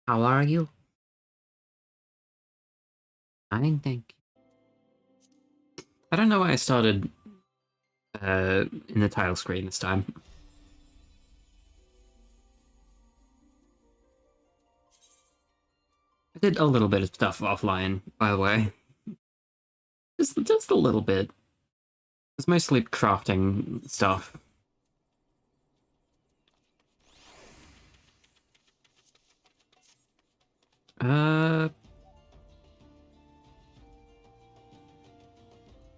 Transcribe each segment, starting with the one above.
How are you? Fine, thank you. I don't know why I started in the title screen this time. I did a little bit of stuff offline, by the way. Just a little bit. It's mostly crafting stuff. Uh,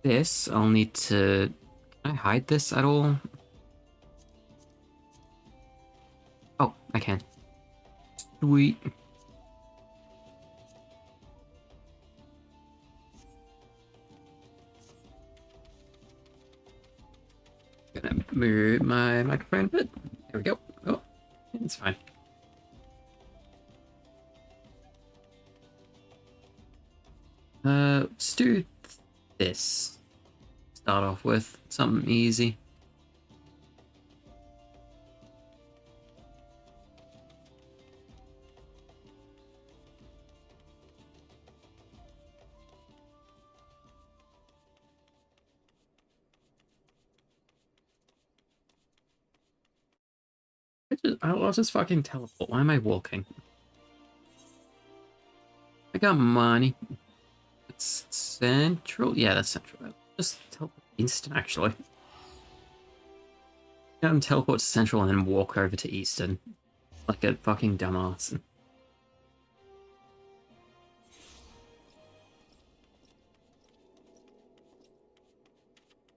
this, I'll need to... Can I hide this at all? Oh, I can. Sweet. Gonna move my microphone a bit. There we go. Oh, it's fine. Let's do this. Start off with something easy. I'll just fucking teleport. Why am I walking? I got money. It's central. Yeah, that's central. Just teleport Eastern, actually. Yeah, teleport to central and then walk over to Eastern. Like a fucking dumbass.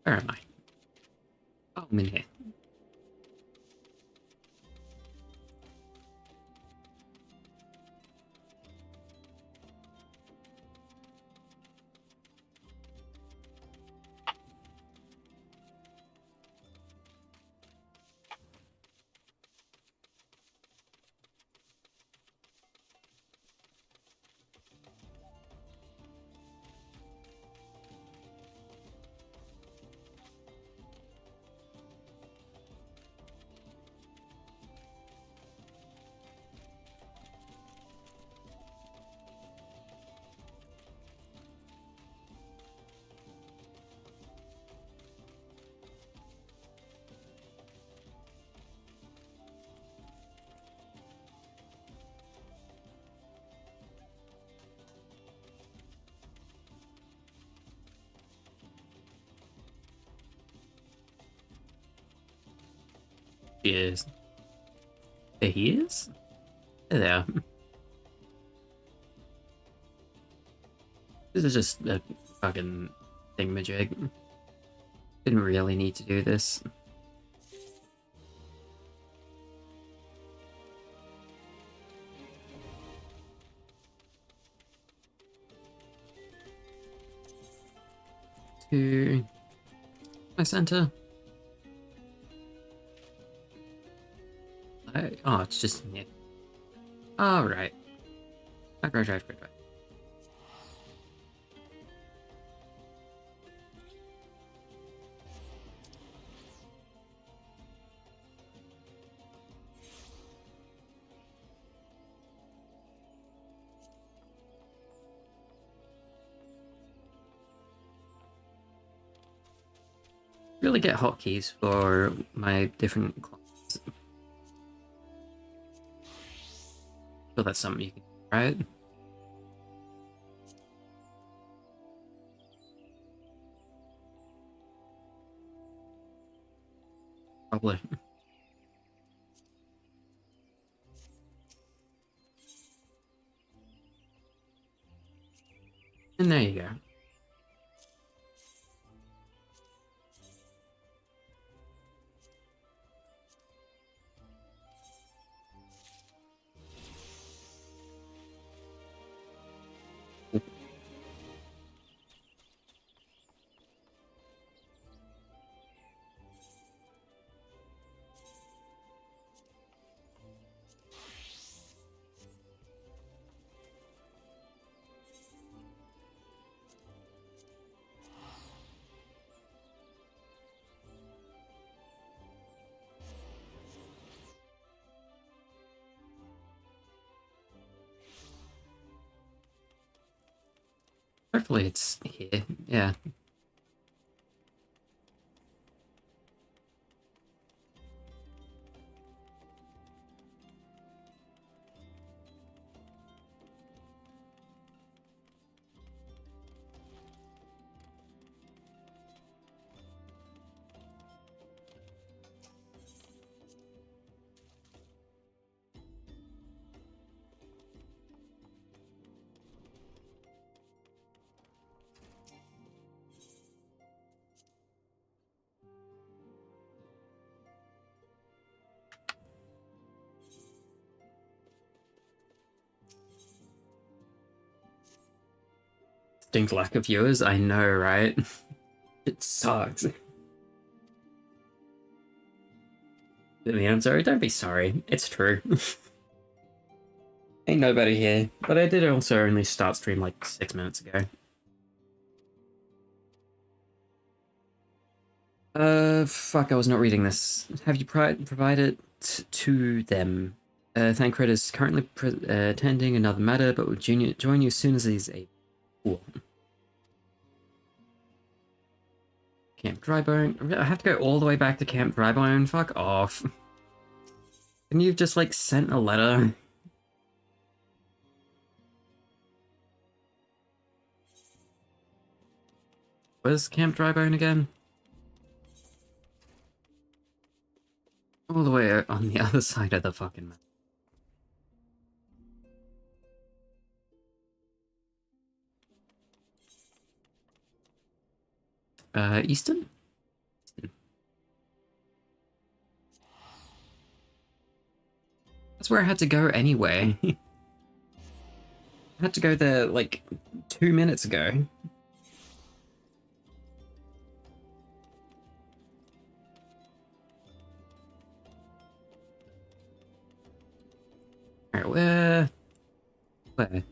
Where am I? Oh, I'm in here. He is. There he is? There. This is just a fucking thingamajig. Didn't really need to do this. To my center. Oh, it's just in here. Alright. Right. Really get hotkeys for my different classes. So that's something you can try it. Probably. And there you go. Hopefully it's here. Yeah. Distinct lack of viewers, I know, right? It sucks. I mean, I'm sorry, don't be sorry. It's true. Ain't nobody here. But I did also only start stream like 6 minutes ago. Fuck, I was not reading this. Have you provided to them? Thancred is currently attending another matter, but will join you as soon as he's able. Cool. Camp Drybone. I have to go all the way back to Camp Drybone? Fuck off. Can you just, like, sent a letter? Where's Camp Drybone again? All the way on the other side of the fucking map. Easton? That's where I had to go anyway. I had to go there, like, 2 minutes ago. Alright, where? Where?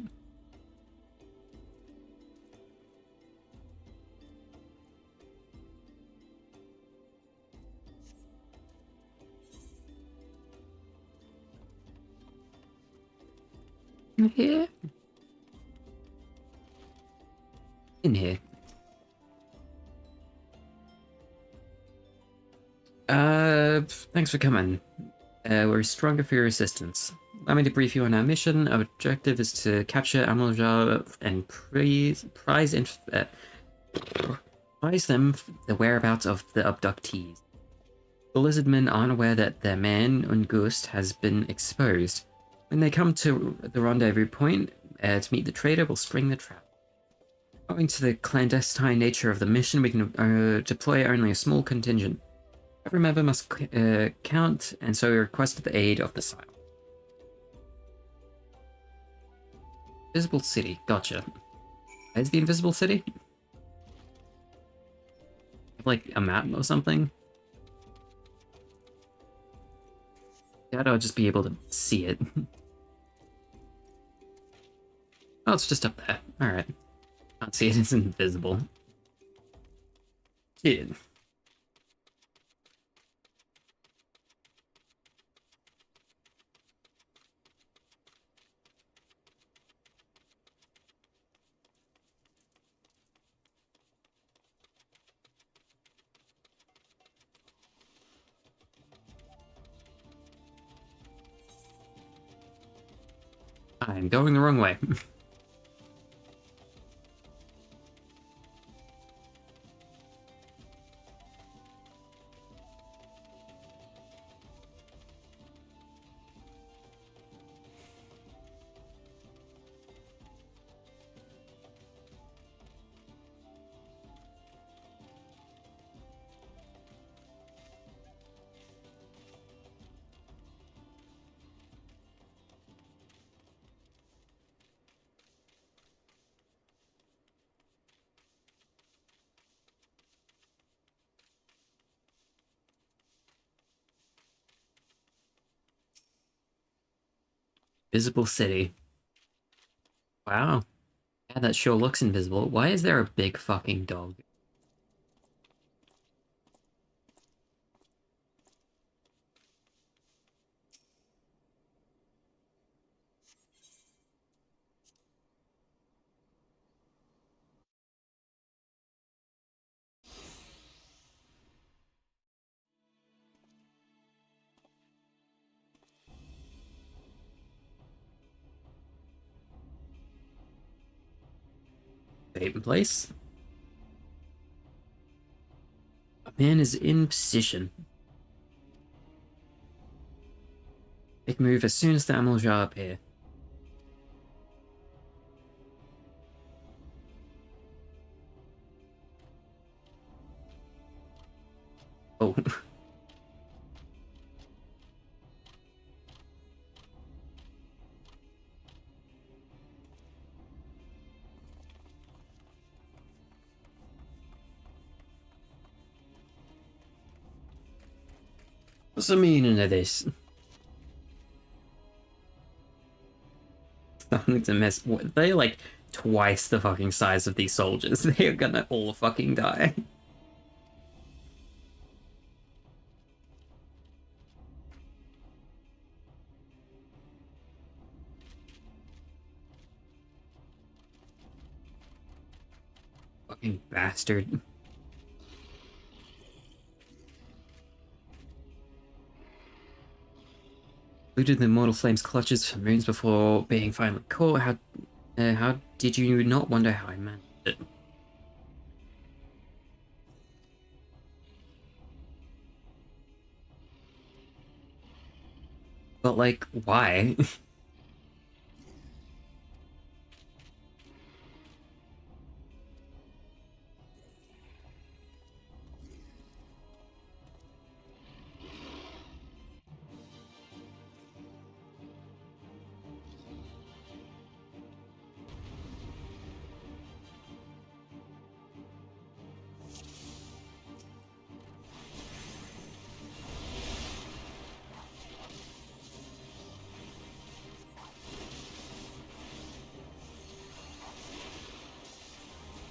In here? In here. Thanks for coming. We're stronger for your assistance. Allow me to brief you on our mission. Our objective is to capture Amaljar and prize them the whereabouts of the abductees. The lizardmen aren't aware that their man, Ungust, has been exposed. When they come to the rendezvous point to meet the traitor, we'll spring the trap. Owing to the clandestine nature of the mission, we can deploy only a small contingent. Every member must count, and so we requested the aid of the Sile. Invisible City, gotcha. Where's the Invisible City? Like a map or something? Yeah, I'll just be able to see it. Oh, it's just up there. Alright. Can't see it, it's invisible. Shit. I'm going the wrong way. Visible City. Wow. Yeah, that sure looks invisible. Why is there a big fucking dog? Wait in place. A man is in position. Make a move as soon as the animals are up here. Oh. What's the meaning of this? Something to mess. They're like twice the fucking size of these soldiers. They're gonna all fucking die. Fucking bastard. Eluded the mortal flame's clutches for moons before being finally caught. How did you not wonder how I managed it? But like, why?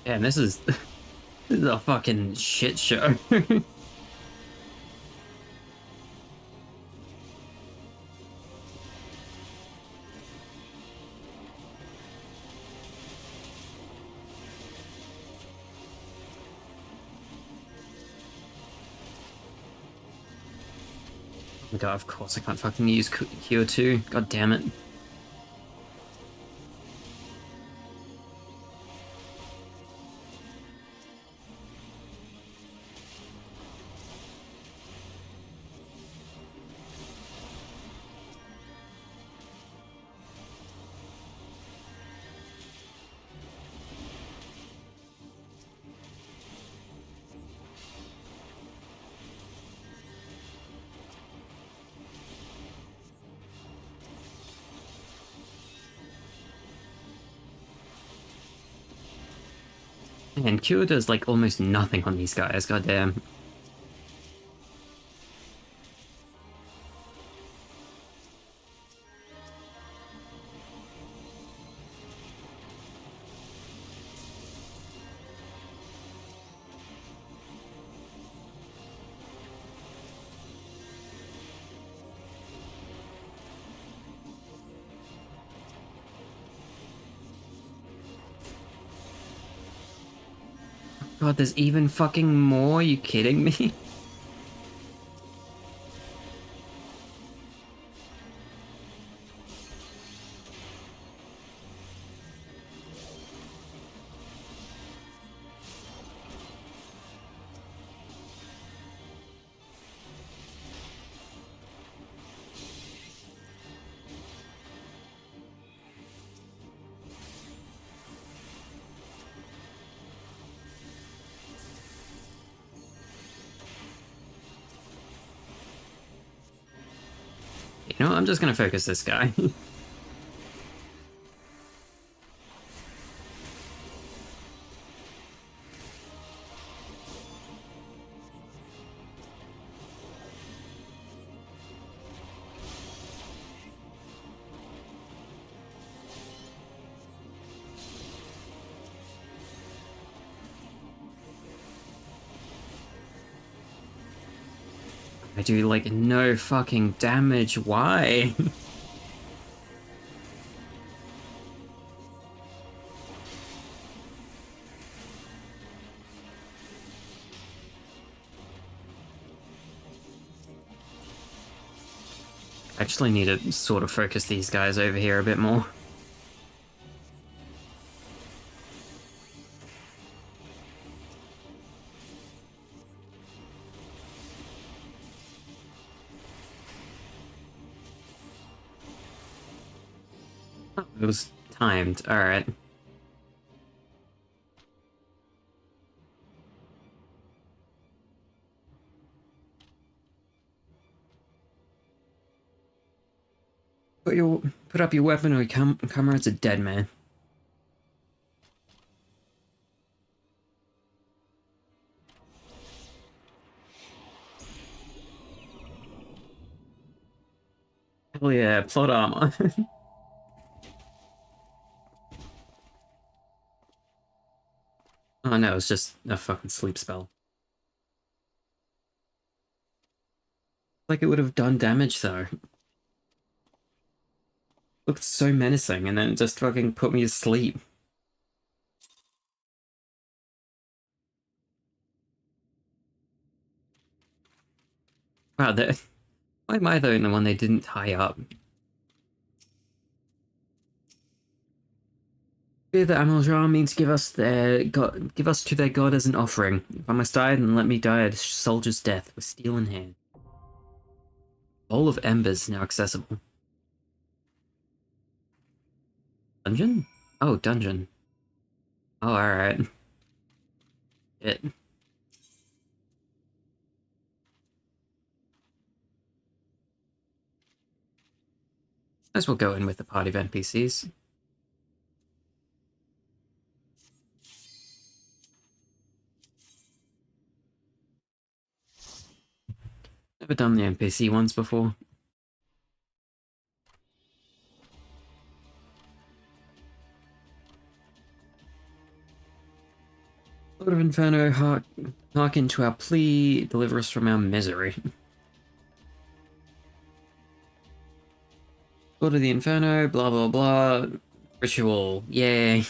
Damn, this is this is a fucking shit show. Oh god, of course I can't fucking use Cure 2. God damn it. And Cure does like almost nothing on these guys, god damn. God, there's even fucking more? Are you kidding me? You know what? I'm just gonna focus this guy. I do like no fucking damage. Why? I actually need to sort of focus these guys over here a bit more. Oh, it was timed. Alright. Put up your weapon or your comrade's a dead man. Hell yeah, plot armor. Oh no, it's just a fucking sleep spell. Like it would have done damage though. Looked so menacing and then it just fucking put me to sleep. Wow, why am I the only one they didn't tie up? Fear the Amaljar means give us to their god as an offering. If I must die, then let me die a soldier's death with steel in hand. Bowl of Embers now accessible. Dungeon? Oh, dungeon. Oh, alright. It. Might as well go in with the party of NPCs. Never done the NPC ones before. Lord of Inferno, hearken to our plea, deliver us from our misery. Lord of the Inferno, blah blah blah. Ritual, yay.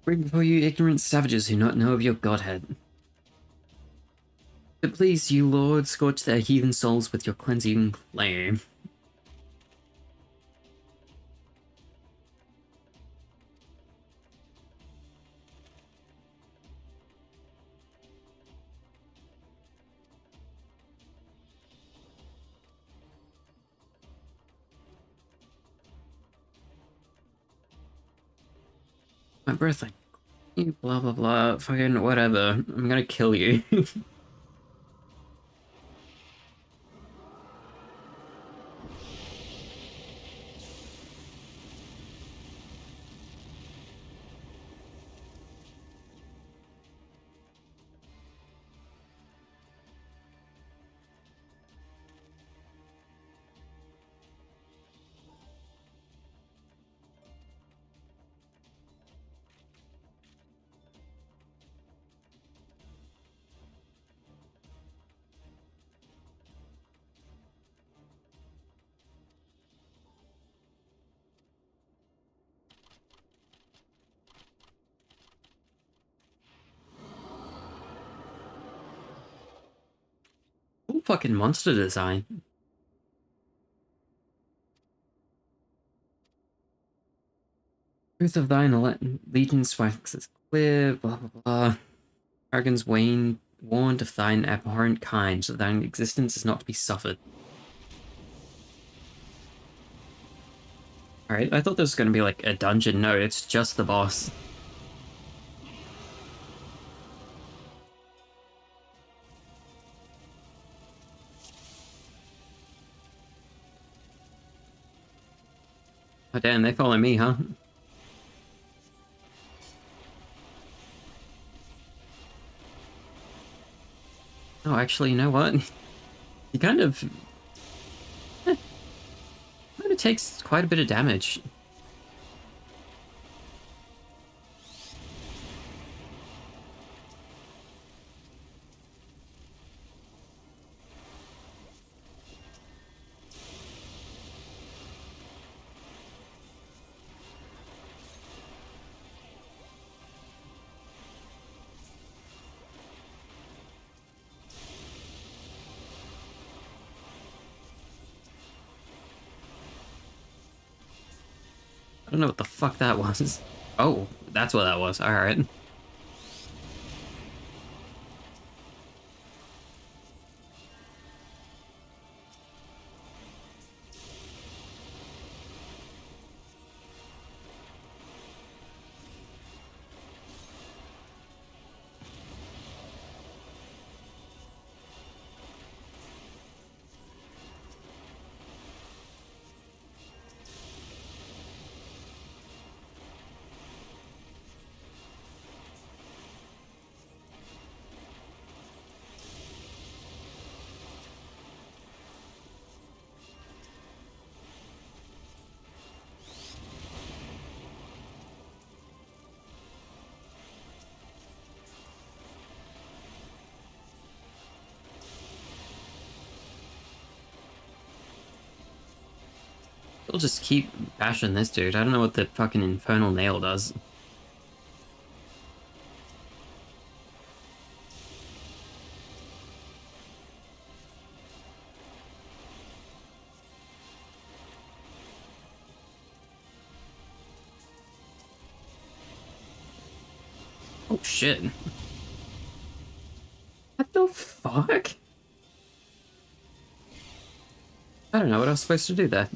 Bring before you ignorant savages who not know of your godhead. But please you, Lord, scorch their heathen souls with your cleansing flame. My birthday. You blah blah blah, fucking whatever. I'm gonna kill you. Cool fucking monster design. Truth of thine allegiance waxes clear, blah blah blah. Dragons warned of thine abhorrent kind, so thine existence is not to be suffered. Alright, I thought this was gonna be like a dungeon. No, it's just the boss. Oh damn, they follow me, huh? Oh, actually, you know what? He kind of takes quite a bit of damage. I don't know what the fuck that was. Oh, that's what that was. Alright. We'll just keep bashing this dude. I don't know what the fucking infernal nail does. Oh shit. What the fuck? I don't know what I was supposed to do there.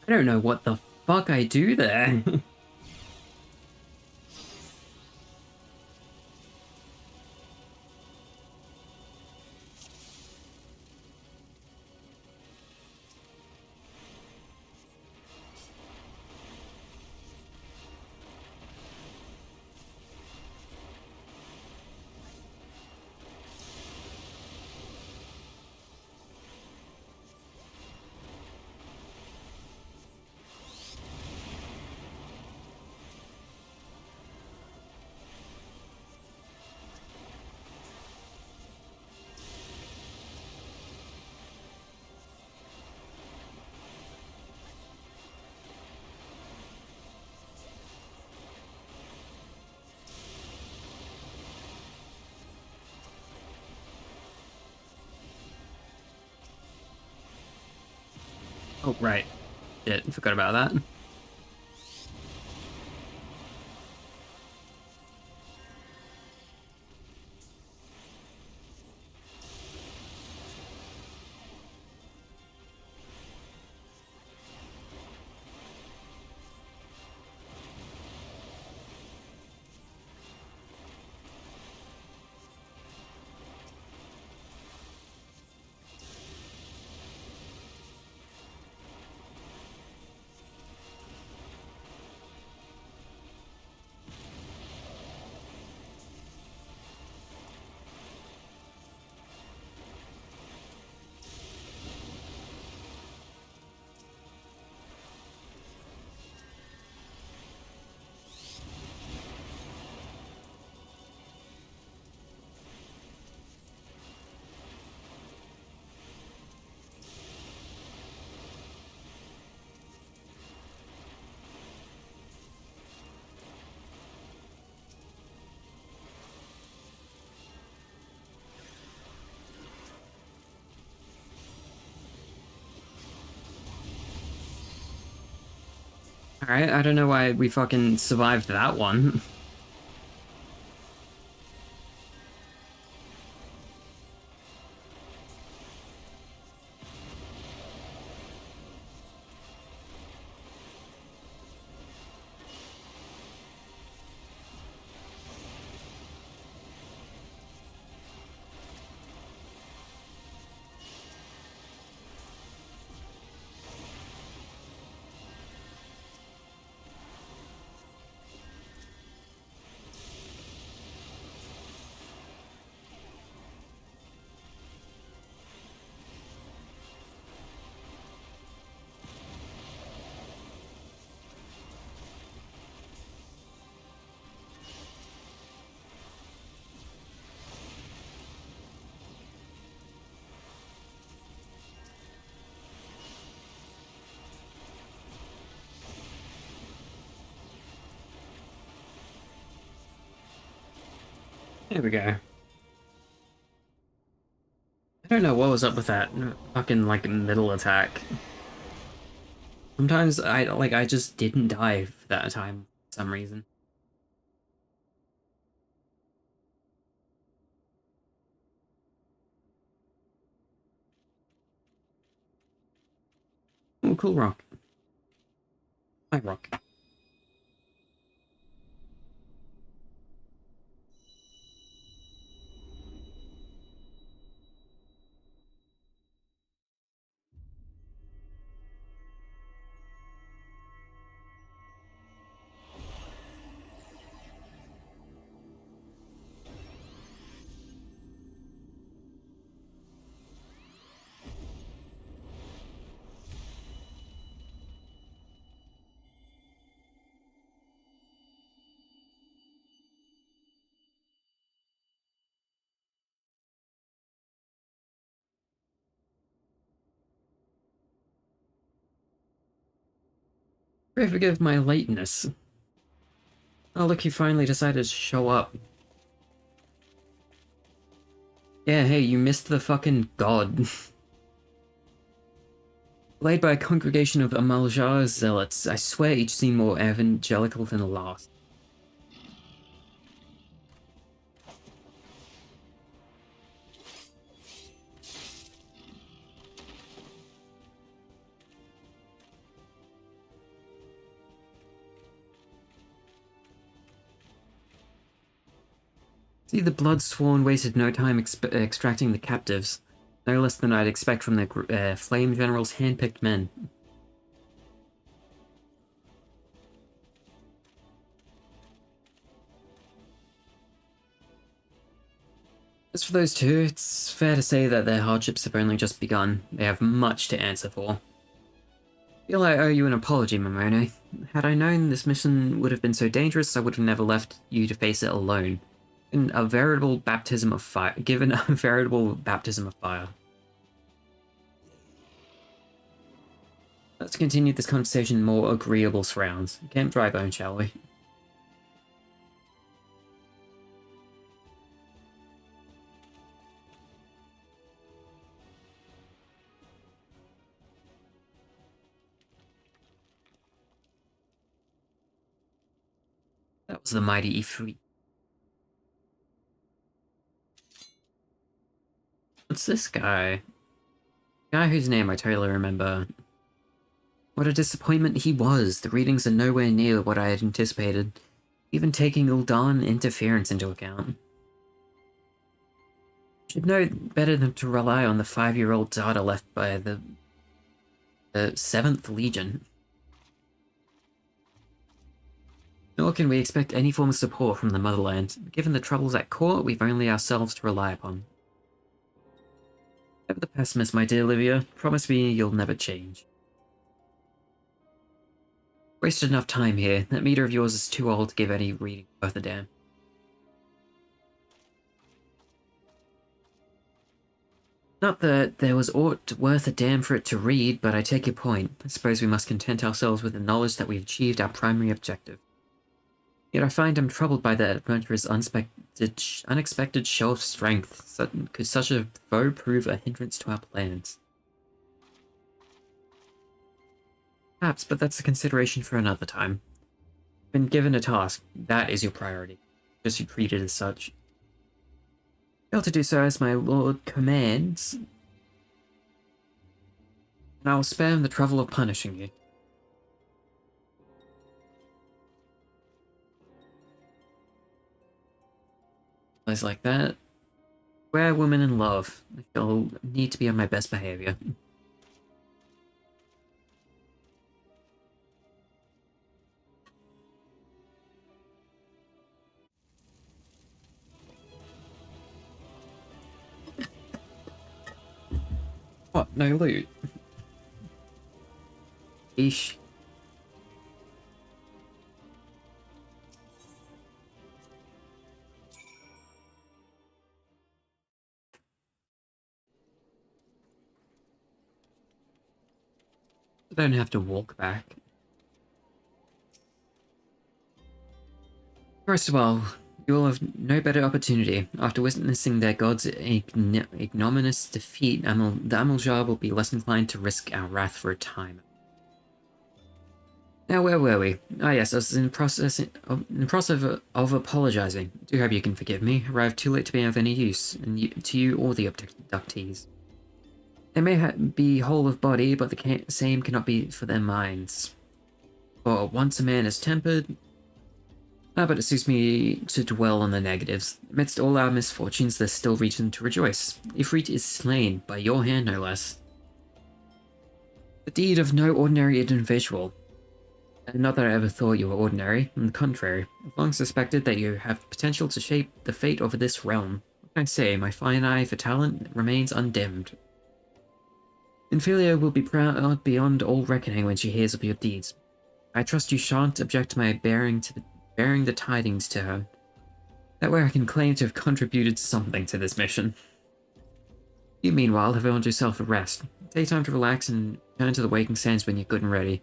I don't know what the fuck I do there. Oh, right. Shit, forgot about that. Alright, I don't know why we fucking survived that one. There we go. I don't know what was up with that fucking, like, middle attack. Sometimes I just didn't die for that time for some reason. Oh, cool rock. Hi, rock. Pray forgive my lateness. Oh, look, you finally decided to show up. Yeah, hey, you missed the fucking god. Led by a congregation of Amaljar zealots, I swear each seemed more evangelical than the last. See, the blood-sworn wasted no time extracting the captives. No less than I'd expect from the Flame General's hand-picked men. As for those two, it's fair to say that their hardships have only just begun. They have much to answer for. Feel I owe you an apology, Momone. Had I known this mission would have been so dangerous, I would have never left you to face it alone. Given a veritable baptism of fire. Let's continue this conversation in more agreeable surrounds. Camp Drybone, shall we? That was the mighty Ifrit. What's this guy? Guy whose name I totally remember. What a disappointment he was. The readings are nowhere near what I had anticipated, even taking Uldan interference into account. Should know better than to rely on the 5-year-old data left by the 7th Legion. Nor can we expect any form of support from the motherland. Given the troubles at court, we've only ourselves to rely upon. Never the pessimist, my dear Livia. Promise me you'll never change. Wasted enough time here. That meter of yours is too old to give any reading worth a damn. Not that there was aught worth a damn for it to read, but I take your point. I suppose we must content ourselves with the knowledge that we've achieved our primary objective. Yet I find I'm troubled by that adventurer's unexpected show of strength. Could such a foe prove a hindrance to our plans? Perhaps, but that's a consideration for another time. Been given a task, that is your priority. Just you treat it as such. Fail to do so as my lord commands, and I will spare him the trouble of punishing you. Lies like that. Where women in love, I shall need to be on my best behavior. What? No loot? Eesh. I don't have to walk back. First of all, you will have no better opportunity. After witnessing their god's ignominious defeat, the Amaljar will be less inclined to risk our wrath for a time. Now, where were we? Ah, yes, I was in process of apologizing. Do hope you can forgive me. Arrived too late to be of any use, to you or the abductees. They may be whole of body, but the same cannot be for their minds. For once a man is tempered... Ah, but it suits me to dwell on the negatives. Amidst all our misfortunes, there's still reason to rejoice. Ifrit is slain, by your hand no less. The deed of no ordinary individual. Not that I ever thought you were ordinary. On the contrary, I've long suspected that you have potential to shape the fate of this realm. What can I say? My fine eye for talent remains undimmed. Infilia will be proud beyond all reckoning when she hears of your deeds. I trust you shan't object to my bearing the tidings to her. That way I can claim to have contributed something to this mission. You, meanwhile, have earned yourself a rest. Take time to relax and turn to the waking sands when you're good and ready.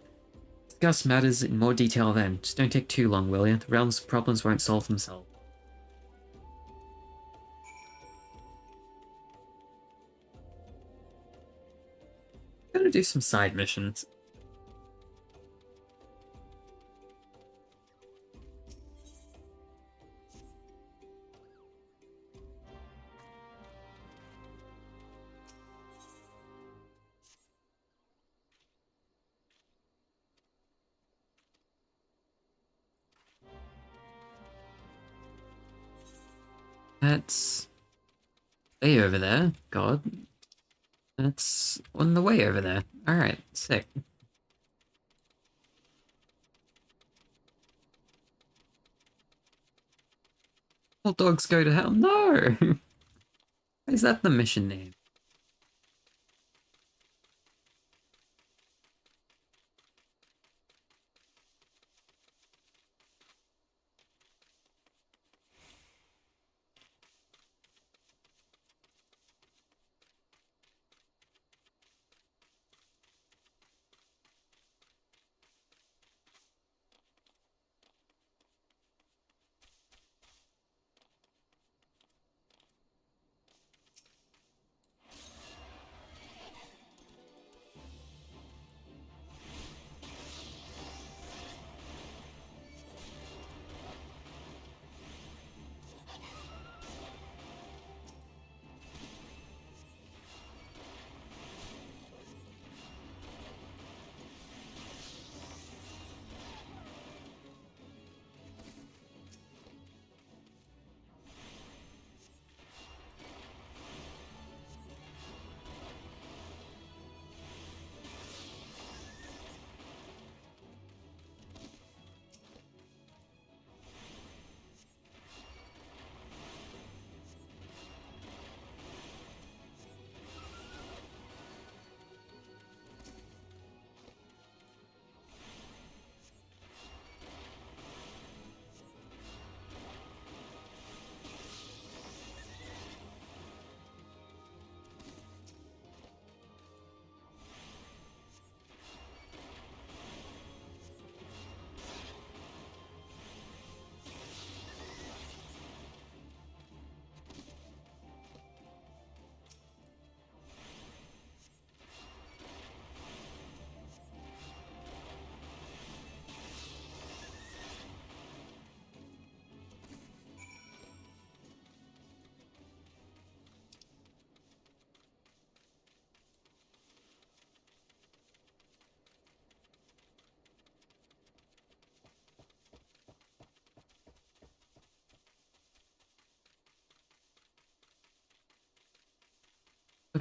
Discuss matters in more detail then. Just don't take too long, will you? The realm's problems won't solve themselves. I'm gonna do some side missions. That's way over there. God. That's on the way over there. Alright, sick. All dogs go to hell. No! Is that the mission name?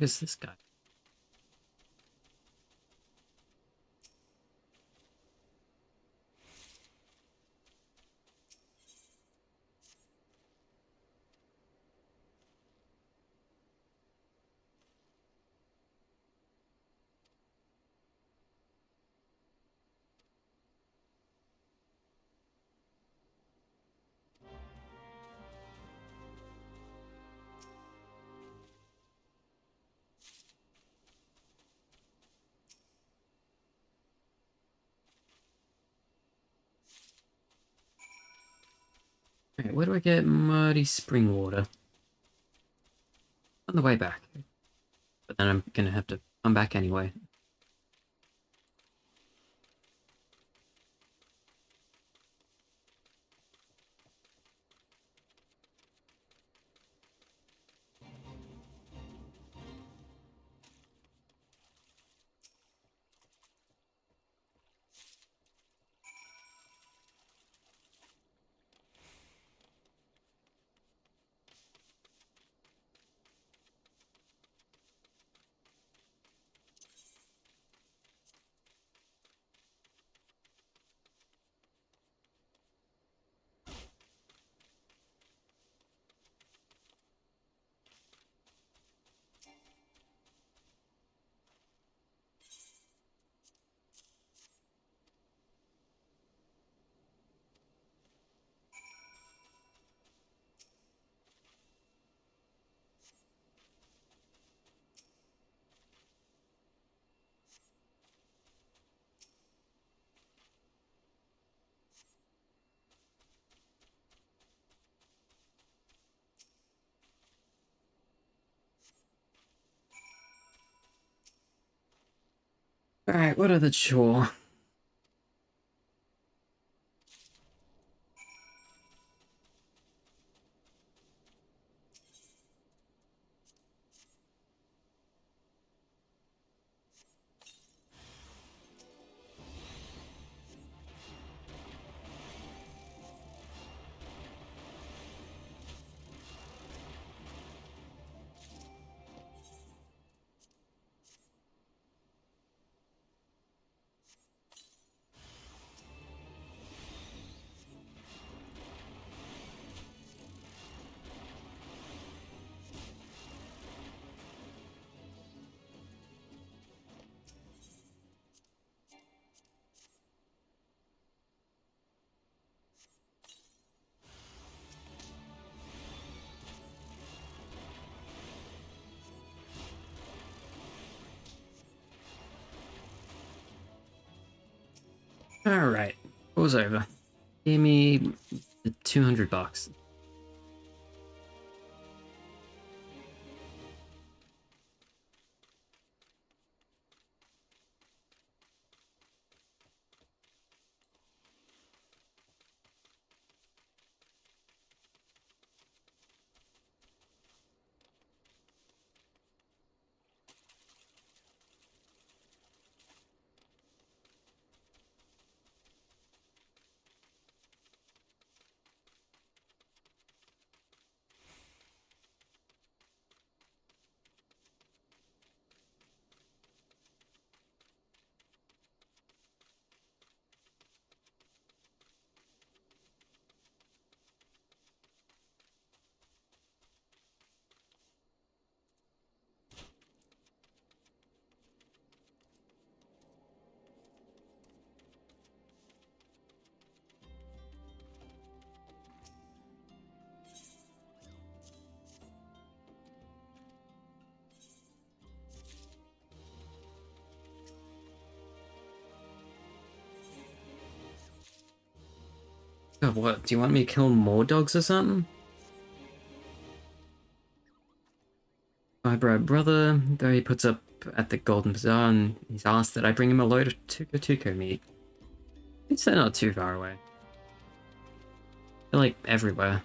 fuck is this guy? Alright, where do I get muddy spring water? On the way back. But then I'm gonna have to come back anyway. Alright, what are the chore? Alright, was over. Give me the $200. God, what? Do you want me to kill more dogs or something? My brother, though he puts up at the Golden Bazaar and he's asked that I bring him a load of tuco meat. It's not too far away. They're like everywhere.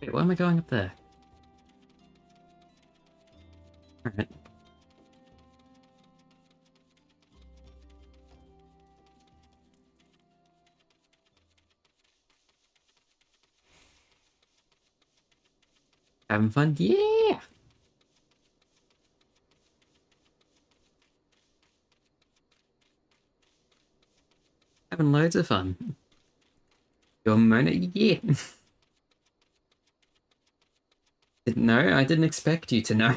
Wait, why am I going up there? Alright. Having fun? Yeah! Having loads of fun. Your Mona? Yeah! Didn't know? I didn't expect you to know.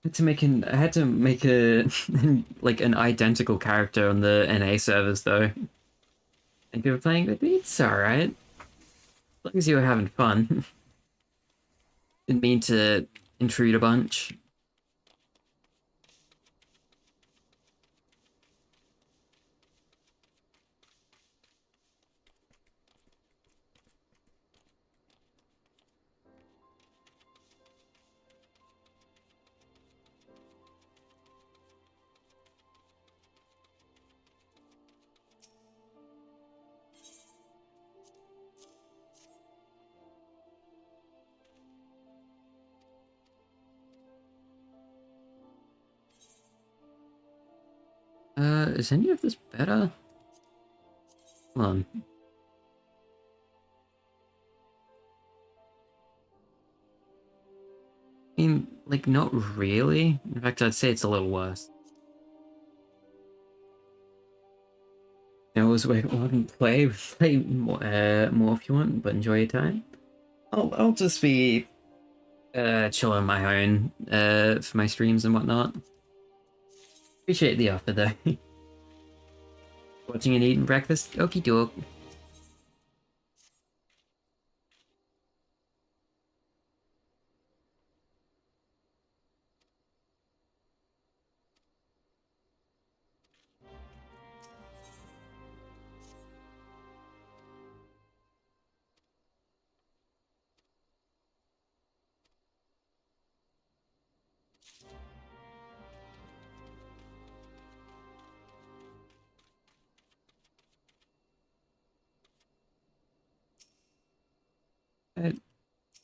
I had to make a like an identical character on the NA servers though. And people were playing with me, it's alright. As long as you were having fun. Didn't mean to intrude a bunch. Is any of this better? Hold on. I mean, like, not really. In fact, I'd say it's a little worse. I always wait on play more if you want, but enjoy your time. I'll just be chill on my own for my streams and whatnot. Appreciate the offer though. Watching and eating breakfast? Okie doke.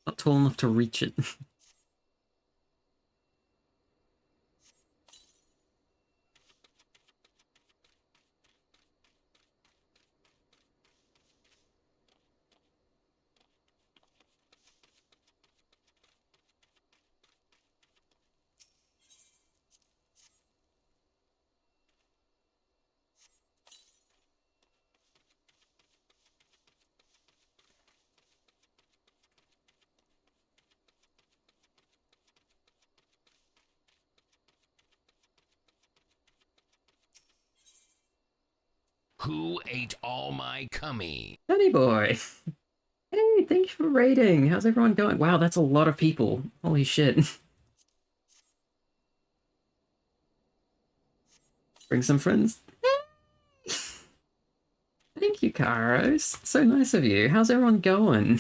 Not tall enough to reach it. Who ate all my cummy? Danny boy! Hey, thank you for raiding! How's everyone going? Wow, that's a lot of people. Holy shit. Bring some friends. Thank you, Karos. So nice of you. How's everyone going?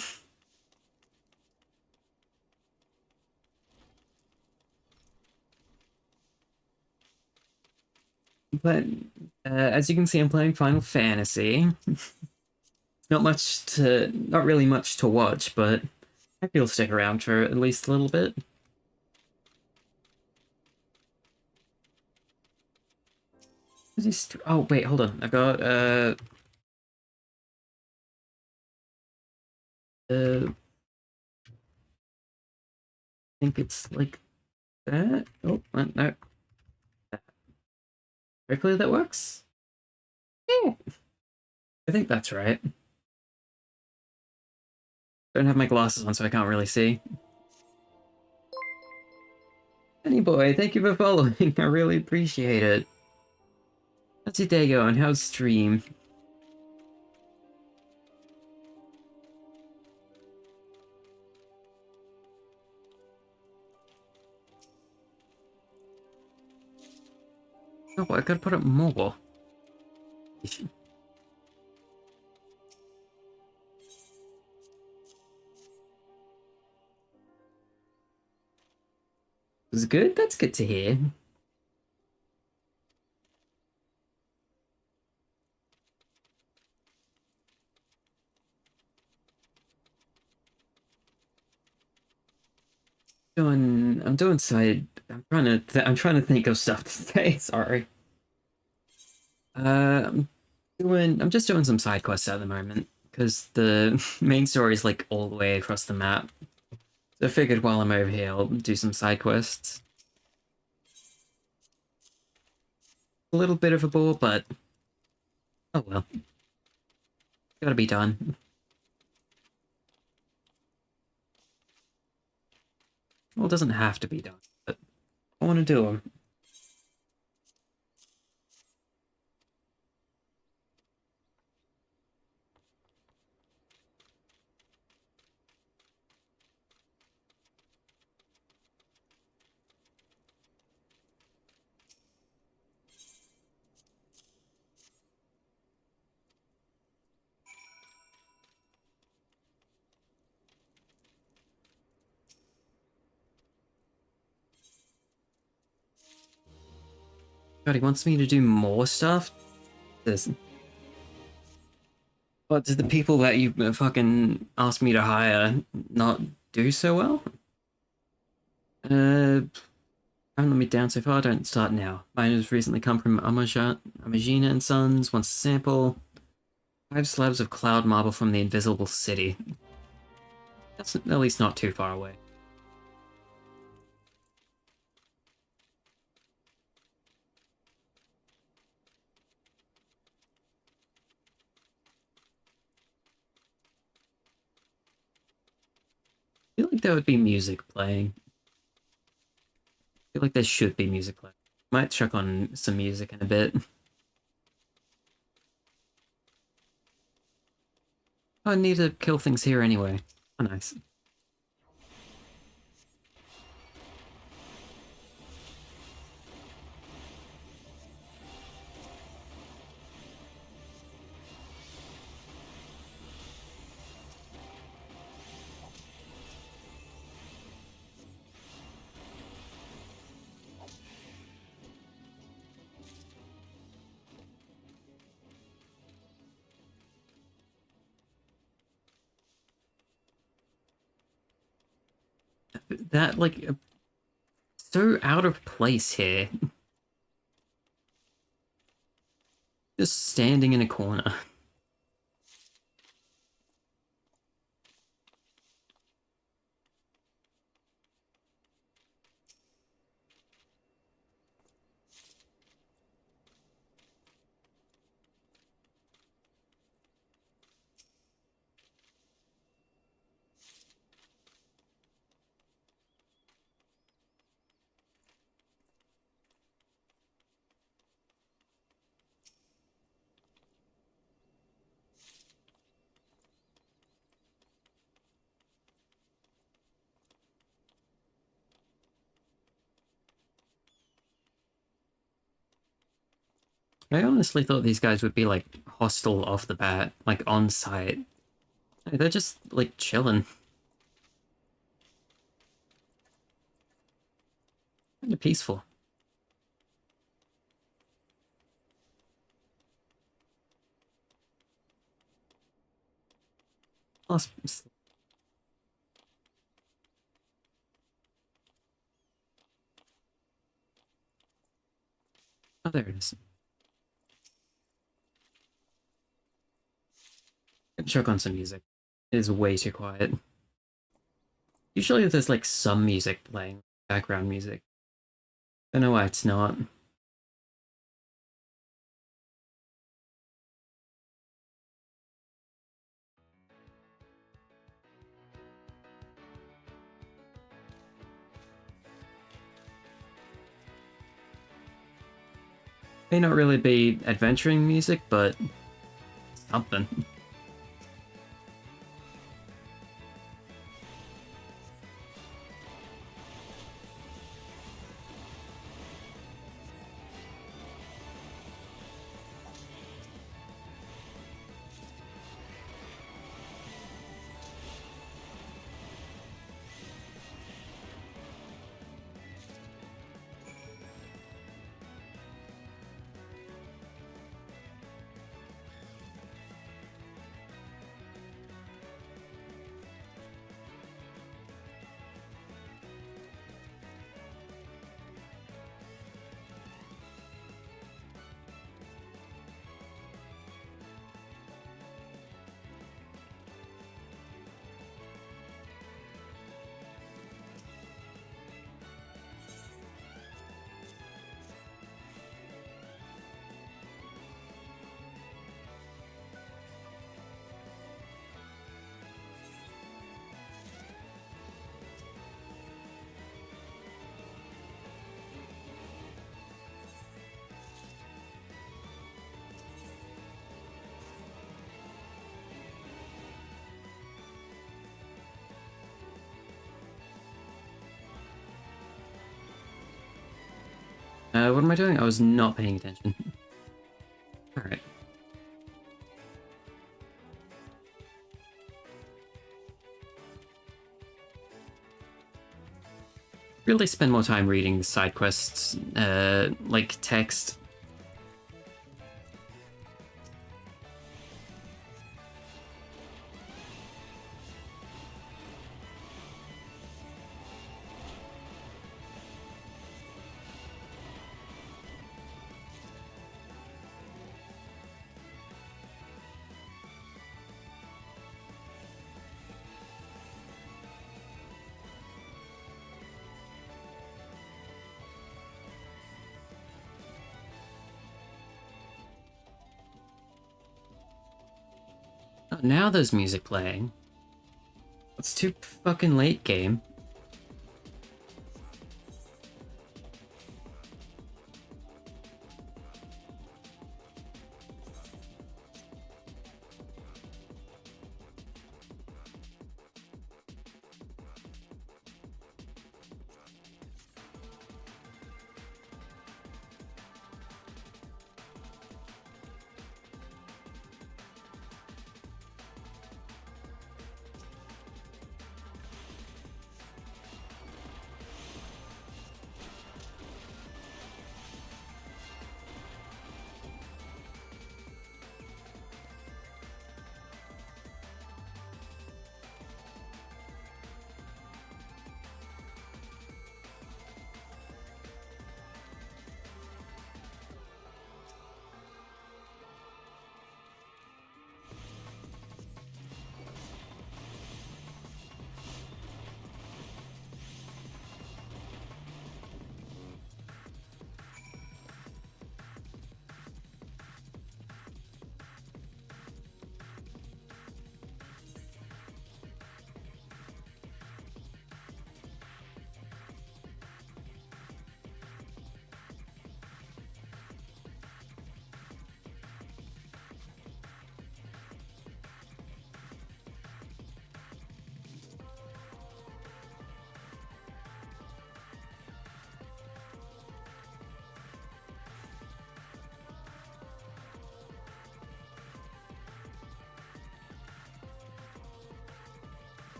But as you can see, I'm playing Final Fantasy. Not really much to watch, but I you'll stick around for at least a little bit. Oh wait, hold on. I've got I think it's like that. Oh no, hopefully that works. Yeah, I think that's right. Don't have my glasses on, so I can't really see. Any boy, thank you for following. I really appreciate it. How's your day going? How's stream? Oh, I gotta put up more. was good. That's good to hear. I'm doing side. I'm trying to think of stuff to say. Sorry. I'm just doing some side quests at the moment because the main story is like all the way across the map. So I figured while I'm over here, I'll do some side quests. A little bit of a bore, but oh well, gotta be done. Well, it doesn't have to be done, but I want to do them. God, he wants me to do more stuff. This, but did the people that you fucking asked me to hire not do so well? Haven't let me down so far. Don't start now. Mine has recently come from Amagina and Sons. Wants a sample. 5 slabs of cloud marble from the Invisible City. That's at least not too far away. I feel like there would be music playing. I feel like there should be music playing. Might check on some music in a bit. Oh, I need to kill things here anyway. Oh, nice. That, like, so out of place here. Just standing in a corner. I honestly thought these guys would be, like, hostile off the bat, like, on site. They're just, like, chilling. Kind of peaceful. Plus, oh, there it is. Choke on some music. It is way too quiet. Usually there's, like, some music playing, background music. Don't know why it's not. May not really be adventuring music, but something. What am I doing? I was not paying attention. Alright. Really spend more time reading side quests, like text. Oh, now there's music playing. It's too fucking late, game.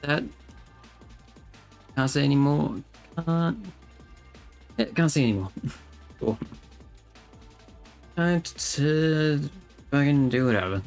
That can't say anymore. Can't say anymore. Cool. Time to fucking do whatever.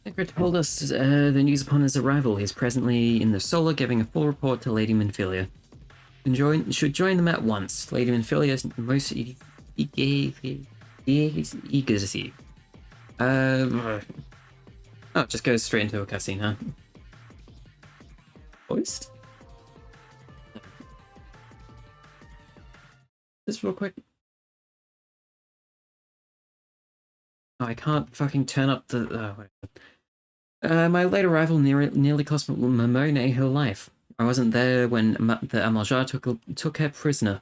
Secret told us the news upon his arrival. He's presently in the Solar, giving a full report to Lady Minfilia. Should join them at once. Lady Minfilia is most eager to see you. Oh, it just goes straight into a cutscene, huh? Voiced? Just real quick. Oh, I can't fucking turn up the. Whatever. My late arrival nearly cost Momone her life. I wasn't there when the Amaljar took her prisoner.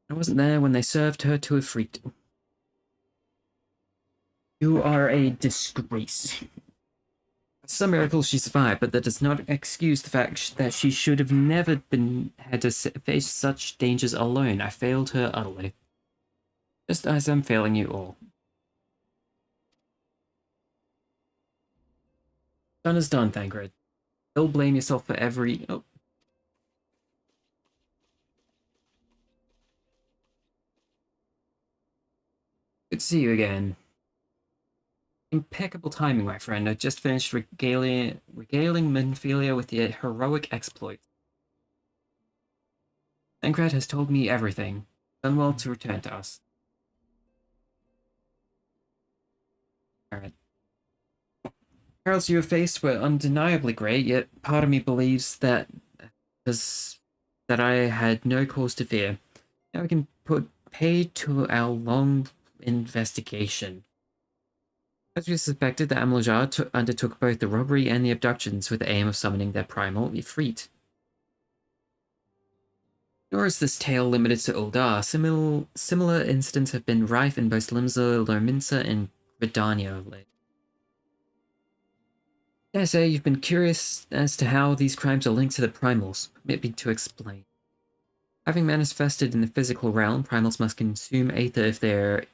I wasn't there when they served her to a freak. You are a disgrace. It's a miracle she survived, but that does not excuse the fact that she should have never had to face such dangers alone. I failed her utterly. Just as I'm failing you all. Done is done, Thancred. Don't blame yourself for every... Oh. Good to see you again. Impeccable timing, my friend. I just finished regaling Menphilia with the heroic exploits. Thancred has told me everything. Done well to return to us. Alright. Perils you have faced were undeniably great, yet part of me believes that I had no cause to fear. Now we can put paid to our long investigation. As we suspected, the Amlajar undertook both the robbery and the abductions with the aim of summoning their primal Ifrit. Nor is this tale limited to Uldar. Similar incidents have been rife in both Limsa, Lominsa, and Gridania of late. Dare say you've been curious as to how these crimes are linked to the primals. Permit me to explain. Having manifested in the physical realm, primals must consume aether if they are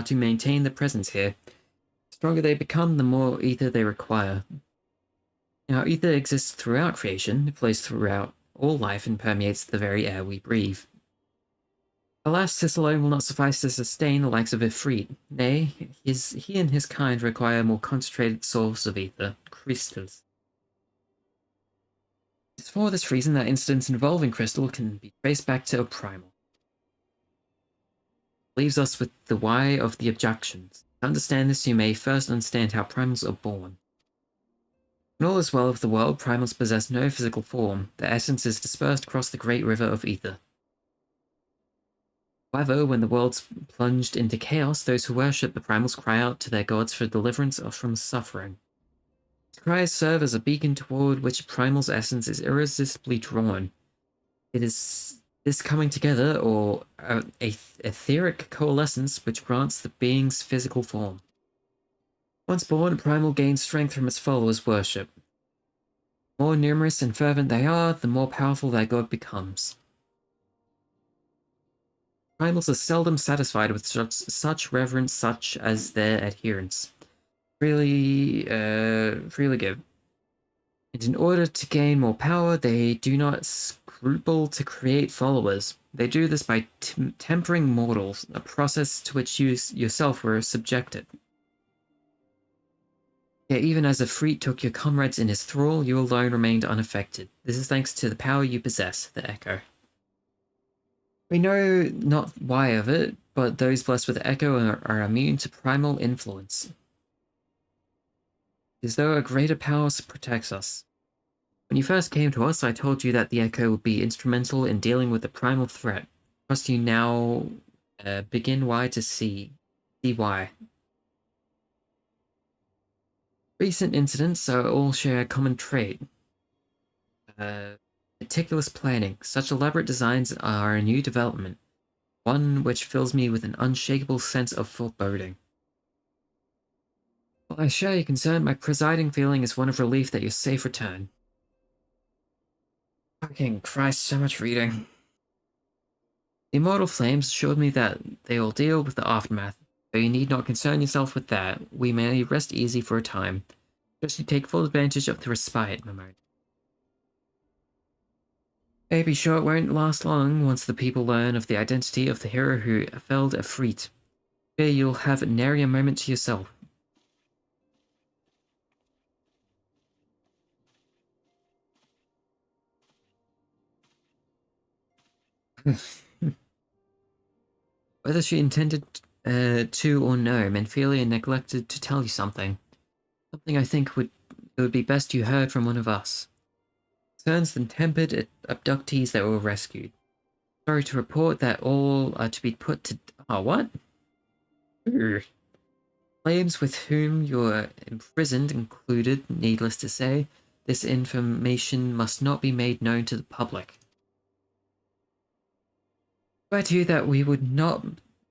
to maintain their presence here. The stronger they become, the more ether they require. Now, ether exists throughout creation, it flows throughout all life and permeates the very air we breathe. Alas, this alone will not suffice to sustain the likes of Ifrit. Nay, he and his kind require a more concentrated source of ether, crystals. It's for this reason that incidents involving crystal can be traced back to a primal. Leaves us with the why of the objections. To understand this, you may first understand how primals are born. When all is well with the world, primals possess no physical form. Their essence is dispersed across the great river of ether. However, when the world's plunged into chaos, those who worship the primals cry out to their gods for deliverance from suffering. These cries serve as a beacon toward which primal's essence is irresistibly drawn. It is this coming together, or a etheric coalescence, which grants the being's physical form. Once born, primal gains strength from its followers' worship. The more numerous and fervent they are, the more powerful their god becomes. Primals are seldom satisfied with such reverence, such as their adherents. Freely give. And in order to gain more power, they do not scruple to create followers. They do this by tempering mortals, a process to which you yourself were subjected. Yet even as Ifrit took your comrades in his thrall, you alone remained unaffected. This is thanks to the power you possess, the Echo. We know not why of it, but those blessed with Echo are immune to primal influence. It is though a greater power protects us. When you first came to us, I told you that the Echo would be instrumental in dealing with the primal threat. Trust you now begin why to see why. Recent incidents all share a common trait. Meticulous planning. Such elaborate designs are a new development, one which fills me with an unshakable sense of foreboding. While I share your concern, my presiding feeling is one of relief that your safe return. Fucking Christ, so much reading. The immortal flames assured me that they will deal with the aftermath, though you need not concern yourself with that. We may rest easy for a time. Just you take full advantage of the respite, Mamoni. Be sure it won't last long once the people learn of the identity of the hero who felled Ifrit. Fear you'll have nary a moment to yourself. Whether she intended to or no, Menphilia neglected to tell you something. Something I think it would be best you heard from one of us. Concerns the tempered abductees that were rescued. Sorry to report that all are to be put to... Oh, what? Flames with whom you are imprisoned included, needless to say. This information must not be made known to the public. I swear to you that we would not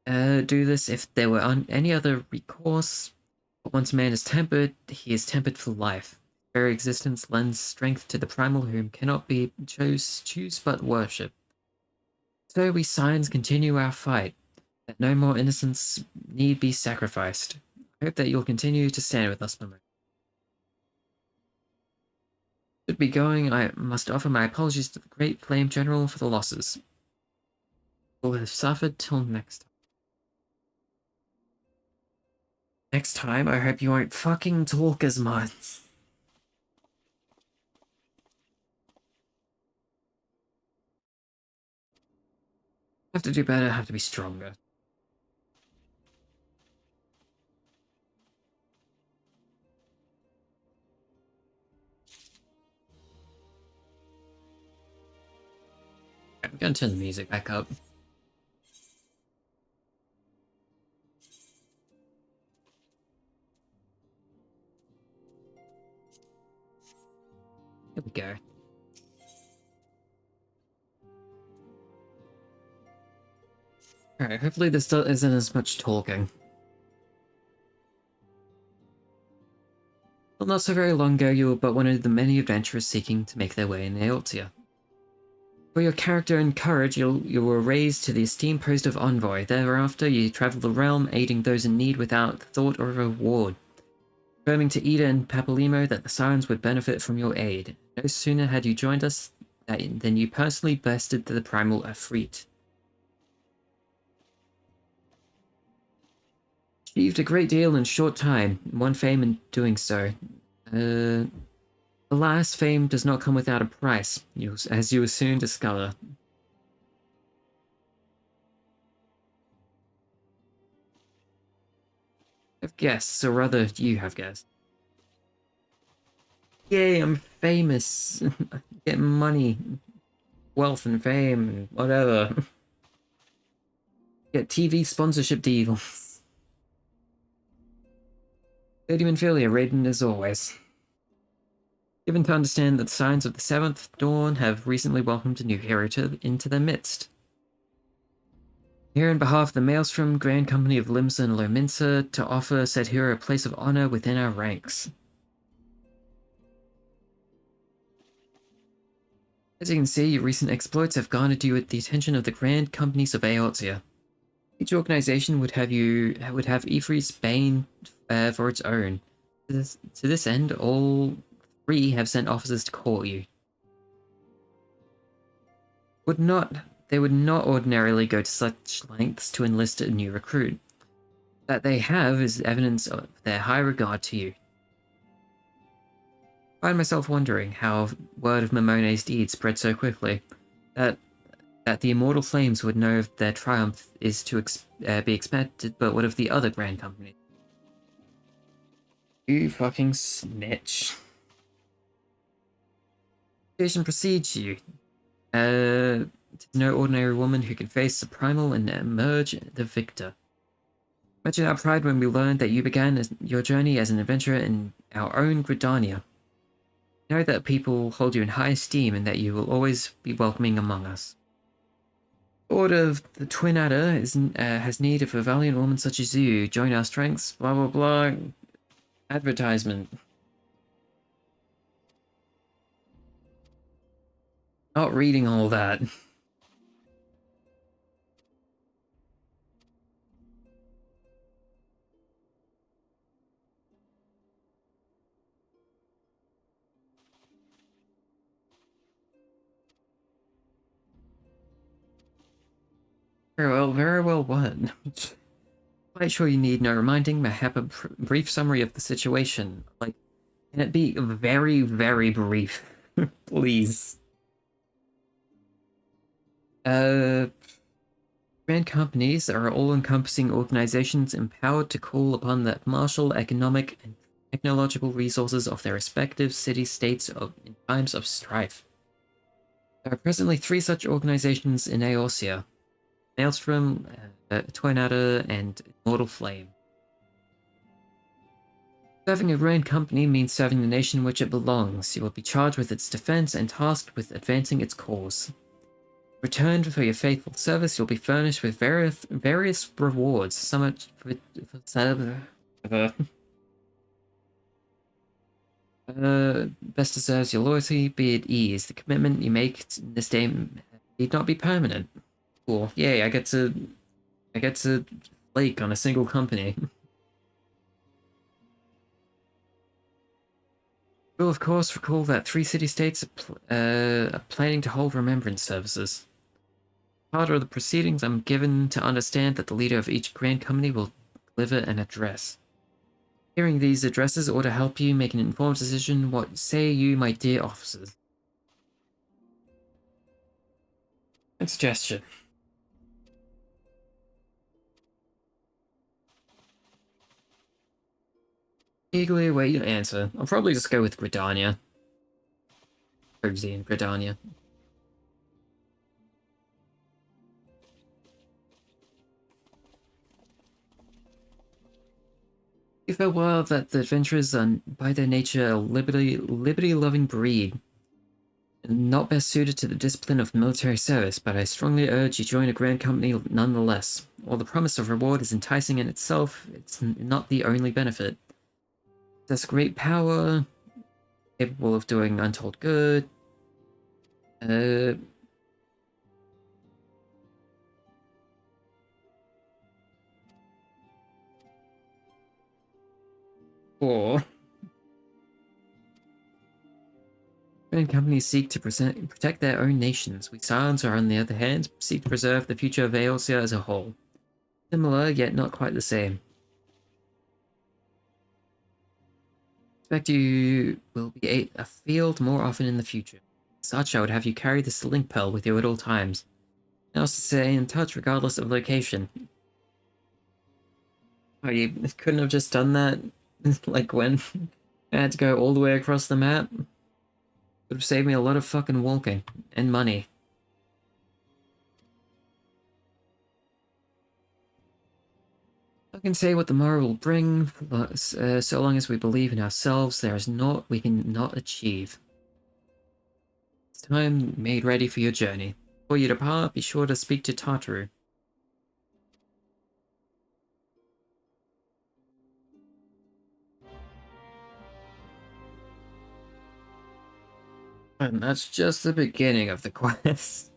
do this if there were any other recourse. But once a man is tempered, he is tempered for life. His very existence lends strength to the primal whom cannot be choose but worship. So we signs continue our fight, that no more innocents need be sacrificed. I hope that you'll continue to stand with us, Momo. should be going. I must offer my apologies to the Great Flame General for the losses we'll have suffered till next time. Next time, I hope you won't fucking talk as much. Have to do better, have to be stronger. I'm gonna turn the music back up. Here we go. Alright, hopefully this isn't as much talking. Well, not so very long ago, you were but one of the many adventurers seeking to make their way in Aotia. For your character and courage, you were raised to the esteemed post of envoy. Thereafter, you traveled the realm, aiding those in need without thought or reward, confirming to Ida and Papalymo that the Sirens would benefit from your aid. No sooner had you joined us than you personally bested the primal Afreet. Achieved a great deal in short time, won fame in doing so. Alas, fame does not come without a price, as you will soon discover. I've guessed, or rather, you have guessed. Yay, I'm famous. Get money, wealth, and fame, and whatever. Get TV sponsorship deals. Stadium Philia, Raiden as always. Given to understand that the Signs of the Seventh Dawn have recently welcomed a new hero into their midst. Here on behalf of the Maelstrom Grand Company of Limsa and Lominsa to offer said hero a place of honor within our ranks. As you can see, your recent exploits have garnered you the attention of the Grand Companies of Aotia. Each organization would have Ifrit's Bane for its own. To this end, all three have sent officers to court you. They would not ordinarily go to such lengths to enlist a new recruit. That they have is evidence of their high regard to you. I find myself wondering how word of Mamone's deed spread so quickly, that the immortal flames would know if their triumph is to be expected, but what of the other grand companies? You fucking snitch. Station precedes you. It is no ordinary woman who can face the primal and emerge the victor. Imagine our pride when we learned that you began your journey as an adventurer in our own Gridania. Know that people hold you in high esteem and that you will always be welcoming among us. The Order of the Twin Adder has need of a valiant woman such as you. Join our strengths, blah blah blah. Advertisement. Not reading all that. Very well what? Quite sure you need no reminding. May I have a brief summary of the situation? Like, can it be very, very brief? Please. Grand companies are all-encompassing organizations empowered to call upon the martial, economic, and technological resources of their respective city-states in times of strife. There are presently 3 such organizations in Aosia: Maelstrom, Twin Adder, and Immortal Flame. Serving a grand company means serving the nation which it belongs. You will be charged with its defense and tasked with advancing its cause. Returned for your faithful service, you'll be furnished with various rewards. Some best deserves your loyalty, be at ease. The commitment you make this day need not be permanent. Cool. Yay, I get to flake on a single company. We'll of course recall that 3 city-states are planning to hold remembrance services. Part of the proceedings, I'm given to understand that the leader of each grand company will deliver an address. Hearing these addresses ought to help you make an informed decision. What say you, my dear officers? Good suggestion. Eagerly await your answer. I'll probably just go with Gridania. Cozy and Gridania. You felt well that the adventurers are, by their nature, a liberty-loving breed, and not best suited to the discipline of military service, but I strongly urge you join a grand company nonetheless. While the promise of reward is enticing in itself, it's not the only benefit. There's great power, capable of doing untold good. Or grand companies seek to protect their own nations. We Silence are, on the other hand, seek to preserve the future of Eosia as a whole. Similar, yet not quite the same. Expect you will be afield more often in the future. As such, I would have you carry this link pearl with you at all times. And also stay in touch regardless of location. Oh, you couldn't have just done that? Like when I had to go all the way across the map? Would have saved me a lot of fucking walking. And money. I can say what the morrow will bring, but so long as we believe in ourselves, there is naught we can not achieve. It's time made ready for your journey. Before you depart, be sure to speak to Tartaru. And that's just the beginning of the quest.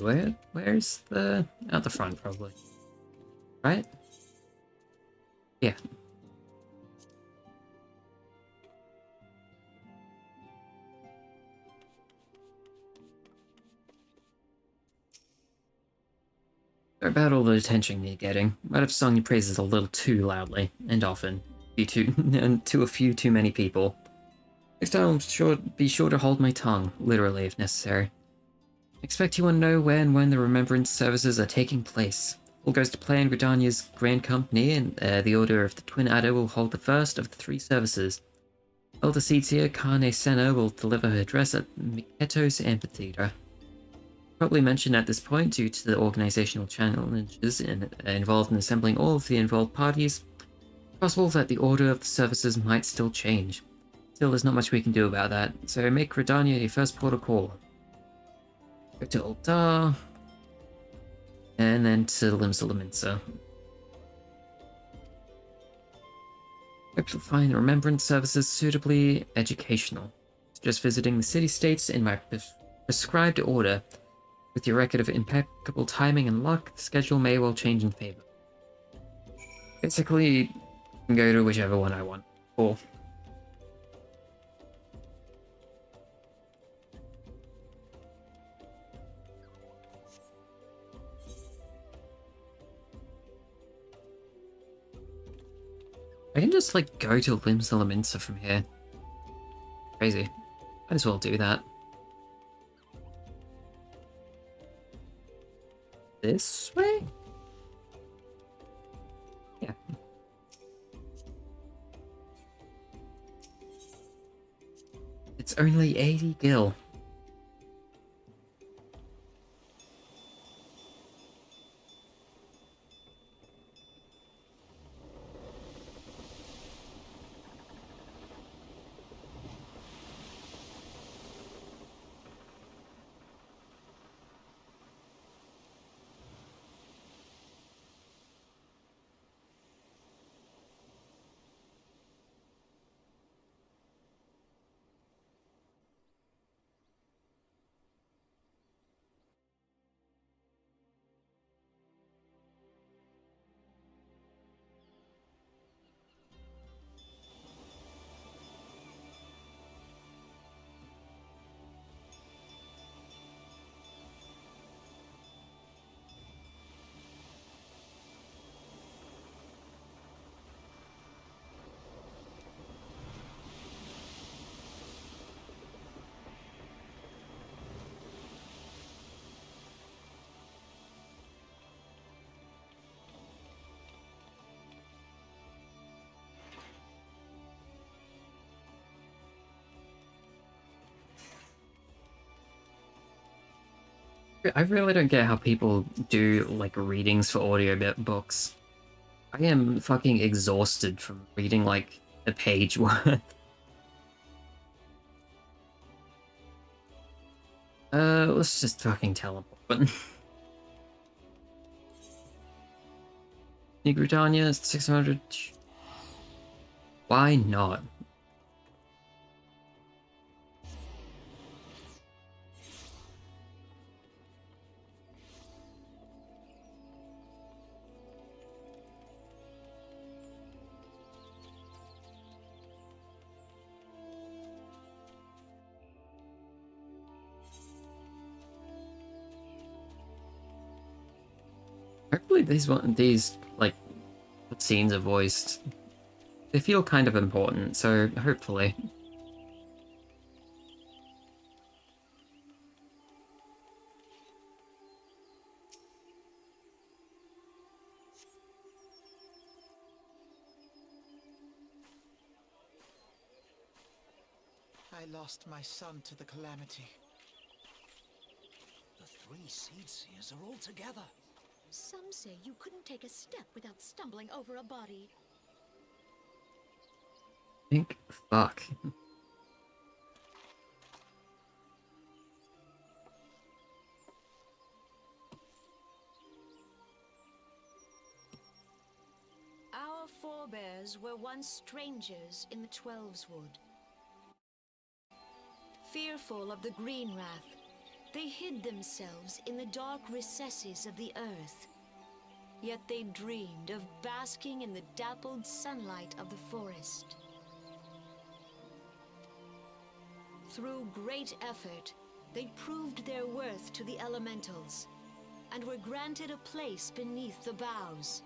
Wait, where's the... out the front, probably. Right? Yeah. Sorry about all the attention you're getting. Might have sung your praises a little too loudly, and often. And to a few too many people. Next time I'll be sure to hold my tongue, literally if necessary. Expect you want to know where and when the remembrance services are taking place. All goes to plan. Gridania's Grand Company and the Order of the Twin Adder will hold the first of the 3 services. Elder Seatia Kane Senna will deliver her address at Miketos Amphitheater. Probably mentioned at this point due to the organizational challenges involved in assembling all of the involved parties. It's possible that the order of the services might still change. Still, there's not much we can do about that, so make Gridania your first port of call. Go to Ultar, and then to Limsa. Hope you'll find remembrance services suitably educational. Just visiting the city-states in my prescribed order. With your record of impeccable timing and luck, the schedule may well change in favor. Basically, I can go to whichever one I want. Cool. I can just, like, go to Limsa from here. Crazy. Might as well do that. This way? Yeah. It's only 80 gil. I really don't get how people do like readings for books. I am fucking exhausted from reading like a page worth. Let's just fucking teleport. New Britannia, 600. Why not? Hopefully these like scenes are voiced. They feel kind of important, so hopefully. I lost my son to the calamity. The three seed seers are all together. Some say you couldn't take a step without stumbling over a body. Think fuck. Our forebears were once strangers in the Twelveswood. Fearful of the Green Wrath, they hid themselves in the dark recesses of the earth. Yet they dreamed of basking in the dappled sunlight of the forest. Through great effort, they proved their worth to the elementals, and were granted a place beneath the boughs.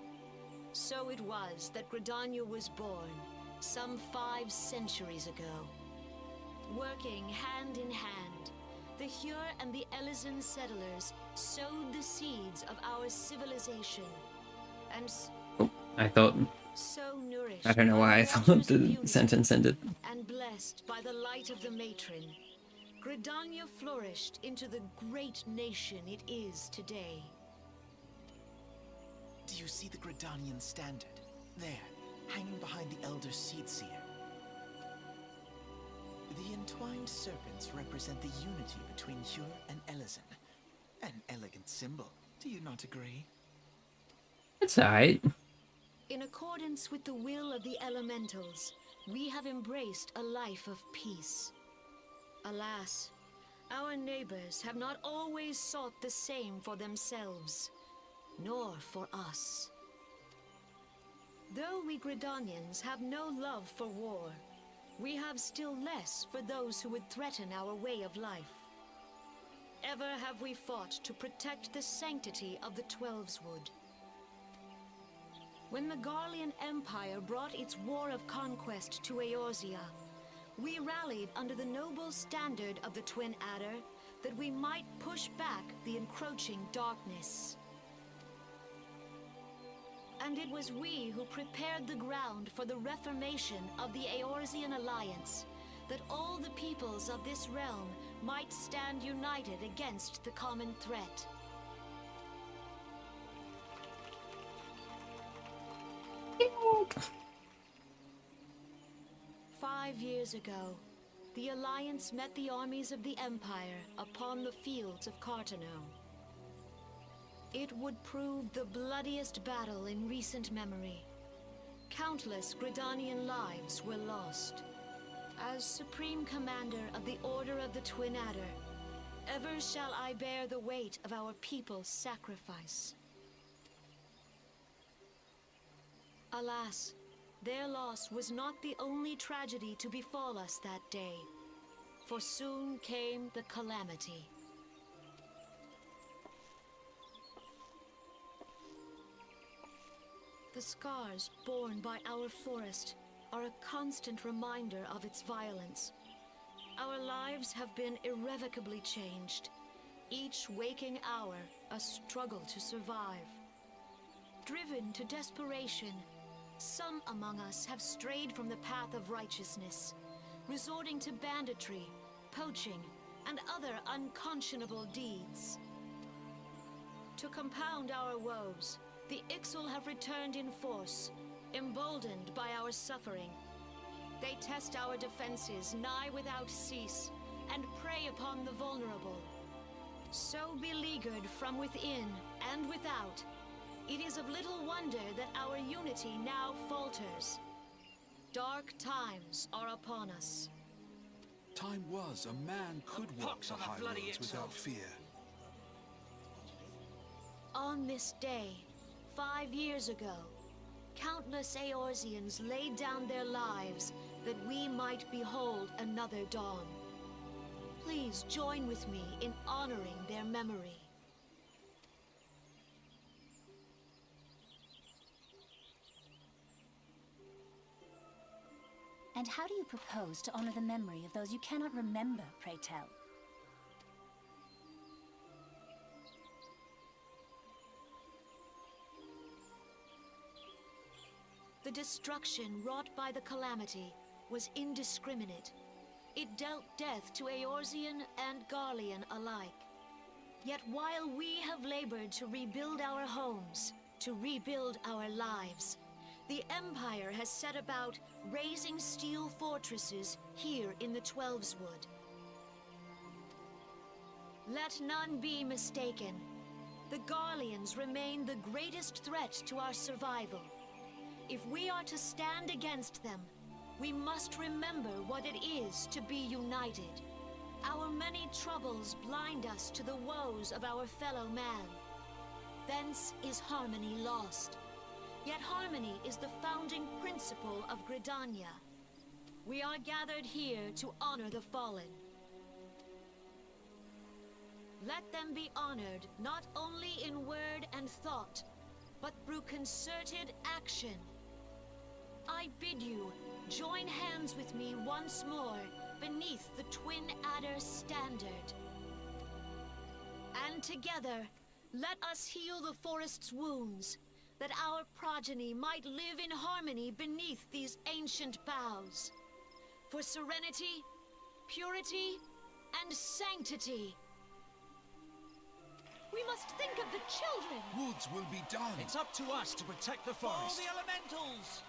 So it was that Gridania was born, some 5 centuries ago. Working hand in hand, the Hure and the Elysian settlers sowed the seeds of our civilization, and I thought. so nourished. I don't know why I thought the sentence ended. And blessed by the light of the matron, Gridania flourished into the great nation it is today. Do you see the Gridanian standard? There, hanging behind the Elder Seedseer. The entwined serpents represent the unity between Hure and Elysian. An elegant symbol, do you not agree? It's alright. In accordance with the will of the elementals, we have embraced a life of peace. Alas, our neighbors have not always sought the same for themselves, nor for us. Though we Gridanians have no love for war, we have still less for those who would threaten our way of life. Ever have we fought to protect the sanctity of the Twelveswood. When the Garlean Empire brought its war of conquest to Eorzea, we rallied under the noble standard of the Twin Adder that we might push back the encroaching darkness. And it was we who prepared the ground for the reformation of the Eorzean Alliance, that all the peoples of this realm might stand united against the common threat. "5 years ago, the Alliance met the armies of the Empire upon the fields of Carteneau. It would prove the bloodiest battle in recent memory. Countless Gridanian lives were lost. As Supreme Commander of the Order of the Twin Adder, ever shall I bear the weight of our people's sacrifice. Alas, their loss was not the only tragedy to befall us that day, for soon came the calamity. The scars borne by our forest are a constant reminder of its violence. Our lives have been irrevocably changed, each waking hour a struggle to survive. Driven to desperation, some among us have strayed from the path of righteousness, resorting to banditry, poaching, and other unconscionable deeds. To compound our woes, the Ixal have returned in force, emboldened by our suffering. They test our defenses nigh without cease, and prey upon the vulnerable. So beleaguered from within and without, it is of little wonder that our unity now falters. Dark times are upon us. Time was a man could walk pox the on the high bloody roads without Ixal. fear. On this day, 5 years ago, countless Eorzeans laid down their lives that we might behold another dawn. Please join with me in honoring their memory. And how do you propose to honor the memory of those you cannot remember, pray tell? The destruction wrought by the calamity was indiscriminate. It dealt death to Eorzean and Garlean alike. Yet while we have labored to rebuild our homes, to rebuild our lives, the Empire has set about raising steel fortresses here in the Twelveswood. Let none be mistaken. The Garleans remain the greatest threat to our survival. If we are to stand against them, we must remember what it is to be united. Our many troubles blind us to the woes of our fellow man. Thence is harmony lost. Yet harmony is the founding principle of Gridania. We are gathered here to honor the fallen. Let them be honored not only in word and thought, but through concerted action. I bid you, join hands with me once more beneath the Twin Adder standard. And together, let us heal the forest's wounds, that our progeny might live in harmony beneath these ancient boughs. For serenity, purity, and sanctity. We must think of the children! Woods will be done. It's up to us to protect the forest. All the elementals!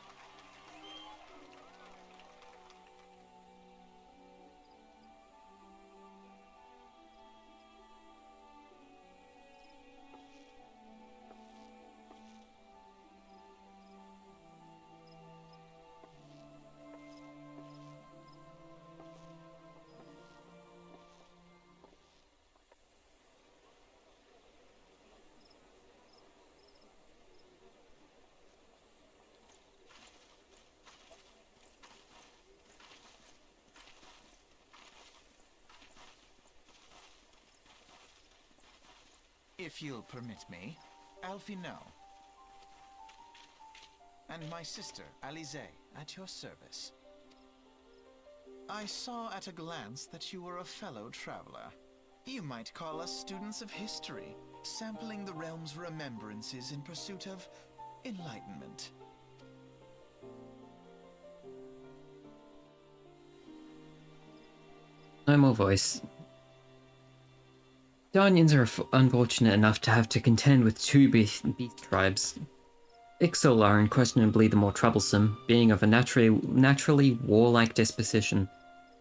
If you'll permit me, Alfie no. And my sister, Alize, at your service. I saw at a glance that you were a fellow traveler. You might call us students of history, sampling the realm's remembrances in pursuit of enlightenment. No more voice. Darnians are unfortunate enough to have to contend with two beast tribes. Ixal are unquestionably the more troublesome, being of a naturally warlike disposition,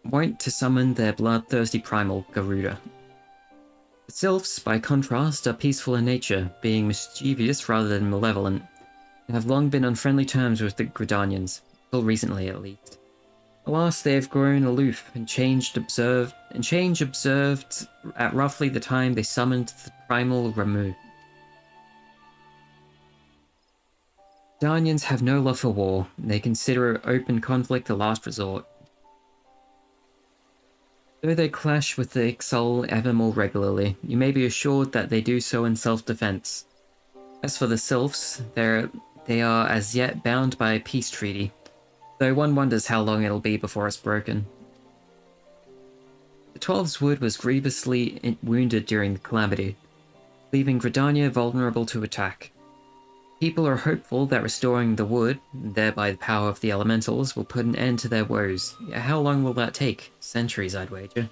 wont to summon their bloodthirsty primal, Garuda. The Sylphs, by contrast, are peaceful in nature, being mischievous rather than malevolent, and have long been on friendly terms with the Gridanians, till recently at least. Alas, they have grown aloof, and change observed at roughly the time they summoned the primal Ramu. Darnians have no love for war, and they consider open conflict a last resort. Though they clash with the Ixal ever more regularly, you may be assured that they do so in self-defense. As for the Sylphs, they are as yet bound by a peace treaty, though one wonders how long it'll be before it's broken. The Twelveswood was grievously wounded during the calamity, leaving Gridania vulnerable to attack. People are hopeful that restoring the wood, and thereby the power of the elementals, will put an end to their woes. Yet how long will that take? Centuries, I'd wager.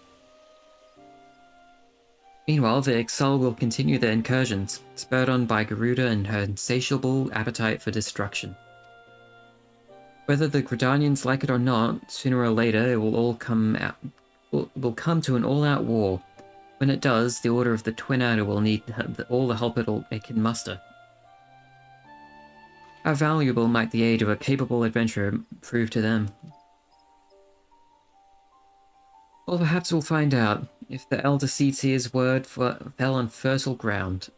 Meanwhile, the Ixal will continue their incursions, spurred on by Garuda and her insatiable appetite for destruction. Whether the Gridanians like it or not, sooner or later it will all come out. Will come to an all-out war. When it does, the Order of the Twin Adder will need all the help it can muster. How valuable might the aid of a capable adventurer prove to them? Well, perhaps we'll find out, if the Elder Seedseer's word fell on fertile ground.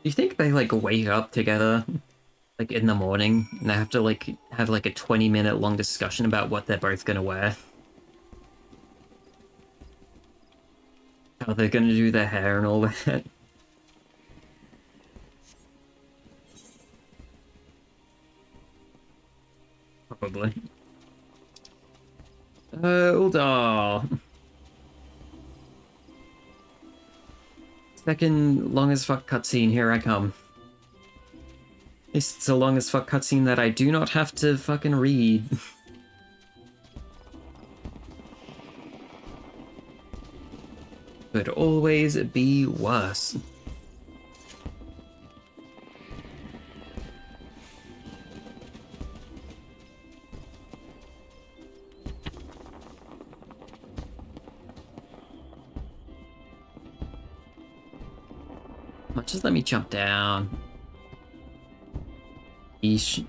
Do you think they, like, wake up together, like, in the morning, and they have to, like, have, like, a 20-minute long discussion about what they're both gonna wear? How they're gonna do their hair and all that? Probably. Uldar! Second long as fuck cutscene, here I come. At least it's a long as fuck cutscene that I do not have to fucking read. Could always be worse. Just let me jump down. Eesh.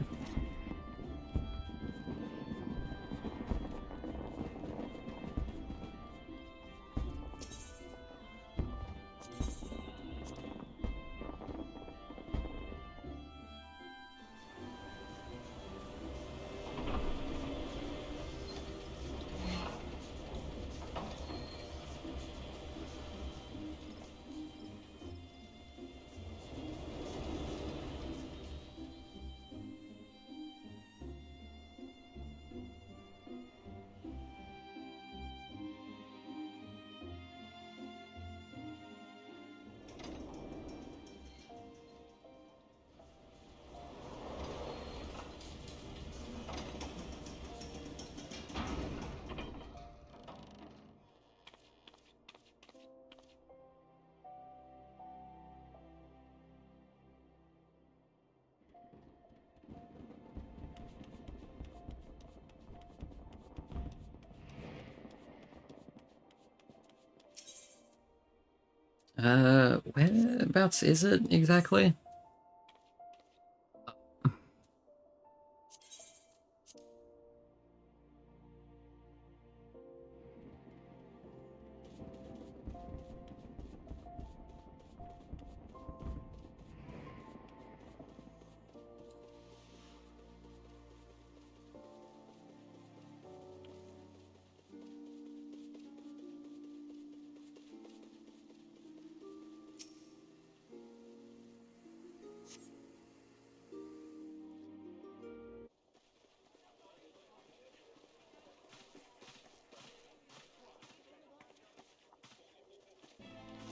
Whereabouts is it exactly?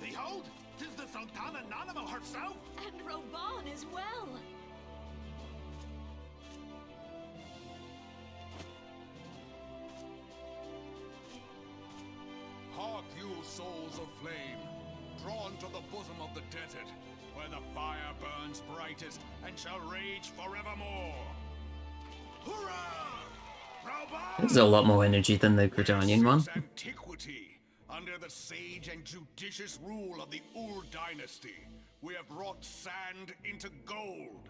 Behold, 'tis the Sultana Nanimo herself! And Roban as well! Hark you, souls of flame, drawn to the bosom of the desert, where the fire burns brightest and shall rage forevermore. Hurrah! Roban! This is a lot more energy than the Gridanian one. Antiquity, under the sage and judicious rule of the Ur dynasty, we have wrought sand into gold.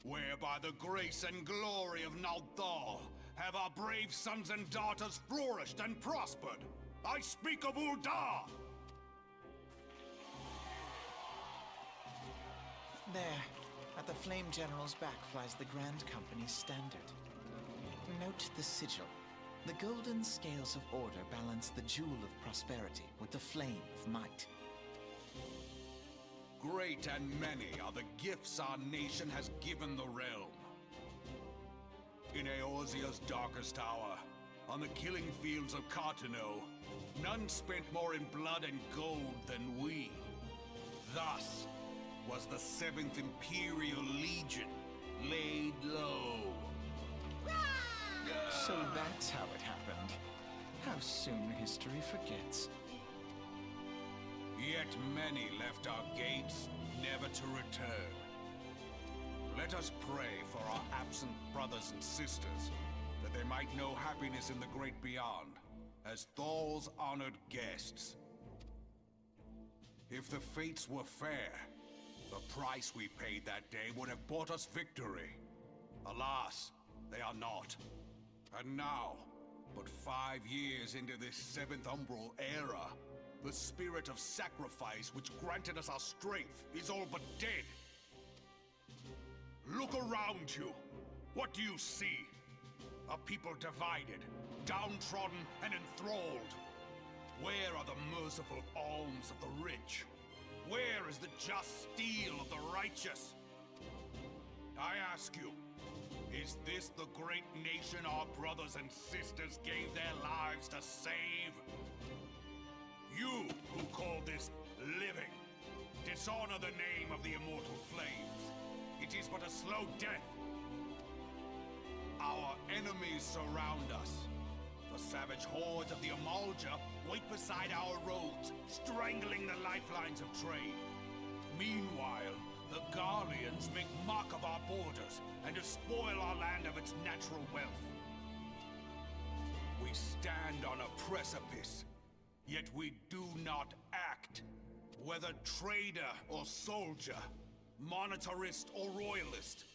Where by the grace and glory of Naldal have our brave sons and daughters flourished and prospered. I speak of Uldar! There, at the Flame General's back flies the Grand Company's standard. Note the sigil. The golden scales of order balance the jewel of prosperity with the flame of might. Great and many are the gifts our nation has given the realm. In Eorzea's darkest hour, On the killing fields of Cartano, none spent more in blood and gold than we. Thus was the 7th Imperial Legion laid low. So that's how it happened. How soon history forgets. Yet many left our gates, never to return. Let us pray for our absent brothers and sisters, that they might know happiness in the great beyond, as Thal's honored guests. If the fates were fair, the price we paid that day would have bought us victory. Alas, they are not. And now, but 5 years into this 7th Umbral era, the spirit of sacrifice which granted us our strength is all but dead. Look around you. What do you see? A people divided, downtrodden and enthralled. Where are the merciful alms of the rich? Where is the just steel of the righteous? I ask you, is this the great nation our brothers and sisters gave their lives to save? You who call this living, dishonor the name of the immortal flames. It is but a slow death. Our enemies surround us. The savage hordes of the Amalja wait beside our roads, strangling the lifelines of trade. Meanwhile, the Garleans make mock of our borders and despoil our land of its natural wealth. We stand on a precipice, yet we do not act. Whether trader or soldier, monetarist or royalist,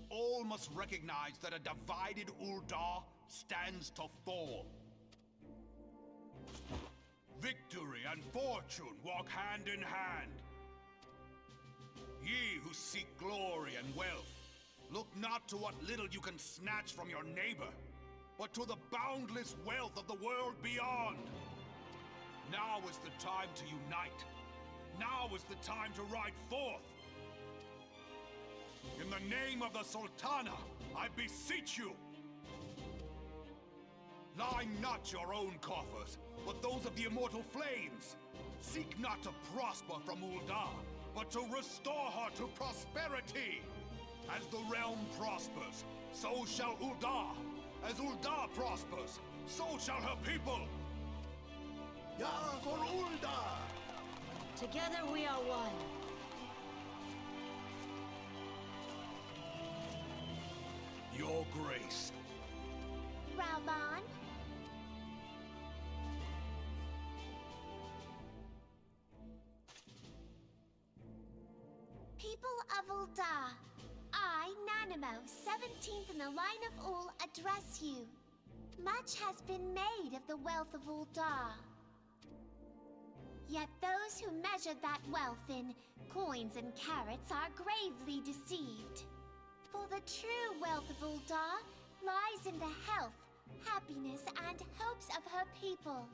all must recognize that a divided Uldar stands to fall. Victory and fortune walk hand in hand. Ye who seek glory and wealth, look not to what little you can snatch from your neighbor, but to the boundless wealth of the world beyond. Now is the time to unite. Now is the time to ride forth. In the name of the Sultana, I beseech you. Line not your own coffers, but those of the immortal flames. Seek not to prosper from Uldar, but to restore her to prosperity. As the realm prospers, so shall Uldar. As Uldar prospers, so shall her people. Ja, for Uldar! Together we are one. Your grace. Rauban? People of Uldar, I, Nanimo, 17th in the line of Ul, address you. Much has been made of the wealth of Uldar. Yet those who measured that wealth in coins and carats are gravely deceived. For the true wealth of Uldar lies in the health, happiness, and hopes of her people.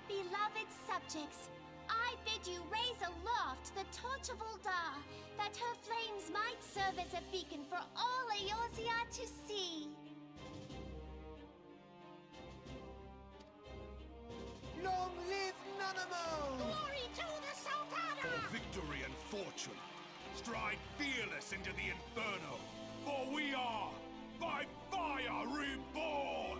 Beloved subjects, I bid you raise aloft the torch of Uldar, that her flames might serve as a beacon for all Eorzea to see. Long live Nanamo! Glory to the Sultana! For victory and fortune, stride fearless into the Inferno, for we are, by fire, reborn!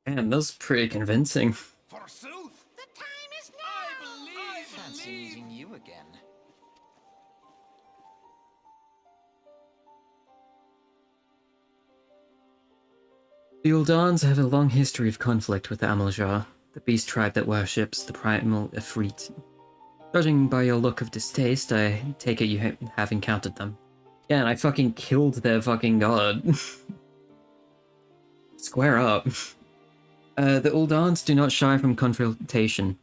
Man, that was pretty convincing. Forsooth! The time is now! I fancy meeting you again. The Uldans have a long history of conflict with the Amaljar, the beast tribe that worships the primal Ifrit. Judging by your look of distaste, I take it you have encountered them. Yeah, and I fucking killed their fucking god. Square up. The Uldans do not shy from confrontation.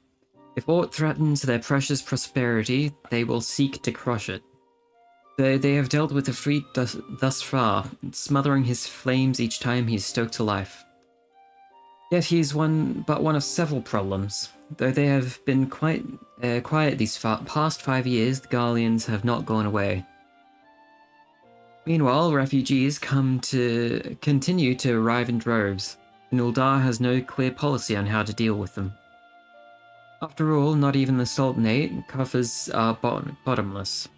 If aught threatens their precious prosperity, they will seek to crush it. They have dealt with Ifrit thus far, smothering his flames each time he is stoked to life. Yet he's but one of several problems. Though they have been quite quiet these past 5 years, the Garleans have not gone away. Meanwhile, refugees continue to arrive in droves, and Uldar has no clear policy on how to deal with them. After all, not even the Sultanate coffers are bottomless.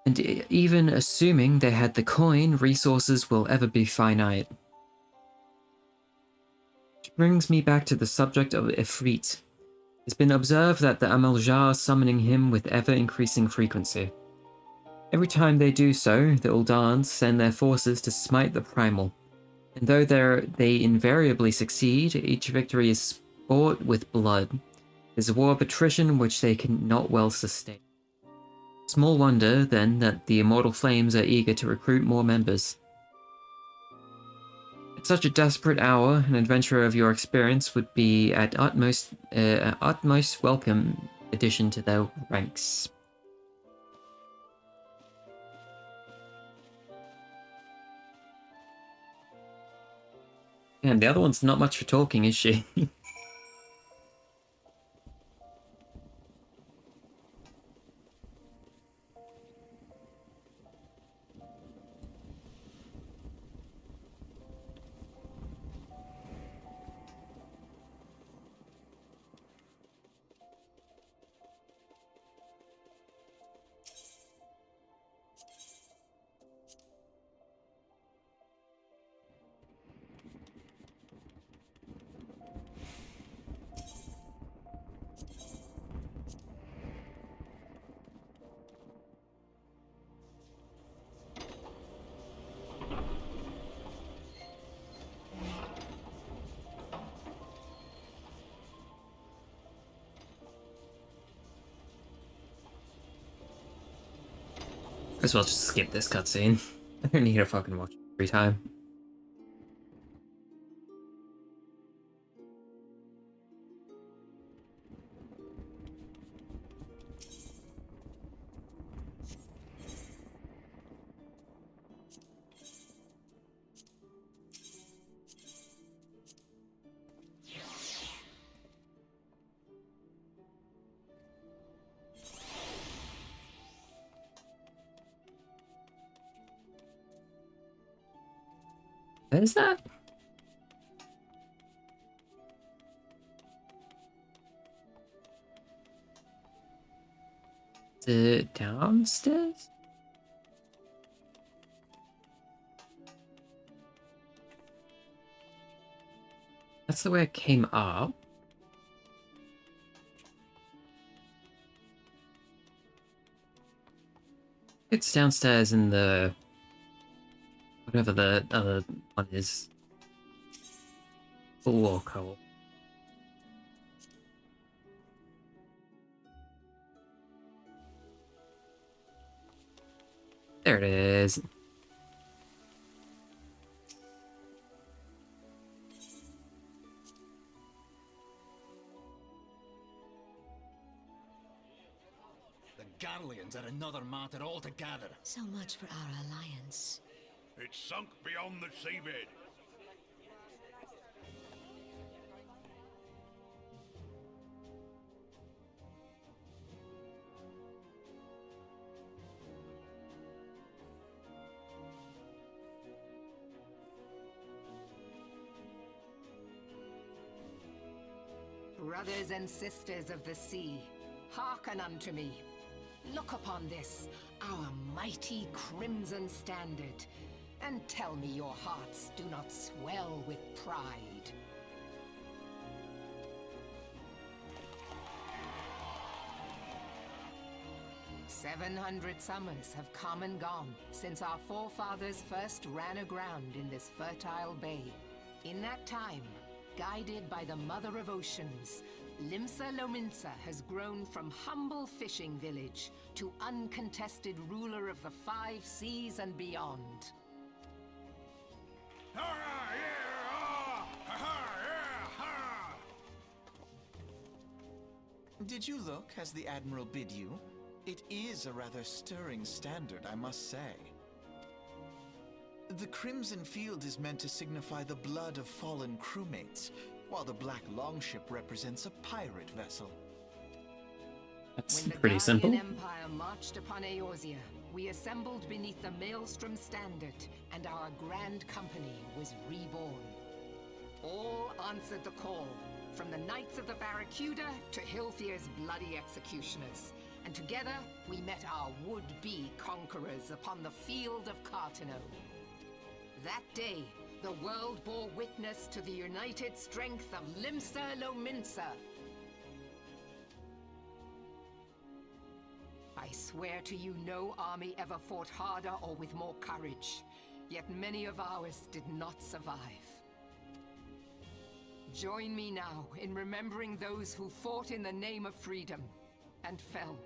And even assuming they had the coin, resources will ever be finite. Which brings me back to the subject of Ifrit. It's been observed that the Amaljar are summoning him with ever-increasing frequency. Every time they do so, the Uldans send their forces to smite the Primal, and though they invariably succeed, each victory is sport with blood. It's a war of attrition which they cannot well sustain. Small wonder, then, that the Immortal Flames are eager to recruit more members. At such a desperate hour, an adventurer of your experience would be at utmost welcome addition to their ranks. And the other one's not much for talking, is she? Might as well just skip this cutscene. I don't need to fucking watch it every time. What is that? Is it downstairs? That's the way it came up. It's downstairs in the... whatever the other one is. Or co-op. There it is. The Garleans are another matter altogether. So much for our alliance. It's sunk beyond the seabed. Brothers and sisters of the sea, hearken unto me. Look upon this, our mighty crimson standard, and tell me your hearts do not swell with pride. "700 summers have come and gone since our forefathers first ran aground in this fertile bay. In that time, guided by the Mother of Oceans, Limsa Lominsa has grown from humble fishing village to uncontested ruler of the 5 seas and beyond. Did you look as the Admiral bid you? It is a rather stirring standard, I must say. The crimson field is meant to signify the blood of fallen crewmates, while the black longship represents a pirate vessel. That's When the pretty Guardian simple. Empire marched upon Eorzea, we assembled beneath the Maelstrom Standard, and our grand company was reborn. All answered the call, from the Knights of the Barracuda to Hilfir's bloody executioners. And together, we met our would-be conquerors upon the field of Cartano. That day, the world bore witness to the united strength of Limsa Lominsa. I swear to you, no army ever fought harder or with more courage. Yet many of ours did not survive. Join me now in remembering those who fought in the name of freedom and fell.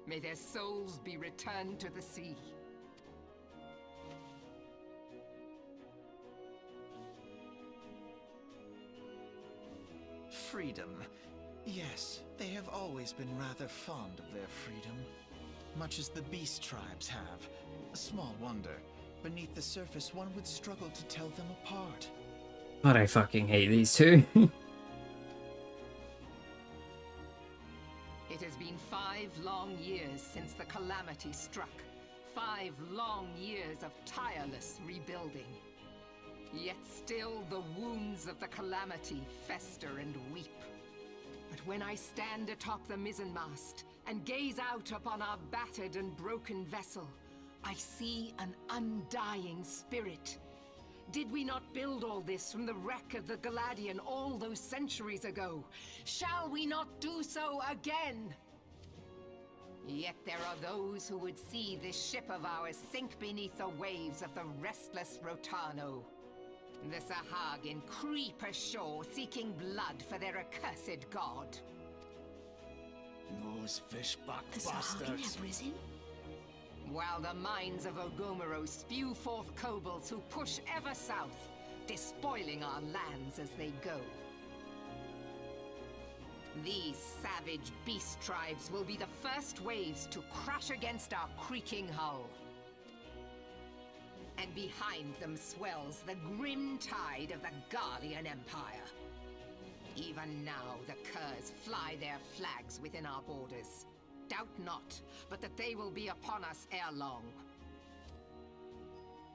May their souls be returned to the sea. Freedom. Yes, they have always been rather fond of their freedom. Much as the beast tribes have. A small wonder. Beneath the surface, one would struggle to tell them apart. God, I fucking hate these two. It has been 5 long years since the calamity struck. 5 long years of tireless rebuilding. Yet still the wounds of the calamity fester and weep. But when I stand atop the mizzenmast and gaze out upon our battered and broken vessel, I see an undying spirit. Did we not build all this from the wreck of the Galadian all those centuries ago? Shall we not do so again? Yet there are those who would see this ship of ours sink beneath the waves of the restless Rotano. The Sahagin creep ashore seeking blood for their accursed god. Those fishback The Sahagin bastards. have risen? While the mines of Ogomero spew forth kobolds who push ever south, despoiling our lands as they go. These savage beast tribes will be the first waves to crash against our creaking hull. And behind them swells the grim tide of the Garlean Empire. Even now, the curs fly their flags within our borders. Doubt not, but that they will be upon us ere long.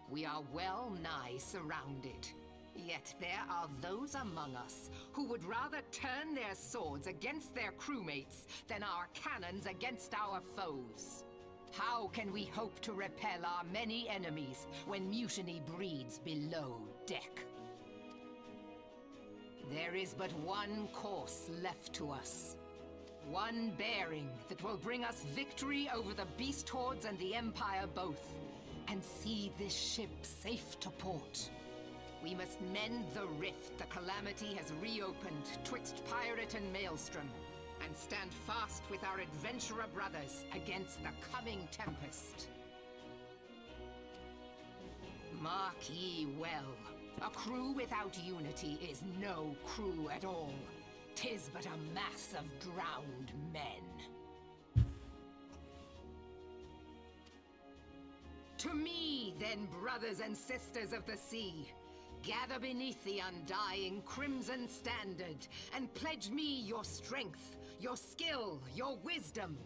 We are well nigh surrounded. Yet there are those among us who would rather turn their swords against their crewmates than our cannons against our foes. How can we hope to repel our many enemies when mutiny breeds below deck? There is but one course left to us. One bearing that will bring us victory over the beast hordes and the Empire both, and see this ship safe to port. We must mend the rift the calamity has reopened twixt pirate and maelstrom, and stand fast with our adventurer brothers against the coming tempest. Mark ye well, a crew without unity is no crew at all. 'Tis but a mass of drowned men. To me, then, brothers and sisters of the sea, gather beneath the undying crimson standard, and pledge me your strength, your skill, your wisdom.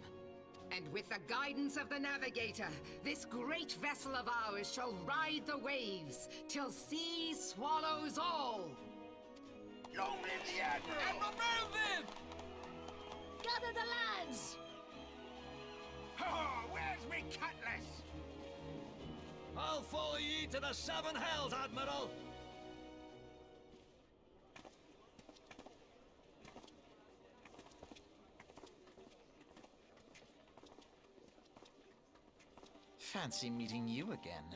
And with the guidance of the navigator, this great vessel of ours shall ride the waves, till sea swallows all! Long live the Admiral! Remove him! Gather the lads! Oh, where's me cutlass? I'll follow ye to the 7 hells, Admiral! Fancy meeting you again.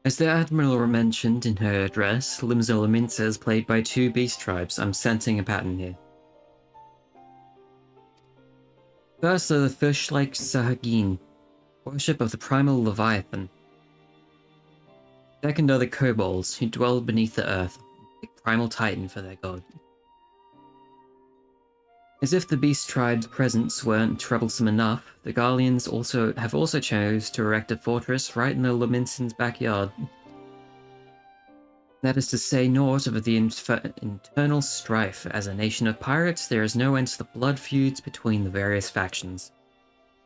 As the Admiral mentioned in her address, Limzola Minza is played by 2 beast tribes. I'm sensing a pattern here. First are the fish-like Sahagin, worship of the primal Leviathan. Second are the kobolds, who dwell beneath the earth, the primal titan for their god. As if the Beast Tribe's presence weren't troublesome enough, the Garleans have also chose to erect a fortress right in the Laminson's backyard. That is to say naught of the internal strife. As a nation of pirates, there is no end to the blood feuds between the various factions.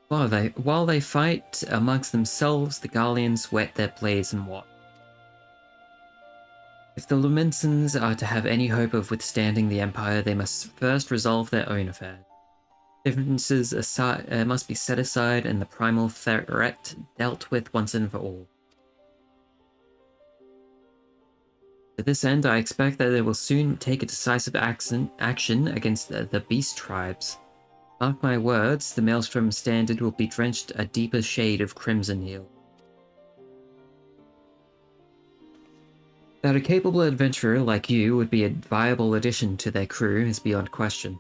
While they fight amongst themselves, the Garleans whet their blades and watch. If the Luminsons are to have any hope of withstanding the Empire, they must first resolve their own affairs. Differences must be set aside and the primal threat dealt with once and for all. To this end, I expect that they will soon take a decisive action against the Beast Tribes. Mark my words, the Maelstrom Standard will be drenched a deeper shade of crimson heel. That a capable adventurer like you would be a viable addition to their crew is beyond question.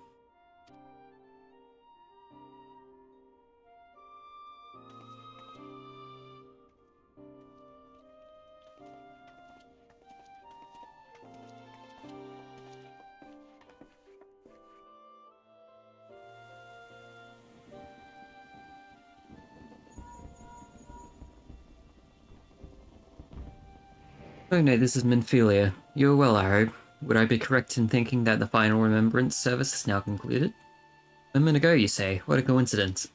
Oh no, this is Minfilia. You are well, I hope. Would I be correct in thinking that the final remembrance service is now concluded? A minute ago, you say? What a coincidence.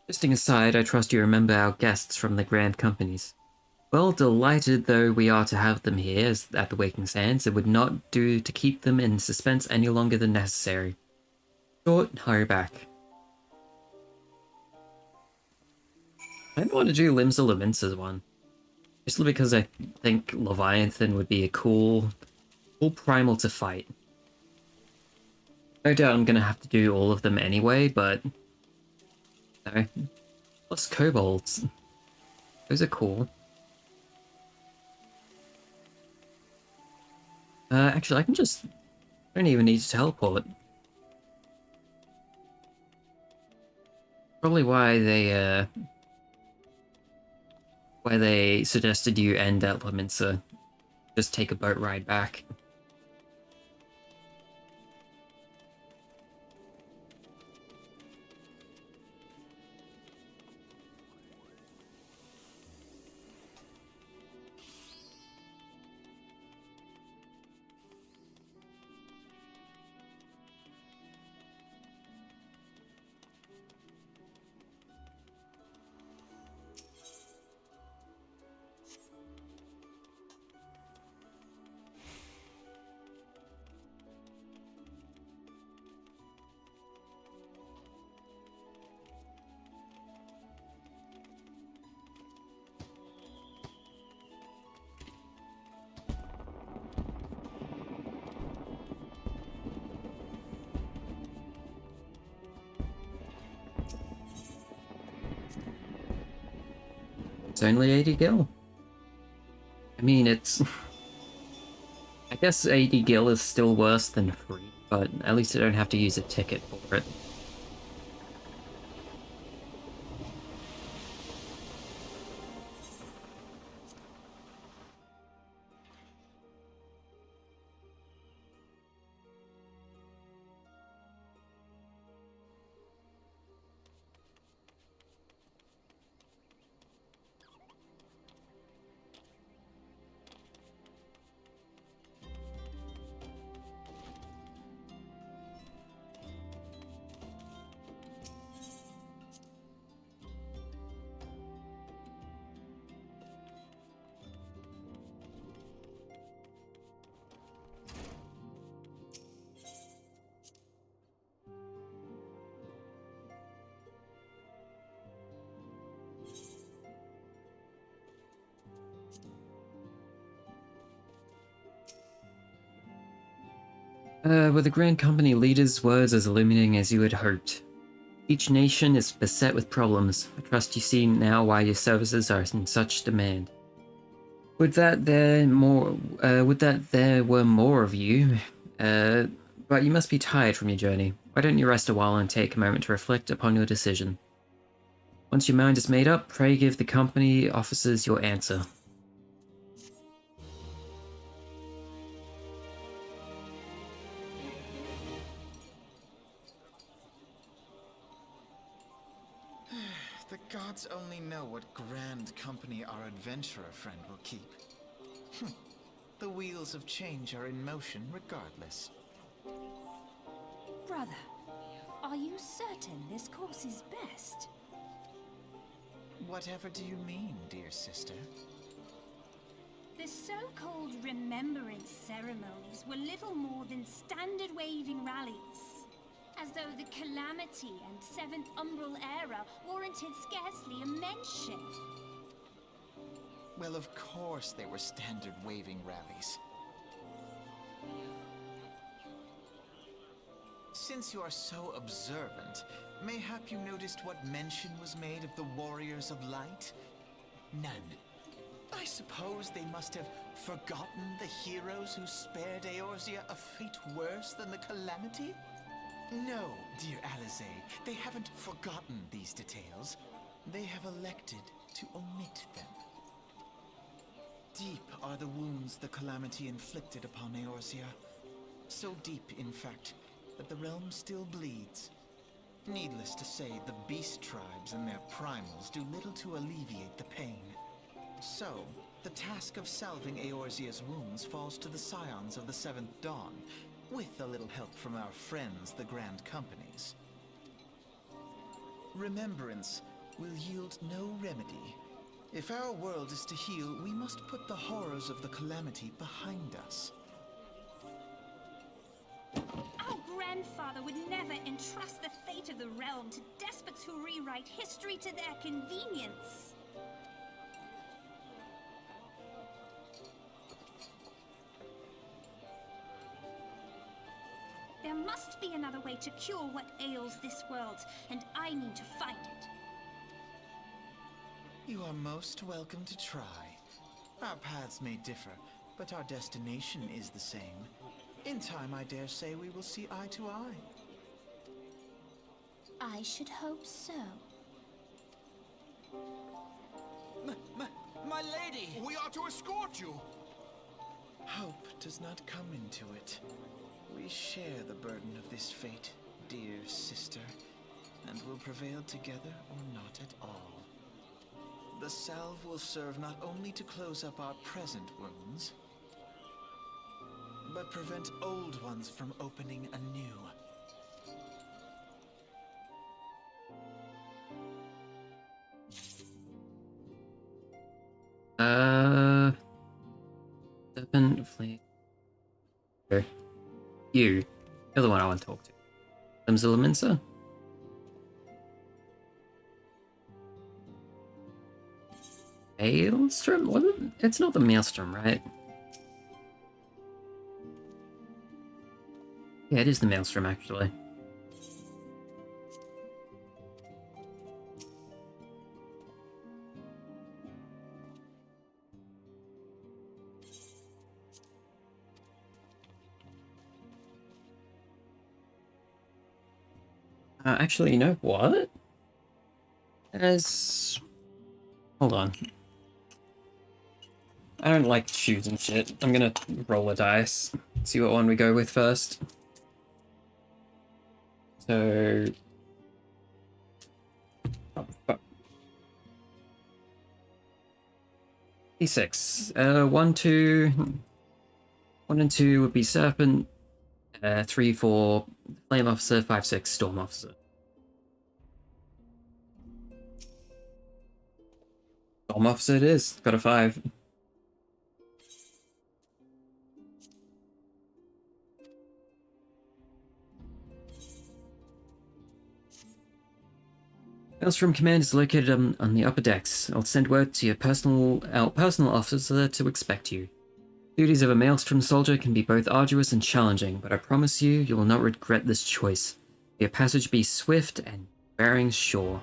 Jesting aside, I trust you remember our guests from the Grand Companies. Well, delighted though we are to have them here at the Waking Sands, it would not do to keep them in suspense any longer than necessary. Short, hurry back. I don't want to do Limbs of Levince's one. Just because I think Leviathan would be a cool primal to fight. No doubt I'm gonna have to do all of them anyway, but... No. Plus kobolds. Those are cool. Actually, I can just... I don't even need to teleport. Probably why they suggested you end at Laminsa. Just take a boat ride back. It's only 80 gil. I mean, it's... I guess 80 gil is still worse than free, but at least I don't have to use a ticket for it. Were the Grand Company leader's words as illuminating as you had hoped? Each nation is beset with problems. I trust you see now why your services are in such demand. Would that there were more of you, but you must be tired from your journey. Why don't you rest a while and take a moment to reflect upon your decision? Once your mind is made up, pray give the company officers your answer. The gods only know what grand company our adventurer friend will keep. The wheels of change are in motion regardless. Brother, are you certain this course is best? Whatever do you mean, dear sister? The so-called remembrance ceremonies were little more than standard waving rallies. As though the Calamity and Seventh Umbral era warranted scarcely a mention. Well, of course they were standard waving rallies. Since you are so observant, mayhap you noticed what mention was made of the Warriors of Light? None. I suppose they must have forgotten the heroes who spared Eorzea a fate worse than the Calamity? No, dear Alize, they haven't forgotten these details. They have elected to omit them. Deep are the wounds the Calamity inflicted upon Eorzea. So deep, in fact, that the realm still bleeds. Needless to say, the beast tribes and their primals do little to alleviate the pain. So, the task of salving Eorzea's wounds falls to the scions of the Seventh Dawn, with a little help from our friends, the Grand Companies. Remembrance will yield no remedy. If our world is to heal, we must put the horrors of the Calamity behind us. Our grandfather would never entrust the fate of the realm to despots who rewrite history to their convenience. There must be another way to cure what ails this world, and I need to find it. You are most welcome to try. Our paths may differ, but our destination is the same. In time, I dare say we will see eye to eye. I should hope so. My lady! We are to escort you! Hope does not come into it. We share the burden of this fate, dear sister, and will prevail together or not at all. The salve will serve not only to close up our present wounds, but prevent old ones from opening anew. Serpent Flame. You're the one I want to talk to. Zilliminster? Maelstrom? What? It's not the Maelstrom, right? Yeah, it is the Maelstrom, actually. Actually, you know what? Hold on. I don't like choosing shit. I'm gonna roll a dice. See what one we go with first. So... Oh, fuck. D6. 1, 2... 1 and 2 would be Serpent. 3, 4... Flame Officer. 5, 6, Storm Officer. Storm Officer it is. Got a 5. Maelstrom Command is located on the upper decks. I'll send word to your personal officer to expect you. Duties of a Maelstrom soldier can be both arduous and challenging, but I promise you will not regret this choice. Your passage be swift and bearings sure.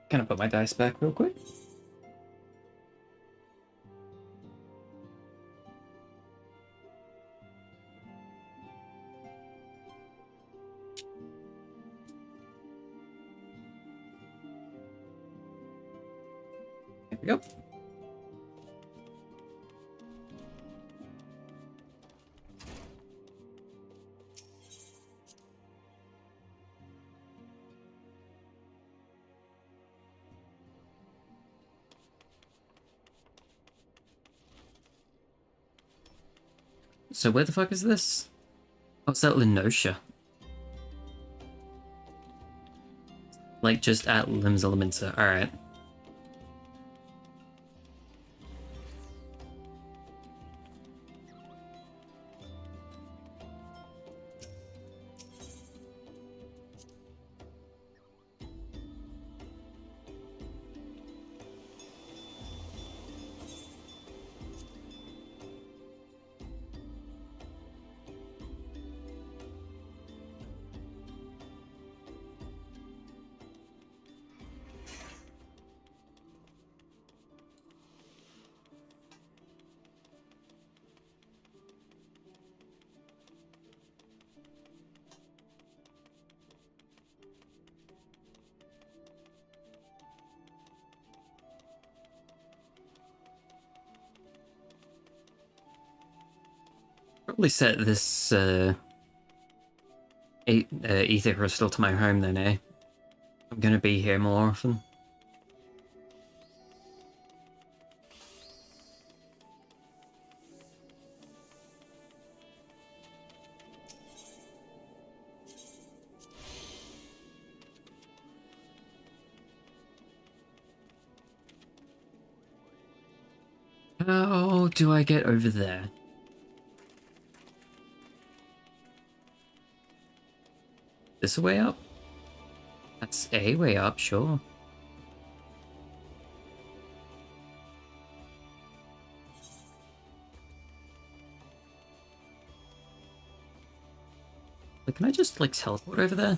Can I put my dice back real quick? There we go. So where the fuck is this? Oh, it's at Lenosha. Like, just at Limbs Elementa. Alright. Probably set this ether crystal to my home then, eh? I'm gonna be here more often. How do I get over there? This a way up? That's a way up, sure. But can I just, like, teleport over there?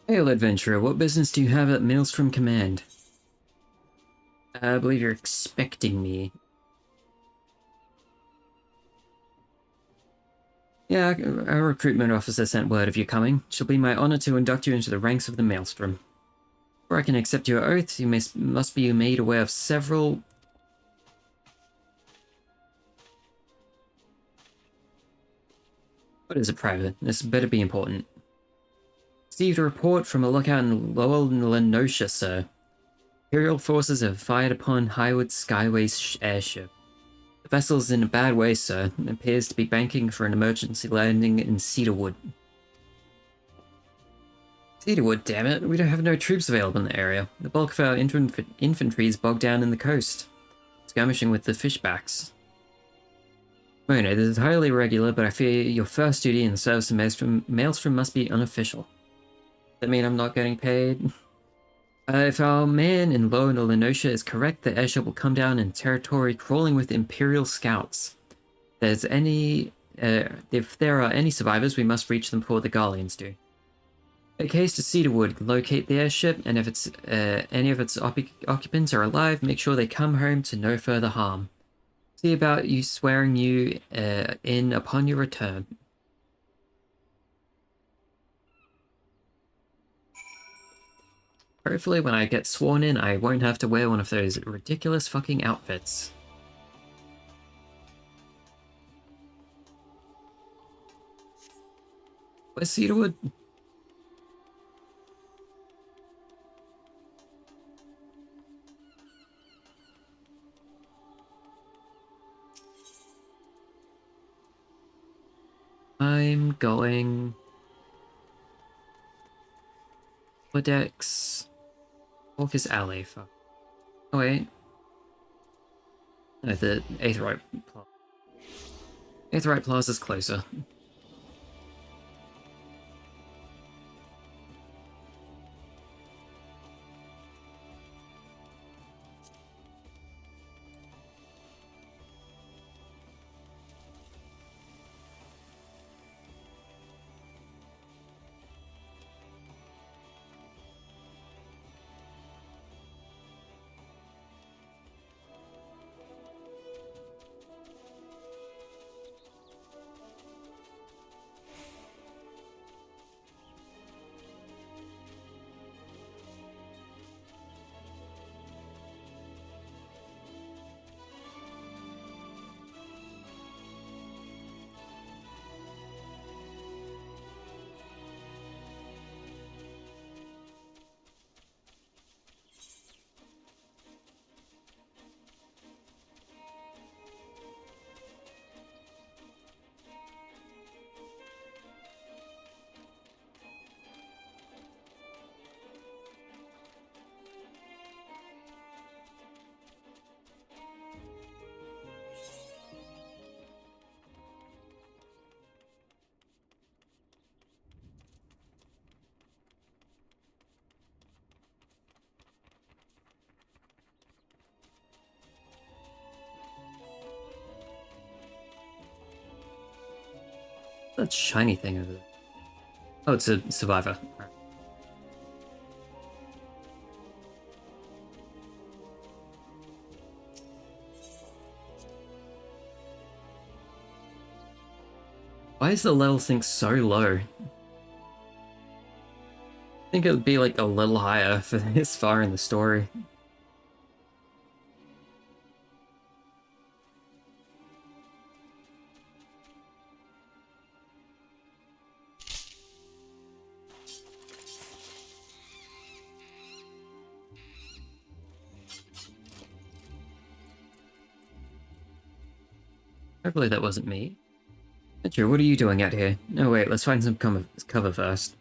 Hail, adventurer. What business do you have at Maelstrom Command? I believe you're expecting me. Yeah, our recruitment officer sent word of you coming. It shall be my honor to induct you into the ranks of the Maelstrom. Before I can accept your oath, you must be made aware of several... What is it, Private? This better be important. Received a report from a lookout in Lower Lenosha, sir. Imperial forces have fired upon Highwood Skyway's airship. The vessel's in a bad way, sir. It appears to be banking for an emergency landing in Cedarwood. Cedarwood, damn it. We don't have no troops available in the area. The bulk of our infantry is bogged down in the coast, skirmishing with the fishbacks. Mona, this is highly irregular, but I fear your first duty in the service of Maelstrom must be unofficial. Does that mean I'm not getting paid? If our man in Lower Lenosha is correct, the airship will come down in territory crawling with Imperial scouts. If there are any survivors, we must reach them before the Garleans do. Make haste to Cedarwood, locate the airship, and if any of its occupants are alive, make sure they come home to no further harm. See about you swearing you in upon your return. Hopefully when I get sworn in, I won't have to wear one of those ridiculous fucking outfits. Where's Cedarwood? I'm going... Codex... Orcus Alley, fuck. Oh wait. No, the Aetheryte Plaza. Aetheryte Plaza's closer. That shiny thing over there. Oh, it's a survivor. Right. Why is the level sync so low? I think it would be like a little higher for this far in the story. Hopefully that wasn't me. Metro, what are you doing out here? No, wait, let's find some cover first.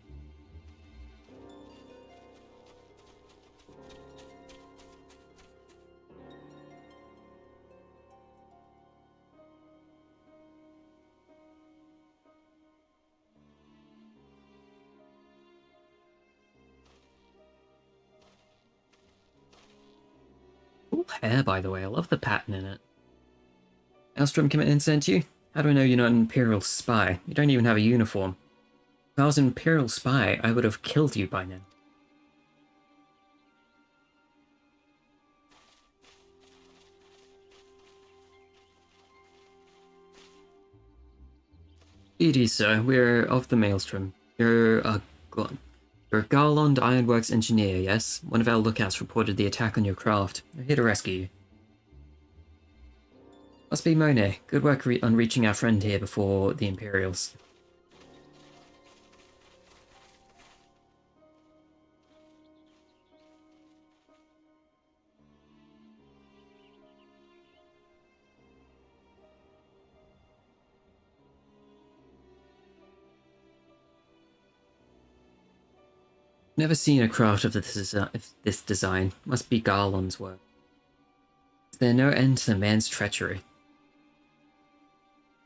Cool hair, by the way. I love the pattern in it. Elstrom came in and sent you? How do I know you're not an Imperial spy? You don't even have a uniform. If I was an Imperial spy, I would have killed you by now. BD, sir. We're of the Maelstrom. You're a Garland Ironworks engineer, yes? One of our lookouts reported the attack on your craft. We're here to rescue you. Must be Monet. Good work on reaching our friend here before the Imperials. Never seen a craft of this design. Must be Garland's work. Is there no end to the man's treachery?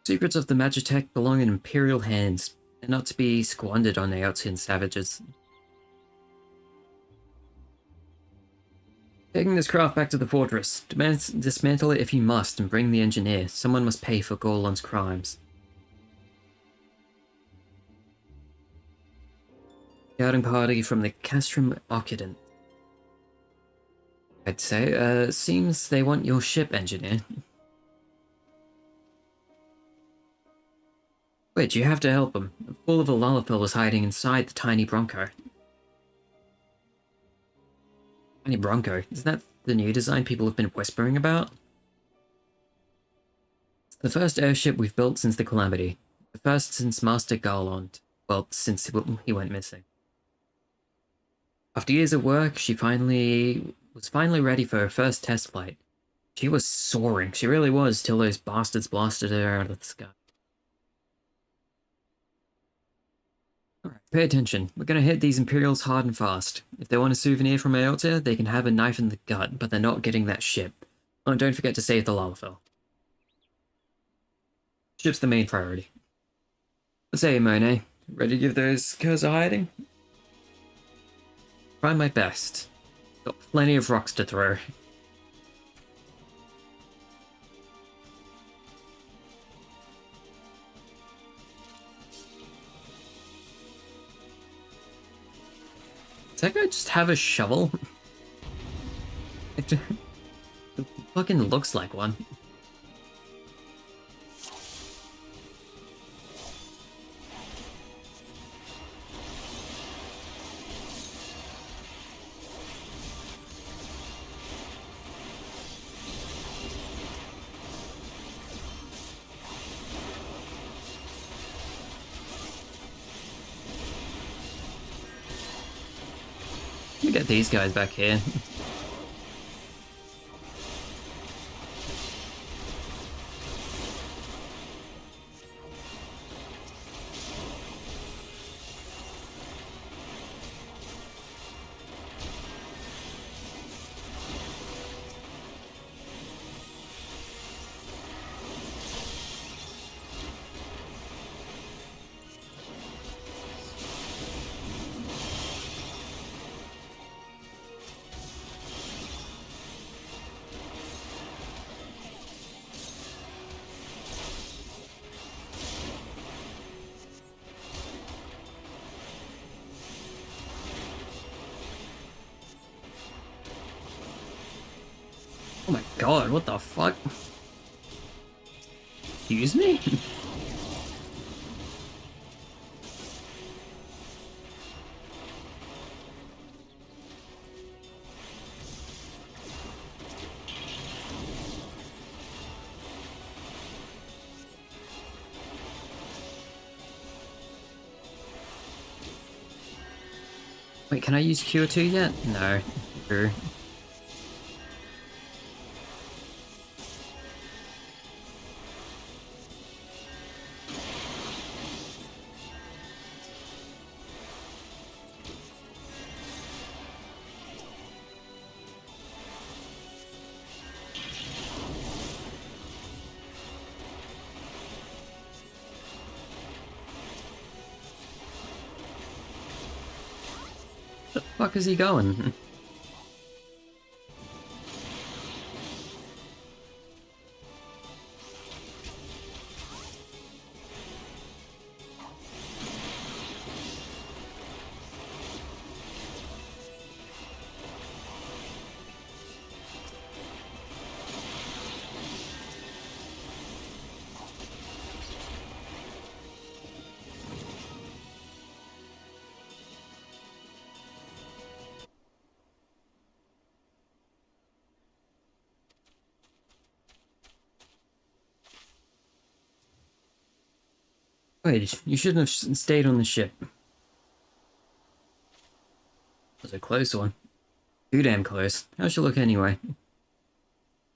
Secrets of the Magitech belong in Imperial hands, and not to be squandered on Aotian savages. Taking this craft back to the fortress. Dismantle it if you must, and bring the engineer. Someone must pay for Gorlon's crimes. Scouting party from the Castrum Occident. I'd say, seems they want your ship, engineer. Wait, you have to help them. The fool of a Lullafell was hiding inside the tiny Bronco. Tiny Bronco? Isn't that the new design people have been whispering about? It's the first airship we've built since the Calamity. The first since Master Garland. Well, since he went missing. After years of work, she was finally ready for her first test flight. She was soaring. She really was, till those bastards blasted her out of the sky. Alright, pay attention. We're gonna hit these Imperials hard and fast. If they want a souvenir from Aota, they can have a knife in the gut, but they're not getting that ship. Oh, and don't forget to save the Lullafell. Ship's the main priority. Let's say, Monet, ready to give those curs a hiding? Try my best. Got plenty of rocks to throw. Does that guy just have a shovel? It fucking looks like one. Let me get these guys back here. Oh my god, what the fuck? Excuse me? Wait, can I use Cure 2 yet? No. True. The fuck is he going? Wait, you shouldn't have stayed on the ship. That was a close one. Too damn close. How's she look anyway?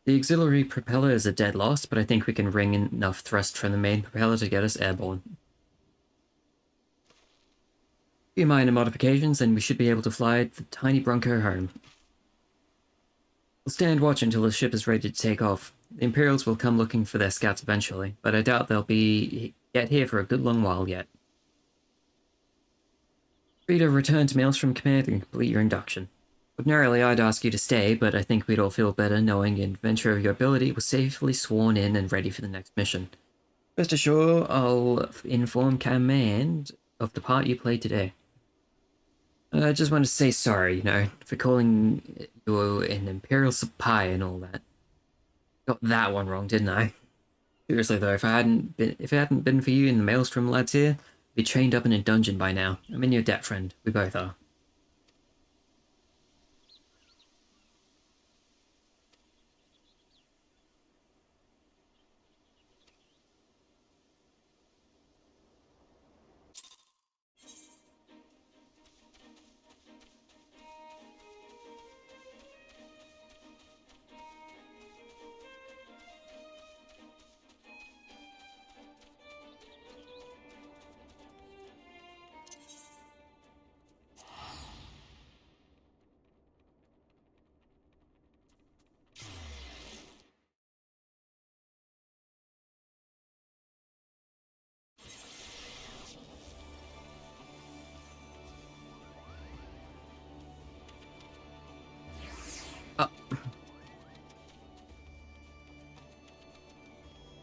The auxiliary propeller is a dead loss, but I think we can wring enough thrust from the main propeller to get us airborne. A few minor modifications, and we should be able to fly the tiny Bronco home. We'll stand watch until the ship is ready to take off. The Imperials will come looking for their scouts eventually, but I doubt they'll get here for a good long while yet. Free to return to Maelstrom Command and complete your induction. Ordinarily, I'd ask you to stay, but I think we'd all feel better knowing an adventurer of your ability was safely sworn in and ready for the next mission. Rest assured, I'll inform Command of the part you played today. I just want to say sorry, for calling you an Imperial spy and all that. Got that one wrong, didn't I? Seriously though, if it hadn't been for you and the Maelstrom lads here, I'd be chained up in a dungeon by now. I'm in your debt, friend. We both are.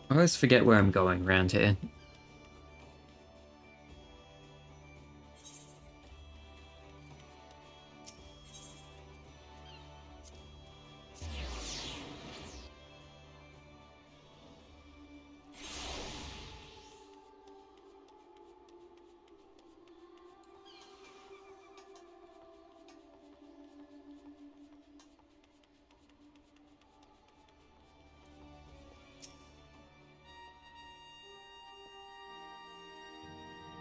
I always forget where I'm going around here.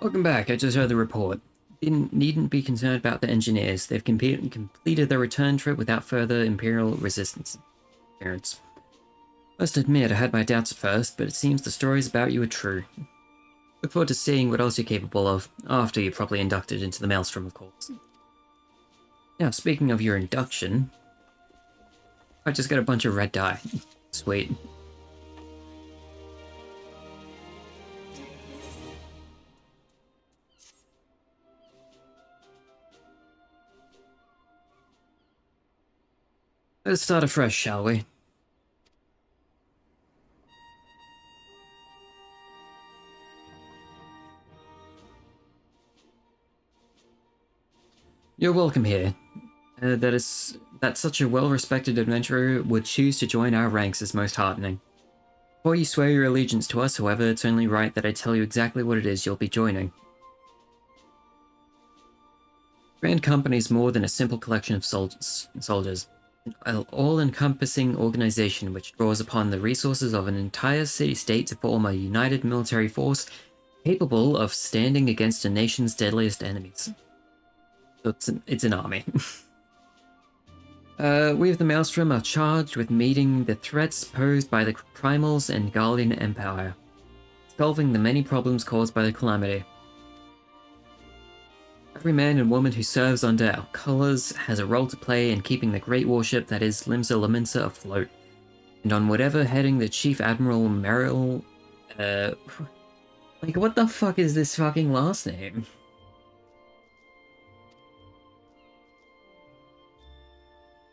Welcome back, I just heard the report. Needn't be concerned about the engineers. They've completed their return trip without further Imperial resistance appearance. Must admit, I had my doubts at first, but it seems the stories about you are true. Look forward to seeing what else you're capable of, after you're properly inducted into the Maelstrom, of course. Now, speaking of your induction, I just got a bunch of red dye. Sweet. Let's start afresh, shall we? You're welcome here. That is That such a well-respected adventurer would choose to join our ranks is most heartening. Before you swear your allegiance to us, however, it's only right that I tell you exactly what it is you'll be joining. Grand Company is more than a simple collection of soldiers. An all-encompassing organization which draws upon the resources of an entire city-state to form a united military force capable of standing against a nation's deadliest enemies. So it's an army. We of the Maelstrom are charged with meeting the threats posed by the Primals and Guardian Empire, solving the many problems caused by the Calamity. Every man and woman who serves under our colors has a role to play in keeping the great warship that is Limsa Laminsa afloat, and on whatever heading the Chief Admiral Merrill, like, what the fuck is this fucking last name?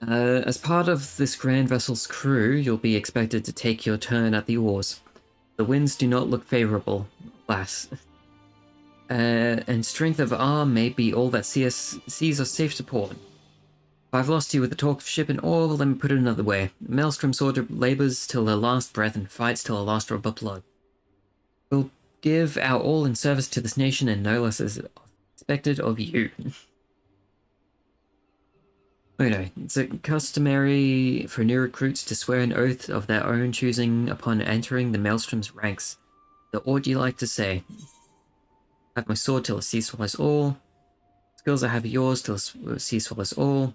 As part of this grand vessel's crew, you'll be expected to take your turn at the oars. The winds do not look favorable, alas. And strength of arm may be all that sees us safe to port. If I've lost you with the talk of ship and oar, let me put it another way. Maelstrom soldier labors till her last breath and fights till her last drop of blood. We'll give our all in service to this nation, and no less is expected of you. Okay, it's customary for new recruits to swear an oath of their own choosing upon entering the Maelstrom's ranks. What would you like to say? I have my sword till the sea swallows all. Skills I have yours till the sea swallows all.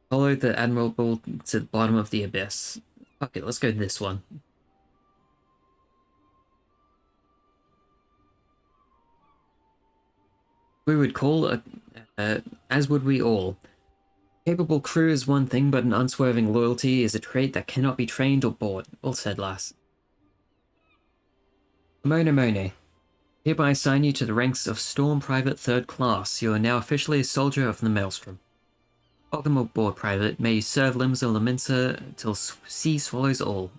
Follow the admirable to the bottom of the abyss. Fuck it, let's go this one. We would call as would we all. Capable crew is one thing, but an unswerving loyalty is a trait that cannot be trained or bought. Well said, lass. Mone. Hereby assign you to the ranks of Storm Private 3rd Class. You are now officially a soldier of the Maelstrom. Welcome aboard, Private. May you serve Limsa Laminsa till sea swallows all.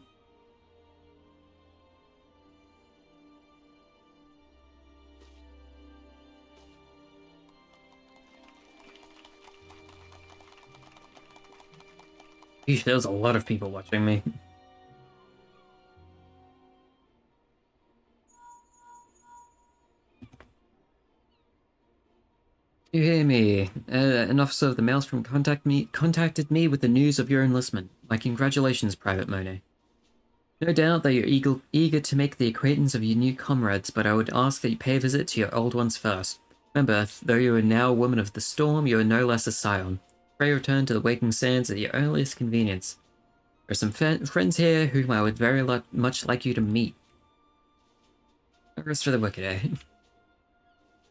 Eesh, there's a lot of people watching me. You hear me? An officer of the Maelstrom contacted me with the news of your enlistment. My congratulations, Private Monet. No doubt that you're eager to make the acquaintance of your new comrades, but I would ask that you pay a visit to your old ones first. Remember, though you are now a woman of the storm, you are no less a scion. Pray return to the waking sands at your earliest convenience. There are some friends here whom I would very much like you to meet. No rest for the wicked, eh?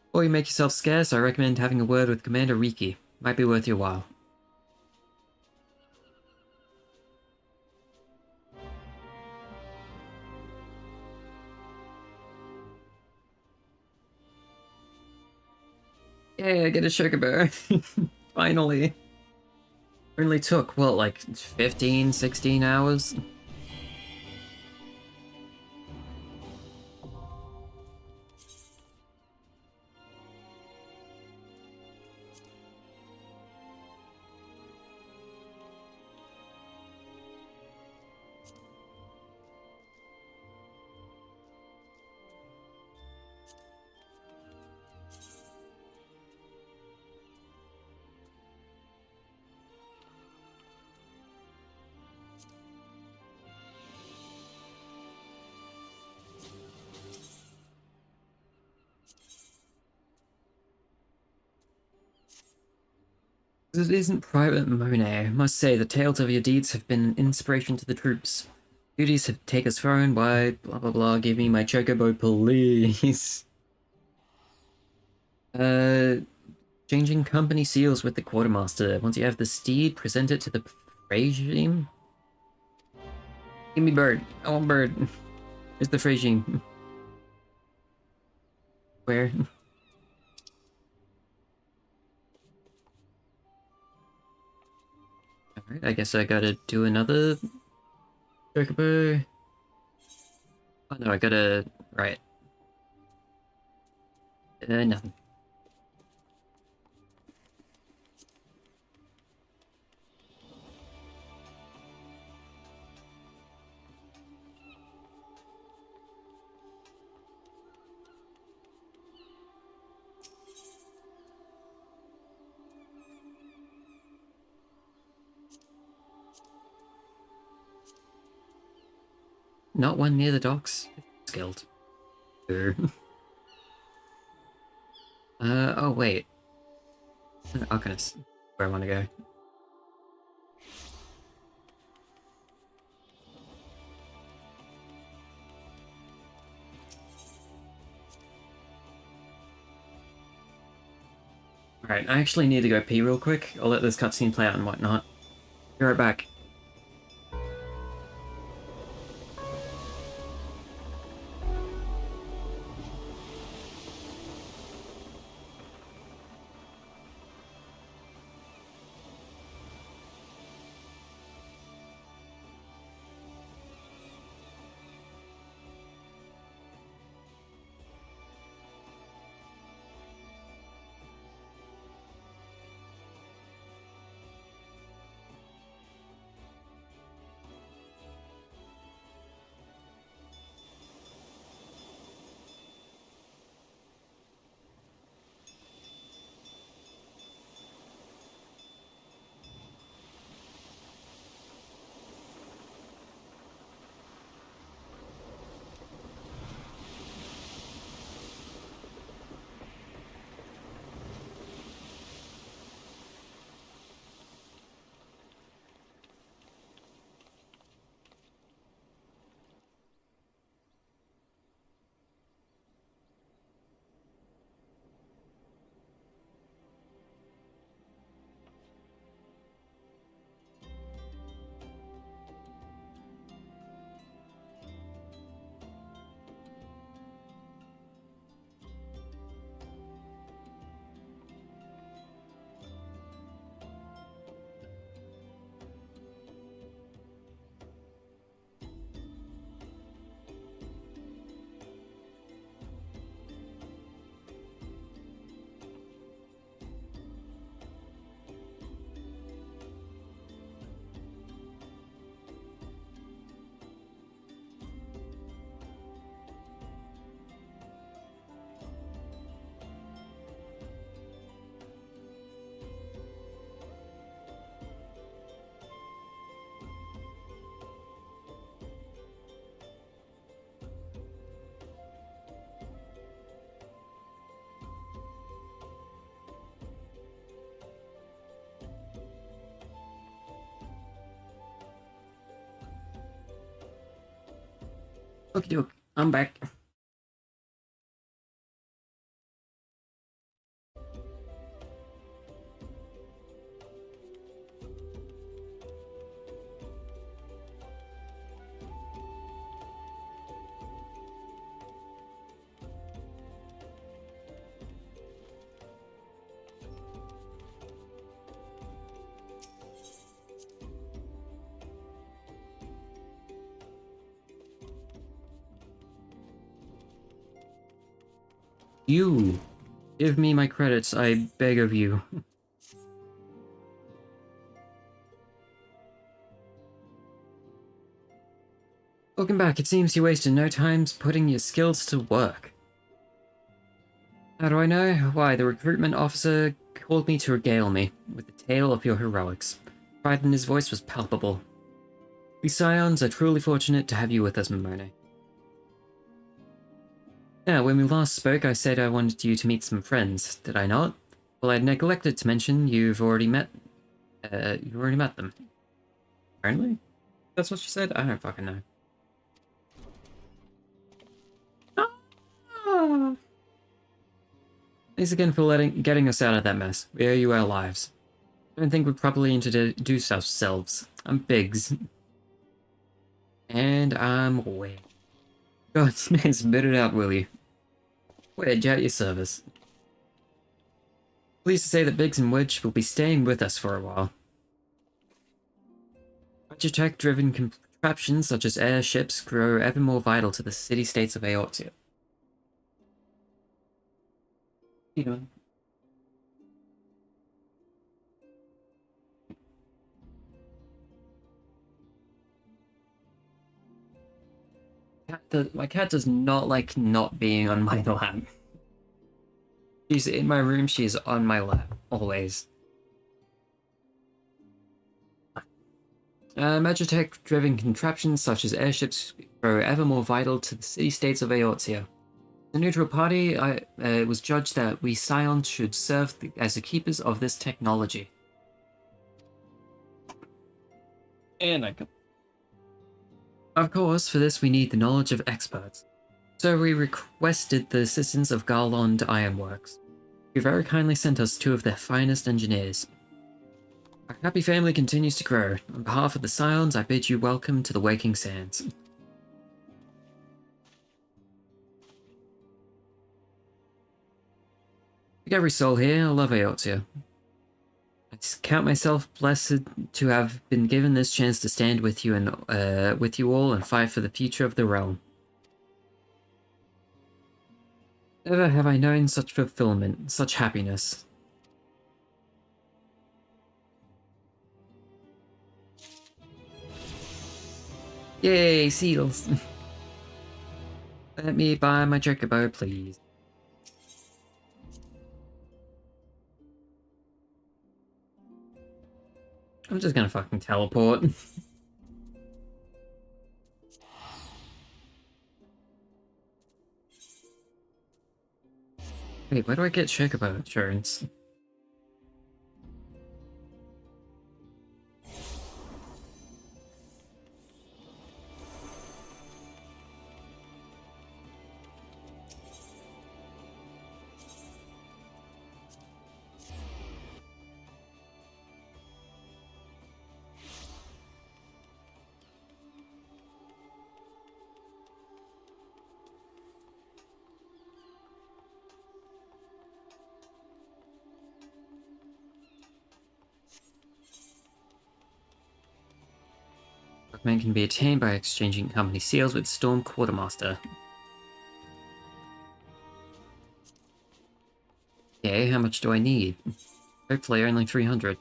Before you make yourself scarce, I recommend having a word with Commander Riki. Might be worth your while. Yeah, I get a chocobo. Finally. Only took, what, like 15, 16 hours? It isn't Private Monet. I must say, the tales of your deeds have been an inspiration to the troops. Duties have taken us far and wide, blah blah blah, give me my chocobo, please. Changing company seals with the quartermaster. Once you have the steed, present it to the regime. Give me bird. I want bird. Where's the regime? Where? Alright, I guess I gotta do another chocobo. Oh no, I gotta... Right. Nothing. not one near the docks. Guild. Oh wait. Arcanist. Where I want to go. Alright, I actually need to go pee real quick. I'll let this cutscene play out and whatnot. Be right back. Okie doke, I'm back. You! Give me my credits, I beg of you. Welcome back, it seems you wasted no time putting your skills to work. How do I know? Why, the recruitment officer called me to regale me with the tale of your heroics. Pride in his voice was palpable. We Scions are truly fortunate to have you with us, Momone. Now, when we last spoke, I said I wanted you to meet some friends, did I not? Well, I neglected to mention you've already met them. Apparently? That's what she said? I don't fucking know. Ah! Thanks again for getting us out of that mess. We owe you our lives. I don't think we properly introduced ourselves. I'm Biggs. And I'm Wedge. God, man, spit it out, will you? Wedge, at your service. Pleased to say that Biggs and Wedge will be staying with us for a while. Architect-driven contraptions such as airships grow ever more vital to the city-states of Aortia. You know. My cat does not like not being on my lap. She's in my room, she's on my lap, always. Magitech-driven contraptions such as airships grow ever more vital to the city-states of Eorzea. The neutral party it was judged that we Scions should serve as the keepers of this technology. And I go. Of course, for this we need the knowledge of experts. So we requested the assistance of Garland Ironworks, who very kindly sent us 2 of their finest engineers. Our happy family continues to grow. On behalf of the Scions, I bid you welcome to the Waking Sands. Like every soul here, I love Eorzea. I count myself blessed to have been given this chance to stand with you and with you all and fight for the future of the realm. Never have I known such fulfillment, such happiness. Yay, seals! Let me buy my chocobo, please. I'm just gonna fucking teleport. Wait, where do I get chocobo insurance? Document can be attained by exchanging company seals with Storm Quartermaster. Okay, how much do I need? Hopefully only 300.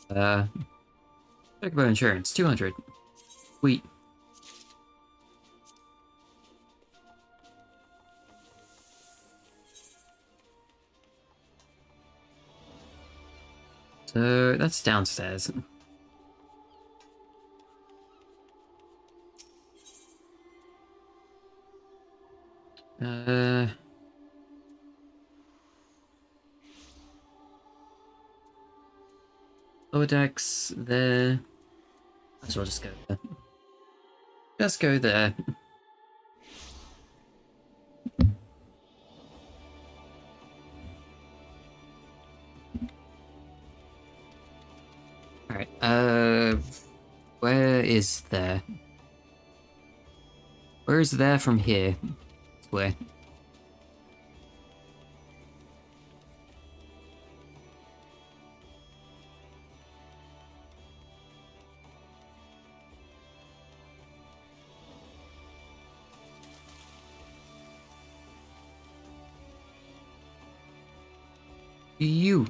Chocobo insurance, 200. Sweet. So that's downstairs. Lower decks there. Might as well just go there. Just go there. Alright, where is there? Where is there from here? Where? You.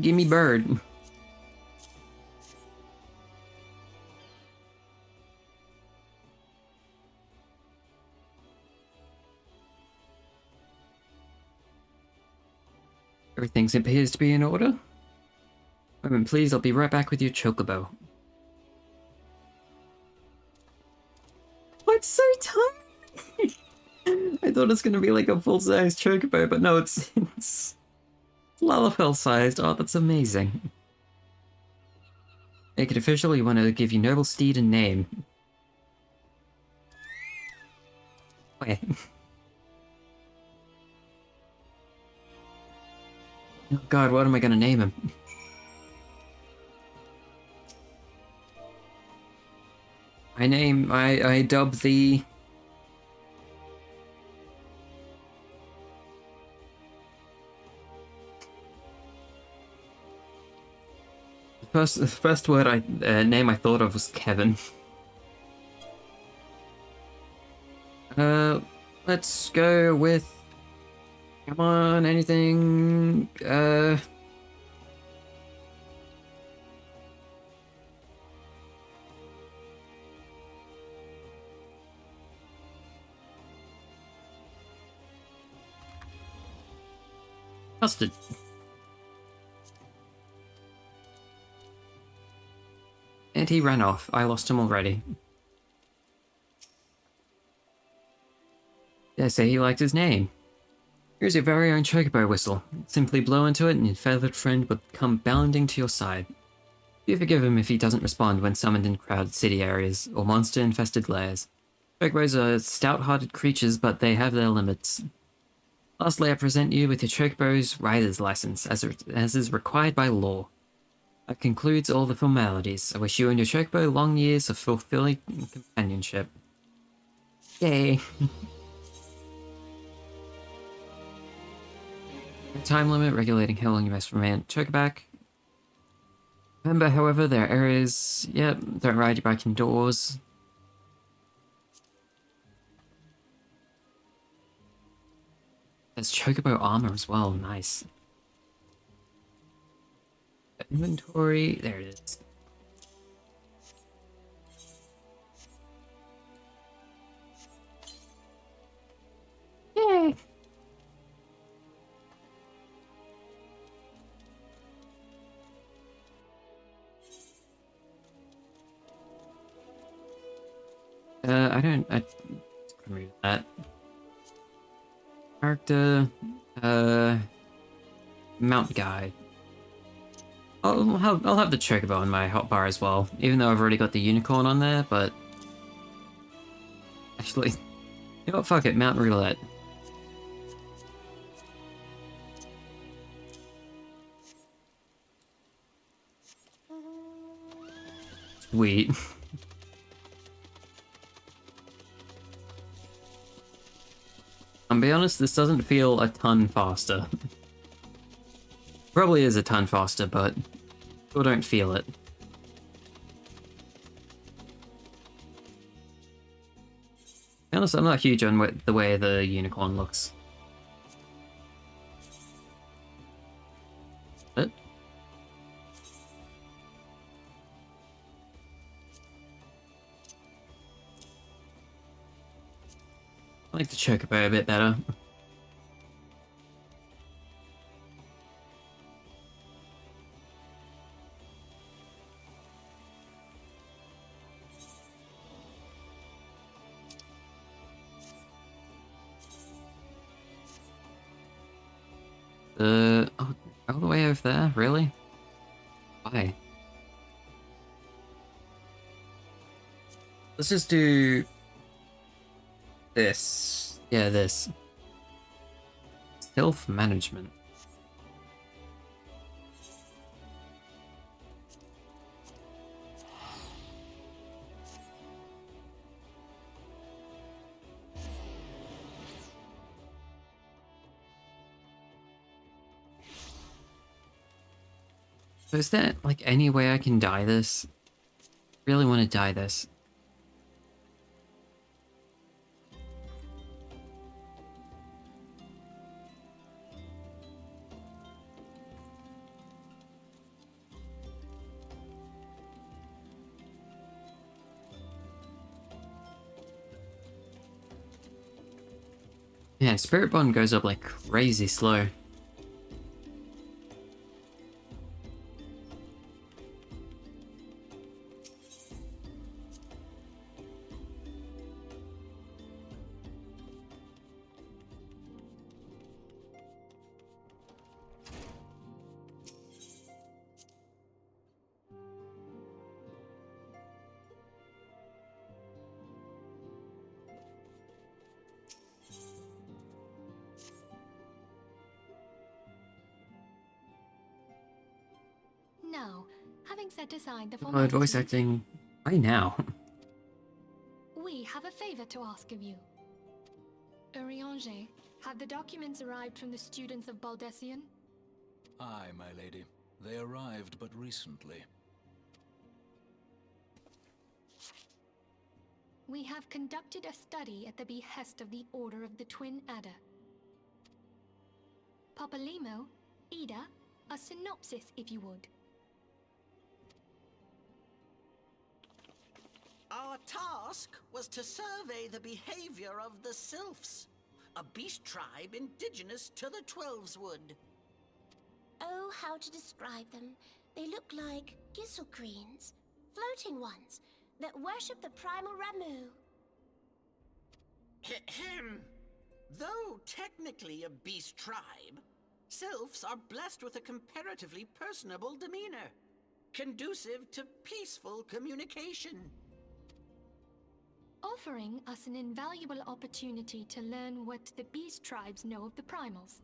Gimme bird. Everything appears to be in order. Moment, please, I'll be right back with your chocobo. Oh, it's so tiny! I thought it was gonna be like a full-size chocobo, but no, it's Lalafell-sized. Oh, that's amazing. Make it official, you want to give you noble steed and name. Wait. Oh god, what am I gonna name him? I dub the... The first word name I thought of was Kevin. Let's go with... Come on, anything... Custard. And he ran off. I lost him already. Dare say he liked his name. Here's your very own chocobo whistle. Simply blow into it and your feathered friend will come bounding to your side. Do forgive him if he doesn't respond when summoned in crowded city areas or monster-infested lairs. Chocobos are stout-hearted creatures, but they have their limits. Lastly, I present you with your Chocobo's rider's license, as is required by law. That concludes all the formalities. I wish you and your Chocobo long years of fulfilling companionship. Yay! Time limit regulating how long you must remain Chocoback. Remember, however, there are areas... Yep, don't ride your bike indoors. There's Chocobo armor as well, nice. Inventory, there it is. Yay! I remove that. Character, mount guide. I'll have the Chocobo on my hotbar as well, even though I've already got the unicorn on there, but... Actually, you know what, fuck it, mount roulette. Sweet. I'll be honest, this doesn't feel a ton faster. Probably is a ton faster, but still don't feel it. To be honest, I'm not huge on the way the unicorn looks. But I like the Chocobo a bit better. Oh, all the way over there? Really? Why? Let's just do this. Yeah, this. Stealth management. So is there, like, any way I can dye this? Really want to dye this. Yeah, Spirit Bond goes up like crazy slow. Now, having set aside the Oh, formalities, voice acting. Why now? we have a favor to ask of you. Urianger, have the documents arrived from the students of Baldessian? Aye, my lady. They arrived but recently. We have conducted a study at the behest of the Order of the Twin Adder. Papalimo, Ida, a synopsis if you would. Our task was to survey the behavior of the Sylphs, a beast tribe indigenous to the Twelveswood. Oh, how to describe them. They look like gizzle greens. floating ones that worship the primal Ramu. Though technically a beast tribe, sylphs are blessed with a comparatively personable demeanor, conducive to peaceful communication. Offering us an invaluable opportunity to learn what the beast tribes know of the primals.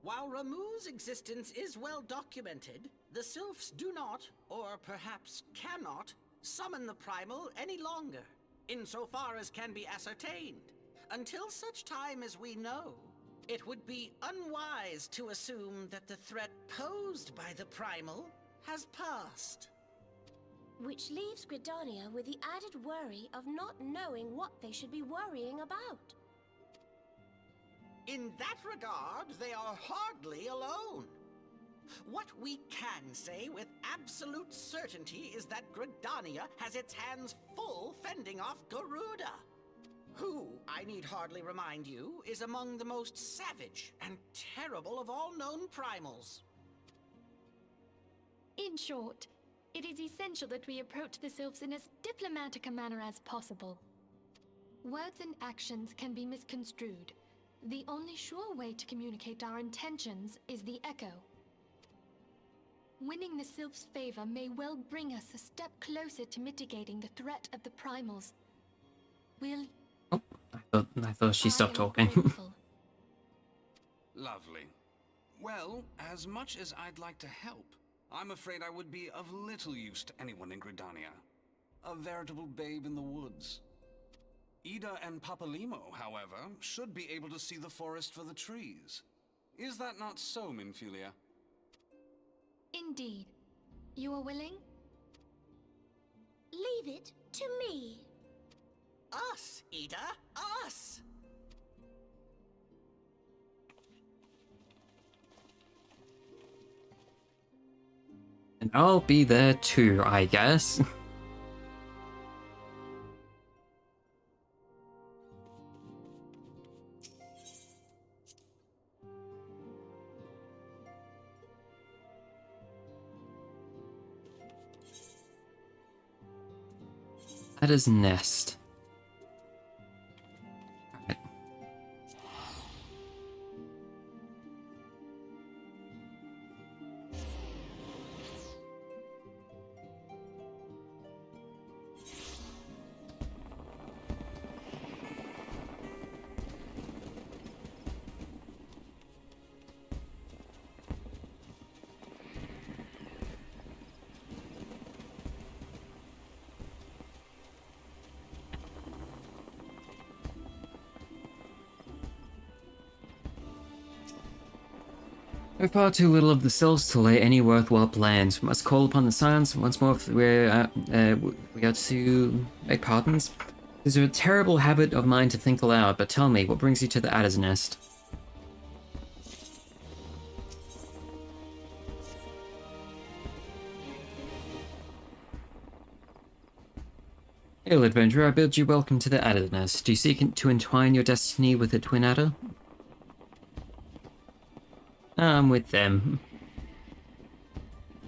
While Ramu's existence is well documented, the sylphs do not, or perhaps cannot, summon the primal any longer, insofar as can be ascertained. Until such time as we know, it would be unwise to assume that the threat posed by the primal has passed. Which leaves Gridania with the added worry of not knowing what they should be worrying about. In that regard, they are hardly alone. What we can say with absolute certainty is that Gridania has its hands full fending off Garuda, who, I need hardly remind you, is among the most savage and terrible of all known primals. In short, it is essential that we approach the sylphs in as diplomatic a manner as possible. Words and actions can be misconstrued. The only sure way to communicate our intentions is the echo. Winning the sylphs' favor may well bring us a step closer to mitigating the threat of the primals. Will... Oh, I thought she stopped talking. Lovely. Well, as much as I'd like to help, I'm afraid I would be of little use to anyone in Gridania. A veritable babe in the woods. Ida and Papalimo, however, should be able to see the forest for the trees. Is that not so, Minfilia? Indeed. You are willing? Leave it to me. Us, Ida, us! And I'll be there too, I guess. Adder's nest. Alright. We're far too little of the sylphs to lay any worthwhile plans. We must call upon the science once more if we are to make pardons. It is a terrible habit of mine to think aloud, but tell me, what brings you to the Adder's Nest? Hail, adventurer, I bid you welcome to the Adder's Nest. Do you seek to entwine your destiny with a twin adder? I'm with them.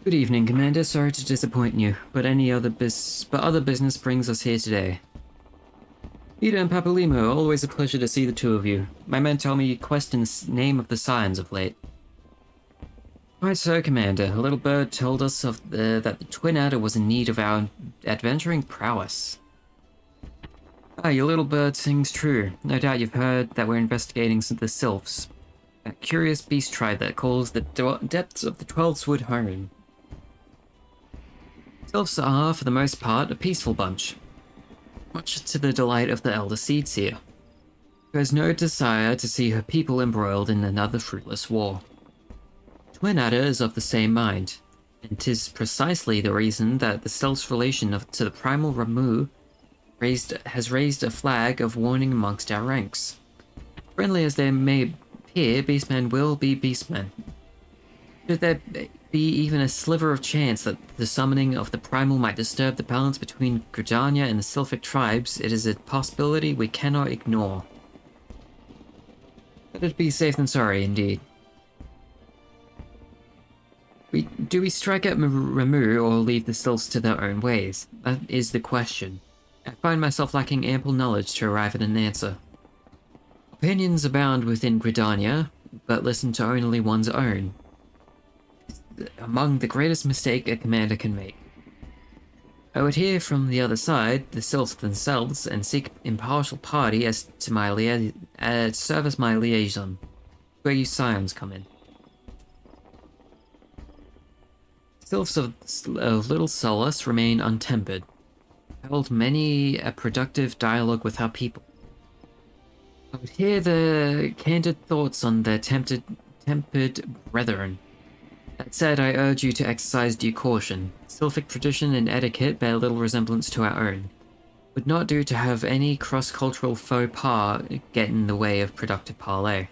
Good evening, Commander. Sorry to disappoint you, but other business brings us here today. Ida and Papalimo, always a pleasure to see the two of you. My men tell me you quest in the name of the Scions of late. Quite so, Commander. A little bird told us that the twin adder was in need of our adventuring prowess. Ah, your little bird sings true. No doubt you've heard that we're investigating the sylphs. A curious beast tribe that calls the depths of the 12th Wood home. Sylphs are, for the most part, a peaceful bunch, much to the delight of the elder Seedseer, who has no desire to see her people embroiled in another fruitless war. Twin Adder is of the same mind, and 'tis precisely the reason that the Sylph's relation to the primal Ramu has raised a flag of warning amongst our ranks. Friendly as they may appear, beastmen will be beastmen. Should there be even a sliver of chance that the summoning of the primal might disturb the balance between Gridania and the Sylphic tribes, it is a possibility we cannot ignore. Better to be safe than sorry, indeed. Do we strike at Ramu or leave the Sylphs to their own ways? That is the question. I find myself lacking ample knowledge to arrive at an answer. Opinions abound within Gridania, but listen to only one's own. Among the greatest mistake a commander can make. I would hear from the other side, the Sylphs themselves, and seek impartial party as to my serve as my liaison. Where you scions come in. Sylphs of Little Solace remain untempered. Held many a productive dialogue with our people. I would hear the candid thoughts on their tempered brethren. That said, I urge you to exercise due caution. Sylphic tradition and etiquette bear little resemblance to our own. Would not do to have any cross-cultural faux pas get in the way of productive parley.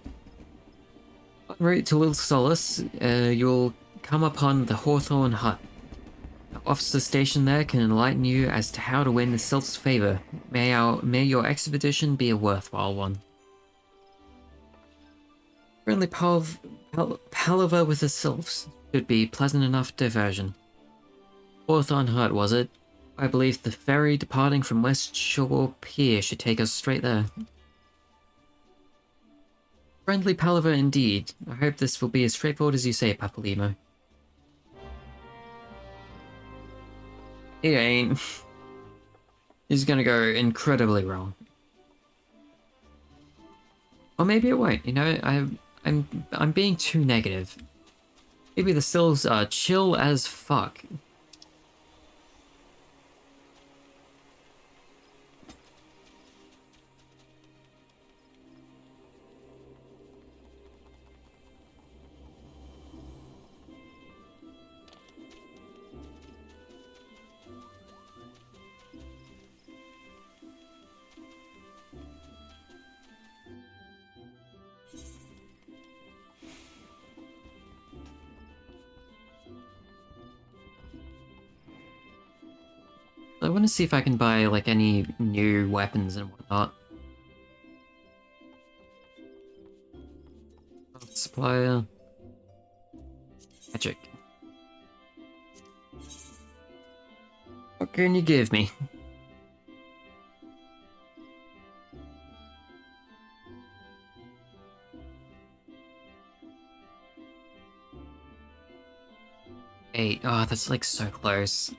En route to Little Solace, you'll come upon the Hawthorne Hut. Our officer stationed there can enlighten you as to how to win the Sylph's favor. May your expedition be a worthwhile one. Friendly palaver with the Sylphs should be pleasant enough diversion. Hawthorne Hut, was it? I believe the ferry departing from West Shore Pier should take us straight there. Friendly palaver indeed. I hope this will be as straightforward as you say, Papalimo. It ain't. It's gonna go incredibly wrong. Or maybe it won't, you know, I'm being too negative. Maybe the Sylphs are chill as fuck. I want to see if I can buy, like, any new weapons and whatnot. Supplier. Magic. What can you give me? Eight. Oh, that's like so close.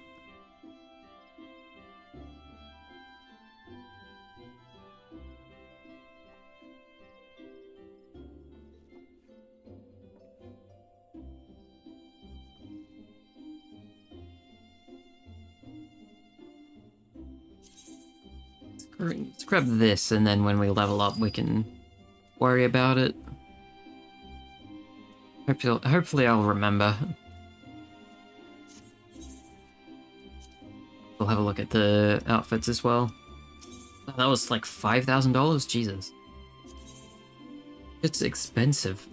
Let's grab this, and then when we level up, we can worry about it. Hopefully I'll remember. We'll have a look at the outfits as well. Oh, that was like $5,000? Jesus. It's expensive.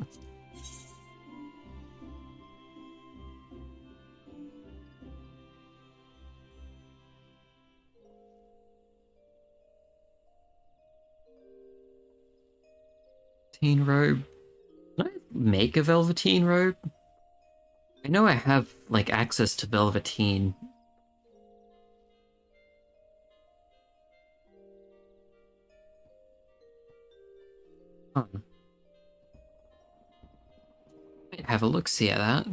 Velveteen robe. Can I make a velveteen robe? I know I have, like, access to velveteen. Huh. Might have a look-see at that.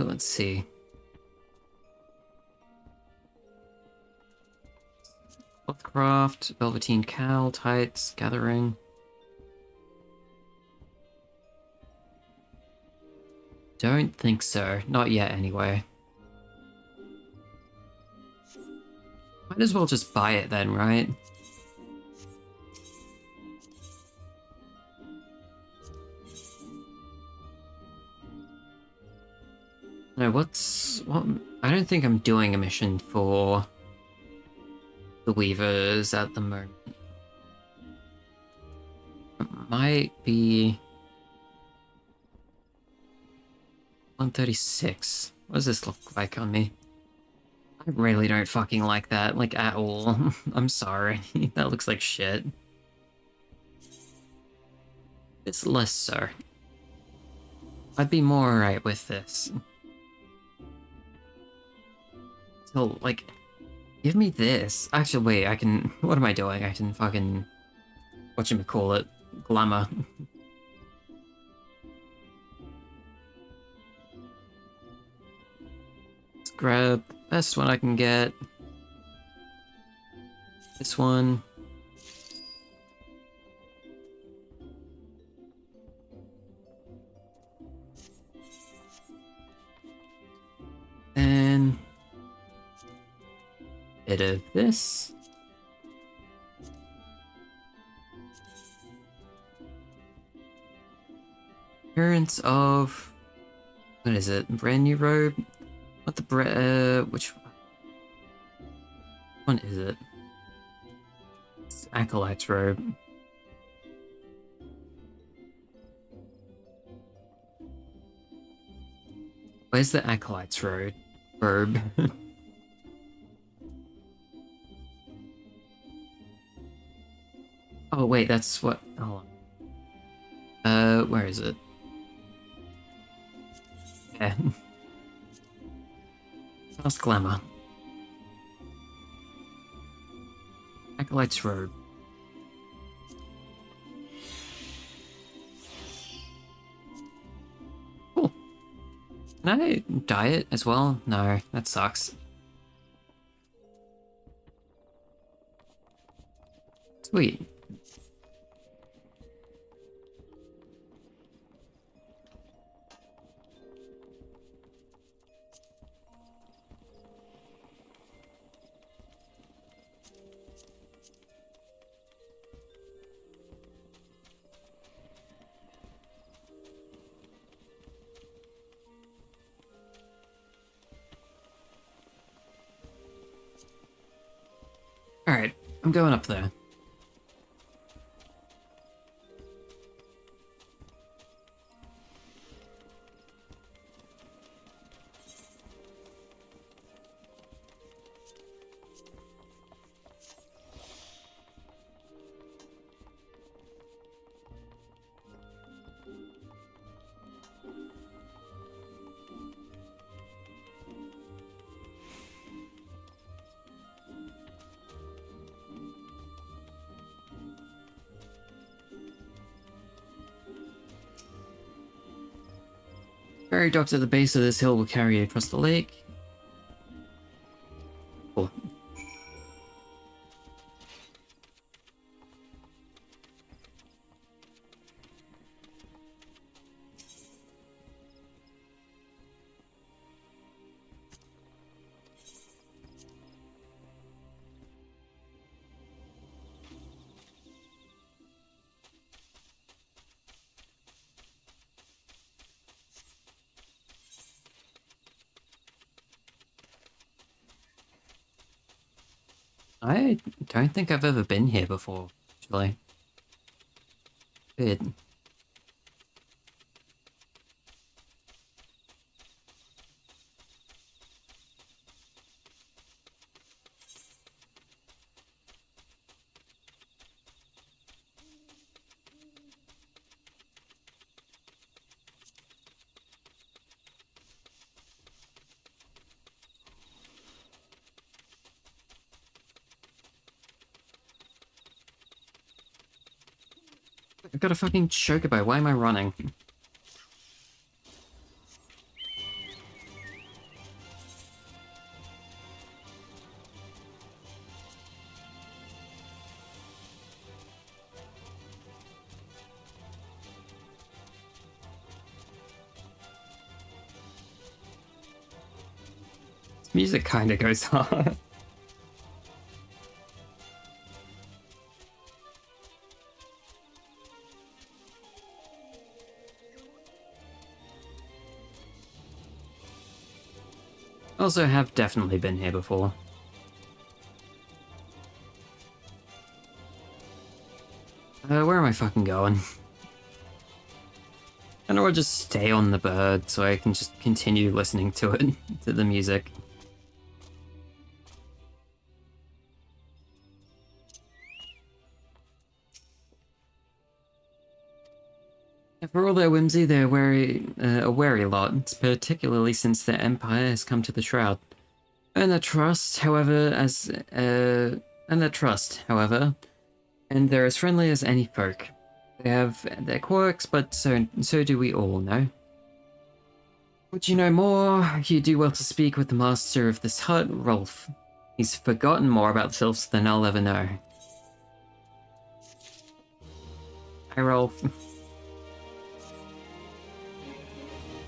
Let's see. Clothcraft, velveteen cowl, tights, gathering. Don't think so. Not yet, anyway. Might as well just buy it then, right? No, what? I don't think I'm doing a mission for the Weavers at the moment. It might be 136. What does this look like on me? I really don't fucking like that, like, at all. I'm sorry. That looks like shit. It's less so. I'd be more alright with this. So, like, give me this. Actually, wait, I can... What am I doing? I can fucking... Whatchamacallit? Glamour. Let's grab the best one I can get. This one. And... bit of this. Appearance of... What is it? Brand new robe? What the which one is it? It's Acolyte's robe. Where's the Acolyte's robe? Oh wait, that's what... Hold on. Where is it? Yeah. Last Glamour. Acolyte's robe. Cool. Can I dye it as well? No, that sucks. Sweet. Alright, I'm going up there. Ferry docks at the base of this hill will carry you across the lake. Cool. I don't think I've ever been here before, actually. Good. I've got a fucking chocobo, why am I running? This music kinda goes hard. Also have definitely been here before. Where am I fucking going? And I'll just stay on the bird so I can just continue listening to it, to the music. For all their whimsy, they're a wary lot, particularly since their empire has come to the Shroud. And their trust, however, and they're as friendly as any folk. They have their quirks, but so do we all, no? Would you know more? You do well to speak with the master of this hut, Rolf. He's forgotten more about the sylphs than I'll ever know. Hi, Rolf.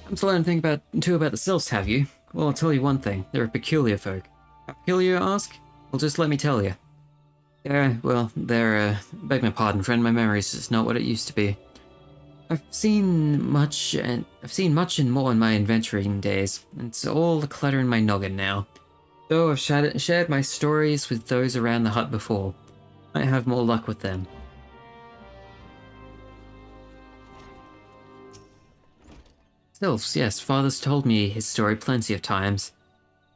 I'm to learn a thing about the sylphs, have you? Well, I'll tell you one thing. They're a peculiar folk. How peculiar, you ask? Well, just let me tell you. Yeah, well, beg my pardon, friend, my memory's just not what it used to be. I've seen much and more in my adventuring days. It's all the clutter in my noggin now. Though I've shared my stories with those around the hut before, might have more luck with them. Sylphs, yes, father's told me his story plenty of times.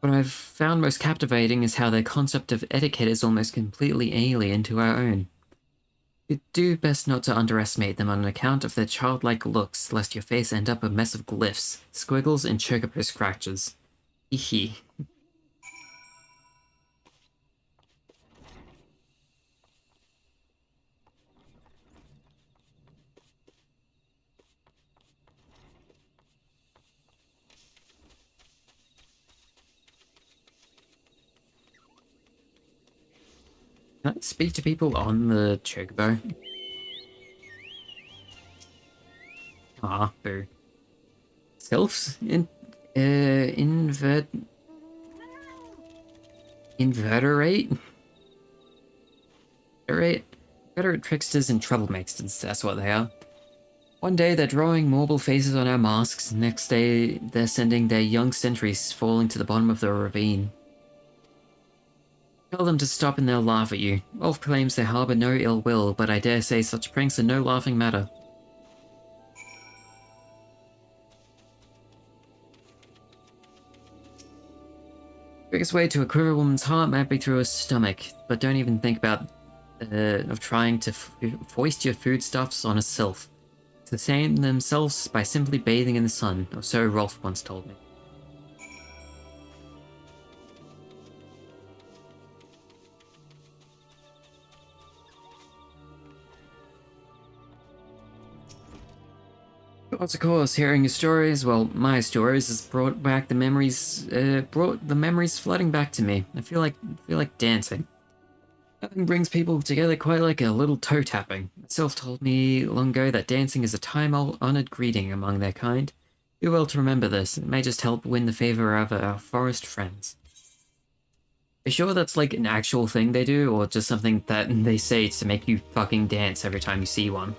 What I've found most captivating is how their concept of etiquette is almost completely alien to our own. You do best not to underestimate them on account of their childlike looks, lest your face end up a mess of glyphs, squiggles, and chocobo scratches. Hehe. Can I speak to people on the chocobo? Ah, boo. Sylphs? Inveterate? Inveterate tricksters and troublemakers, that's what they are. One day they're drawing marble faces on our masks, next day they're sending their young sentries falling to the bottom of the ravine. Tell them to stop and they'll laugh at you. Wolf claims they harbour no ill will, but I dare say such pranks are no laughing matter. Biggest way to acquire a woman's heart might be through her stomach, but don't even think about of trying to foist your foodstuffs on a sylph. Sustain themselves by simply bathing in the sun, or so Rolf once told me. Of course, hearing your stories, well, my stories, has brought the memories flooding back to me. I feel like dancing. Nothing brings people together quite like a little toe tapping. Myself told me long ago that dancing is a time-honored greeting among their kind. Do well to remember this. It may just help win the favor of our forest friends. Are you sure that's like an actual thing they do, or just something that they say to make you fucking dance every time you see one?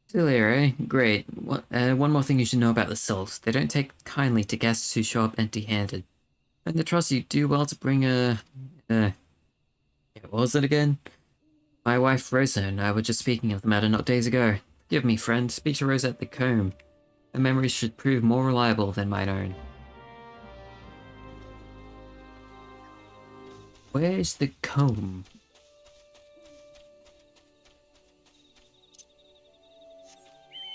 Still here, eh? Great. One more thing you should know about the sylphs. They don't take kindly to guests who show up empty-handed. And I trust you do well to bring what was it again? My wife Rosa and I were just speaking of the matter not days ago. Forgive me, friend. Speak to Rosa at the comb. Her memories should prove more reliable than mine own. Where's the comb?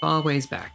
Far ways back.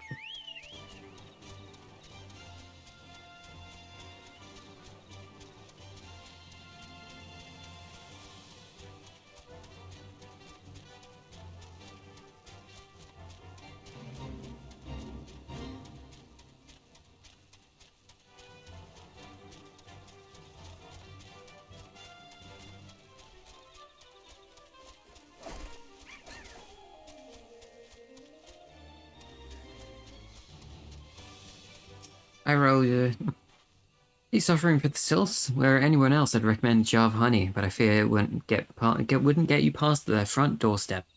I roll you. He's suffering for the stilts, where anyone else I'd recommend a jar of honey, but I fear it wouldn't get you past their front doorstep.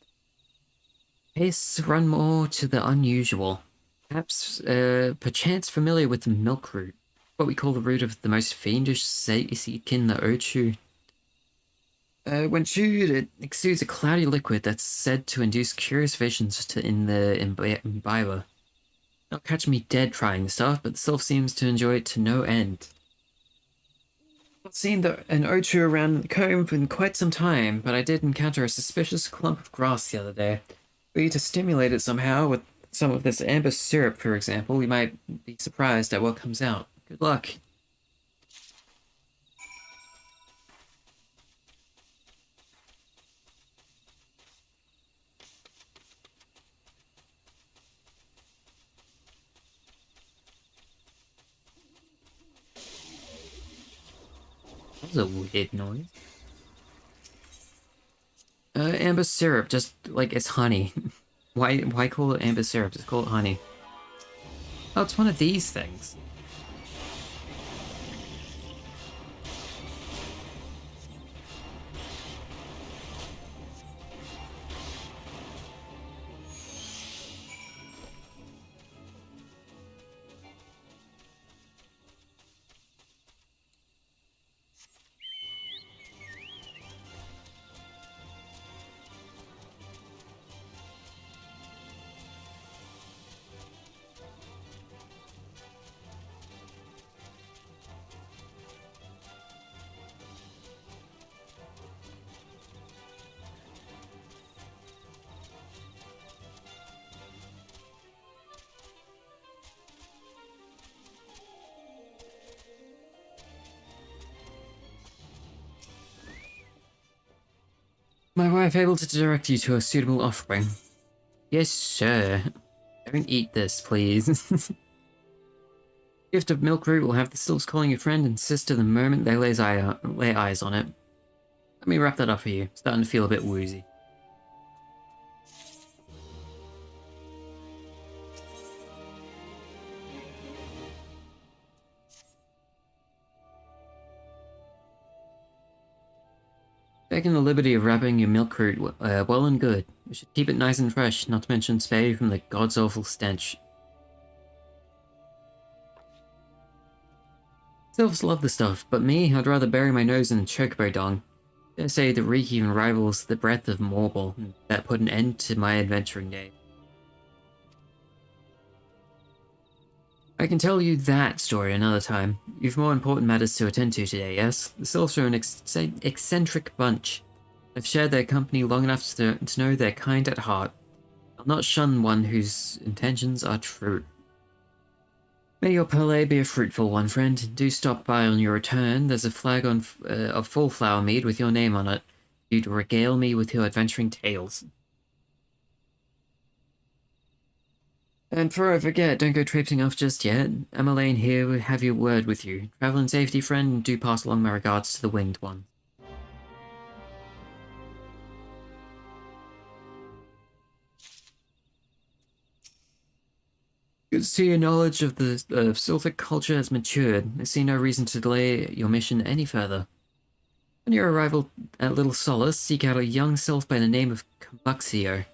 Tastes run more to the unusual. Perhaps, perchance familiar with the milk root, what we call the root of the most fiendish seedkin, the ochu. When chewed, it exudes a cloudy liquid that's said to induce curious visions in the imbiber. They'll catch me dead trying the stuff, but the sylph seems to enjoy it to no end. I've seen an Ochu around the comb for quite some time, but I did encounter a suspicious clump of grass the other day. Were you to stimulate it somehow with some of this amber syrup, for example, you might be surprised at what comes out. Good luck. That was a weird noise. Amber syrup, just like it's honey. Why call it amber syrup? Just call it honey. Oh, it's one of these things. My wife able to direct you to a suitable offspring? Yes, sir. Don't eat this, please. Gift of milk root will have the sylphs calling your friend and sister the moment they lay eyes on it. Let me wrap that up for you. Starting to feel a bit woozy. Taking the liberty of wrapping your milk root well and good. You should keep it nice and fresh, not to mention spare you from the god's awful stench. Sylphs love the stuff, but me, I'd rather bury my nose in chocobo dung. Dare say the reek even rivals the breath of Morble, and that put an end to my adventuring day. I can tell you that story another time. You've more important matters to attend to today, yes? The Sylphs are an eccentric bunch. I've shared their company long enough to know they're kind at heart. I'll not shun one whose intentions are true. May your parley be a fruitful one, friend. Do stop by on your return. There's a flag of full flower mead with your name on it. You'd regale me with your adventuring tales. And before I forget, don't go traipsing off just yet. Emmeline here will have your word with you. Travel in safety, friend, and do pass along my regards to the winged one. Good to see your knowledge of the Sylphic culture has matured. I see no reason to delay your mission any further. On your arrival at Little Solace, seek out a young sylph by the name of Kabuxio.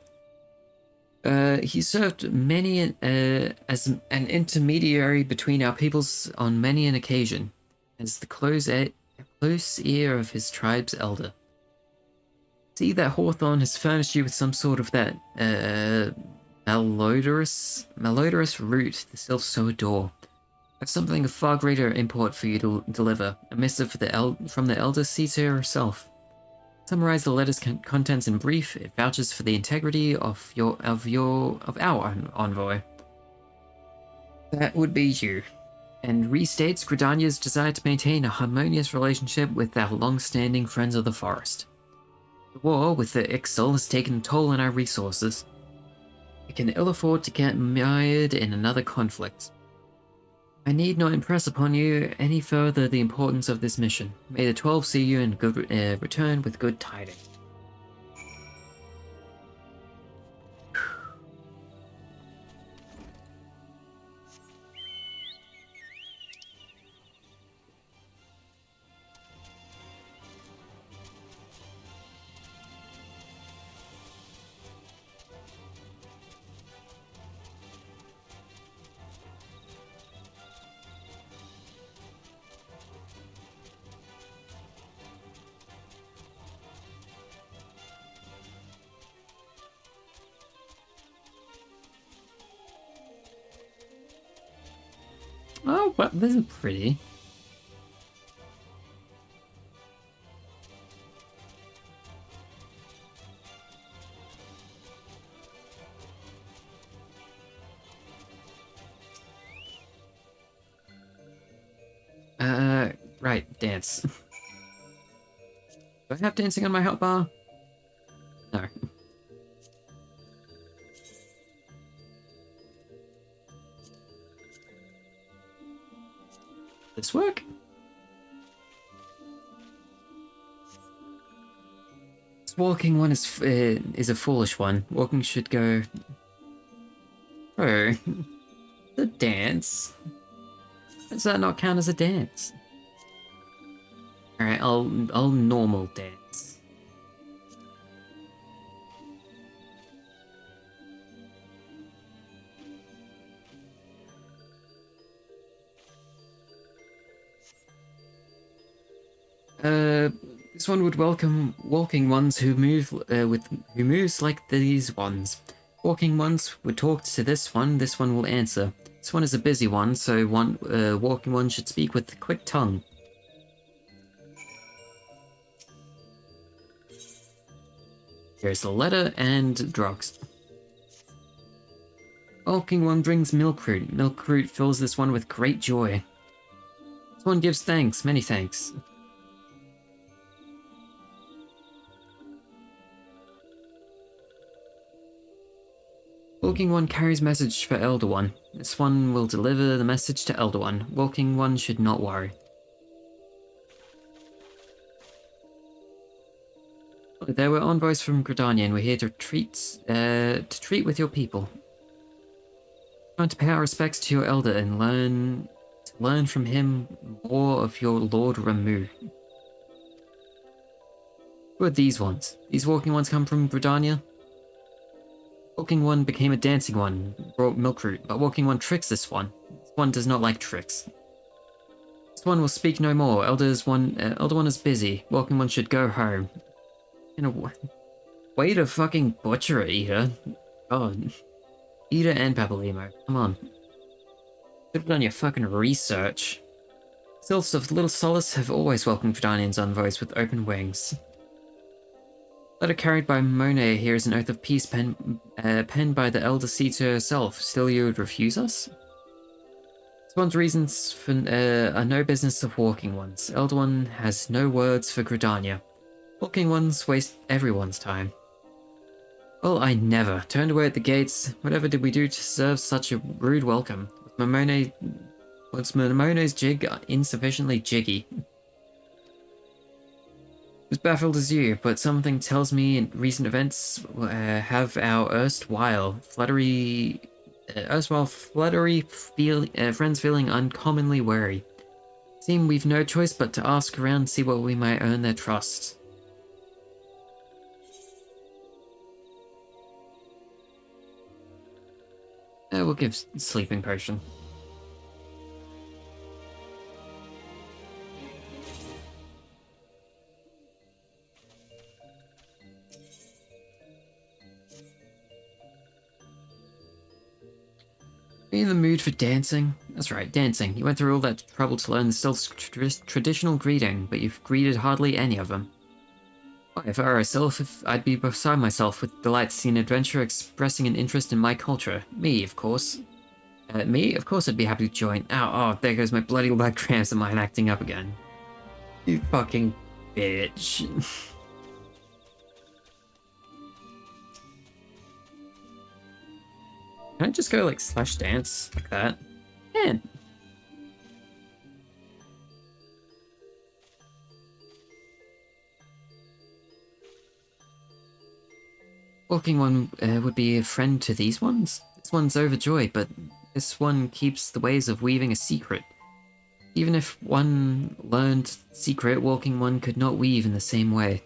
He served many as an intermediary between our peoples on many an occasion, as the close ear of his tribe's elder. See that Hawthorne has furnished you with some sort of that malodorous root the sylphs so adore. I have something of far greater import for you to deliver, a missive from the elder Caesar herself. Summarize the letter's contents in brief. It vouches for the integrity of our envoy. That would be you, and restates Gridania's desire to maintain a harmonious relationship with our long-standing friends of the forest. The war with the Ixtal has taken a toll on our resources. We can ill afford to get mired in another conflict. I need not impress upon you any further the importance of this mission. May the 12 see you and return with good tidings. Oh, well, this is pretty. right, dance. Do I have dancing on my hotbar? No. This work? This walking one is a foolish one. Walking should go... Oh, the dance. Does that not count as a dance? Alright, I'll normal dance. This one would welcome walking ones who move who moves like these ones. Walking ones would talk to this one will answer. This one is a busy one, so walking one should speak with a quick tongue. Here's the letter and drugs. Walking one brings milkroot. Milkroot fills this one with great joy. This one gives thanks, many thanks. Walking one carries message for Elder One. This one will deliver the message to Elder One. Walking one should not worry. There were envoys from Gridania, and we're here to treat with your people. Trying to pay our respects to your elder and learn from him more of your Lord Ramu. Who are these ones? These walking ones come from Gridania? Walking one became a dancing one, brought milkroot, but walking one tricks this one. This one does not like tricks. This one will speak no more. Elder one is busy. Walking one should go home. In a way to fucking butcher it, Ida. God. Ida and Papalimo, come on. Could have done your fucking research. Sylphs of Little Solace have always welcomed Gridanian's envoys with open wings. Letter carried by Monet here is an oath of peace penned by the Elder Seater herself. Still you would refuse us? This one's reasons for, are no business of walking ones. Elder one has no words for Gridania. Walking ones waste everyone's time. Well, I never. Turned away at the gates. Whatever did we do to deserve such a rude welcome? Was Momone's jig insufficiently jiggy? As baffled as you, but something tells me in recent events have our erstwhile fluttery friends feeling uncommonly wary. Seem we've no choice but to ask around, see what we might earn their trust. We'll give sleeping potion. Are you in the mood for dancing? That's right, dancing. You went through all that trouble to learn the Sylph's traditional greeting, but you've greeted hardly any of them. Why, if I were a Sylph, I'd be beside myself with delight to see an adventurer expressing an interest in my culture. Me, of course. Me? Of course I'd be happy to join. Ow, oh, there goes my bloody leg cramps of mine acting up again. You fucking bitch. Can I just go like slash dance like that? Man. Walking one would be a friend to these ones? This one's overjoyed, but this one keeps the ways of weaving a secret. Even if one learned secret, walking one could not weave in the same way.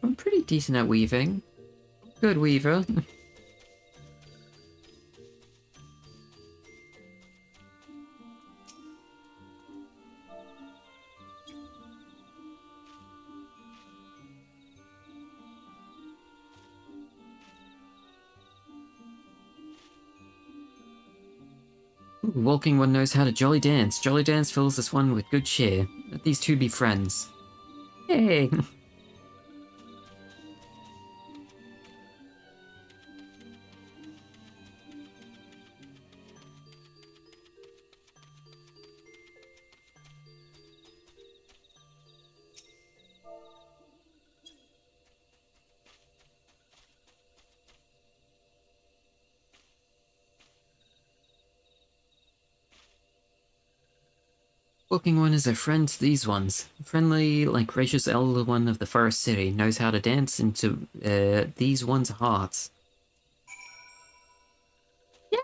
I'm pretty decent at weaving. Good weaver. Walking one knows how to jolly dance. Jolly dance fills this one with good cheer. Let these two be friends. Hey! Walking One is a friend to these ones. Friendly, like gracious elder one of the forest city, knows how to dance into these ones' hearts. Yeah.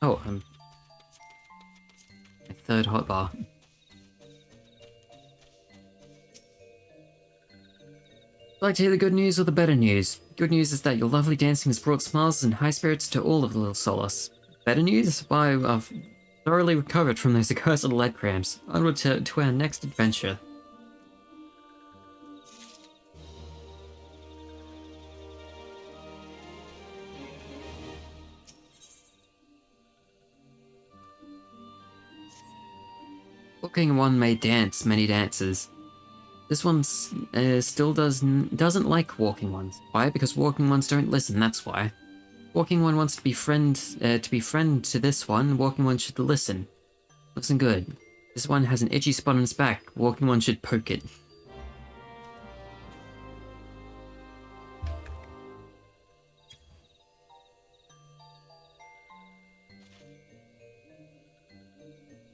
Oh, my third hotbar. Like to hear the good news or the better news? Good news is that your lovely dancing has brought smiles and high spirits to all of Little Solace. Better news? Why, I've thoroughly recovered from those accursed leg cramps. Onward to our next adventure. Walking One may dance many dances. This one still doesn't like Walking Ones. Why? Because Walking Ones don't listen, that's why. Walking One wants to be friend to this one. Walking One should listen. Listen good. This one has an itchy spot on its back. Walking One should poke it.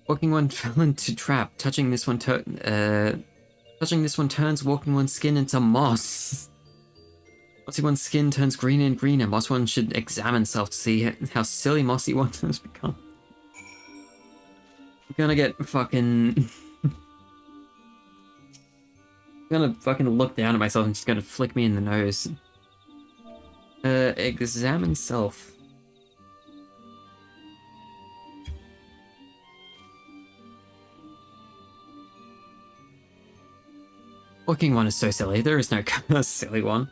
Walking One fell into trap. Touching this one turns Walking One's skin into moss. Mossy One's skin turns greener and greener. Moss One should examine himself to see how silly Mossy One has become. I'm gonna get fucking... I'm gonna fucking look down at myself and she's gonna flick me in the nose. Examine self. Walking One is so silly. There is no silly one.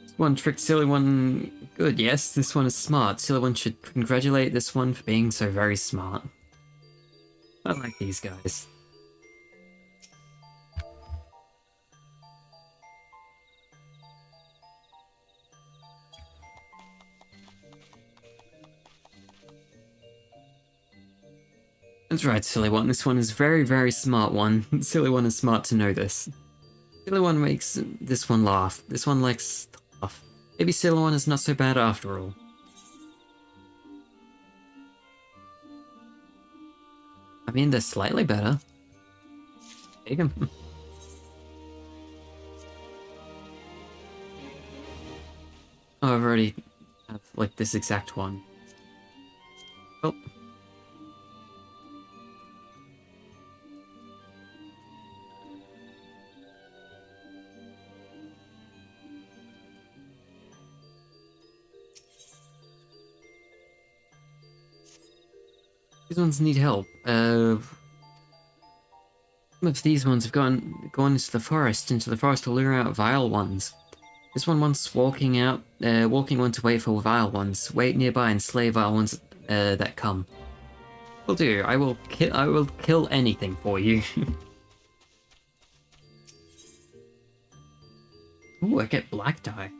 This one tricked silly one good, yes. This one is smart. Silly one should congratulate this one for being so very smart. I like these guys. That's right, silly one. This one is very, very smart one. Silly one is smart to know this. Silly one makes this one laugh. This one likes to laugh. Maybe silly one is not so bad after all. I mean, they're slightly better. Take them. Oh, I've already have like this exact one. Oh. These ones need help. Some of these ones have gone into the forest to lure out vile ones. This one wants walking one to wait for vile ones. Wait nearby and slay vile ones that come. Will do. I will kill anything for you. Ooh, I get black dye.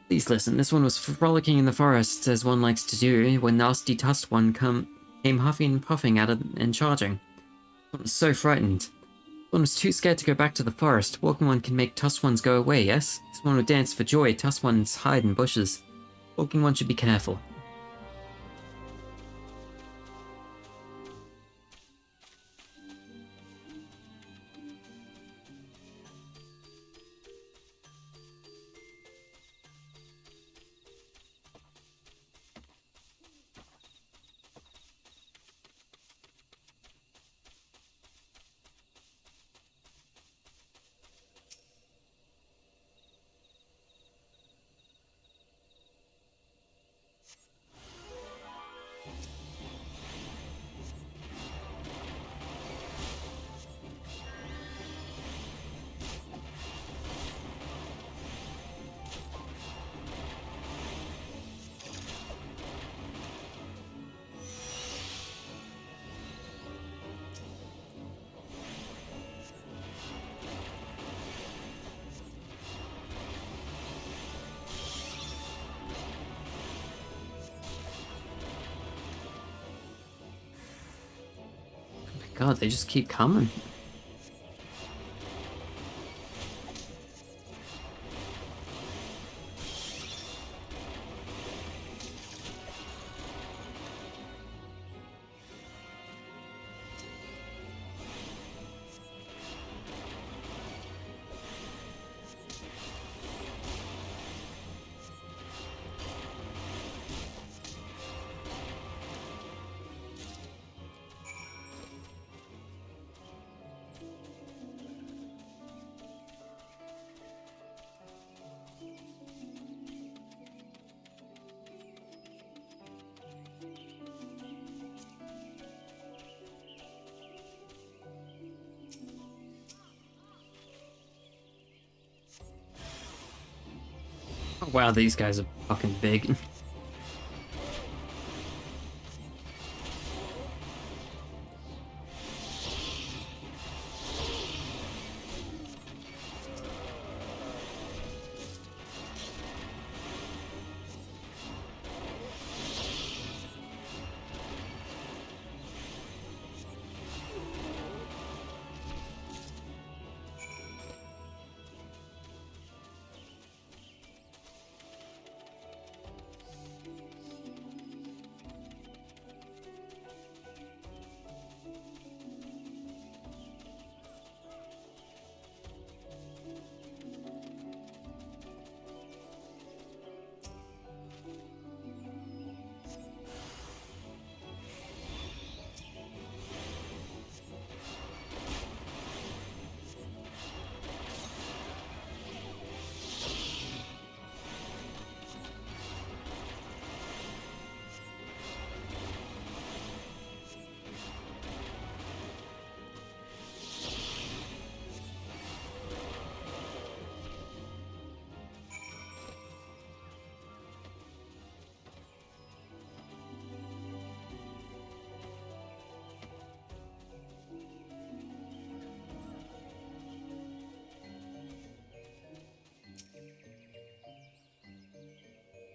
Please listen, this one was frolicking in the forest, as one likes to do, when nasty Tusk One came huffing and puffing out and charging. One was so frightened. One was too scared to go back to the forest. Walking One can make Tusk Ones go away, yes? This one would dance for joy. Tusk Ones hide in bushes. Walking One should be careful. God, they just keep coming. Wow, these guys are fucking big.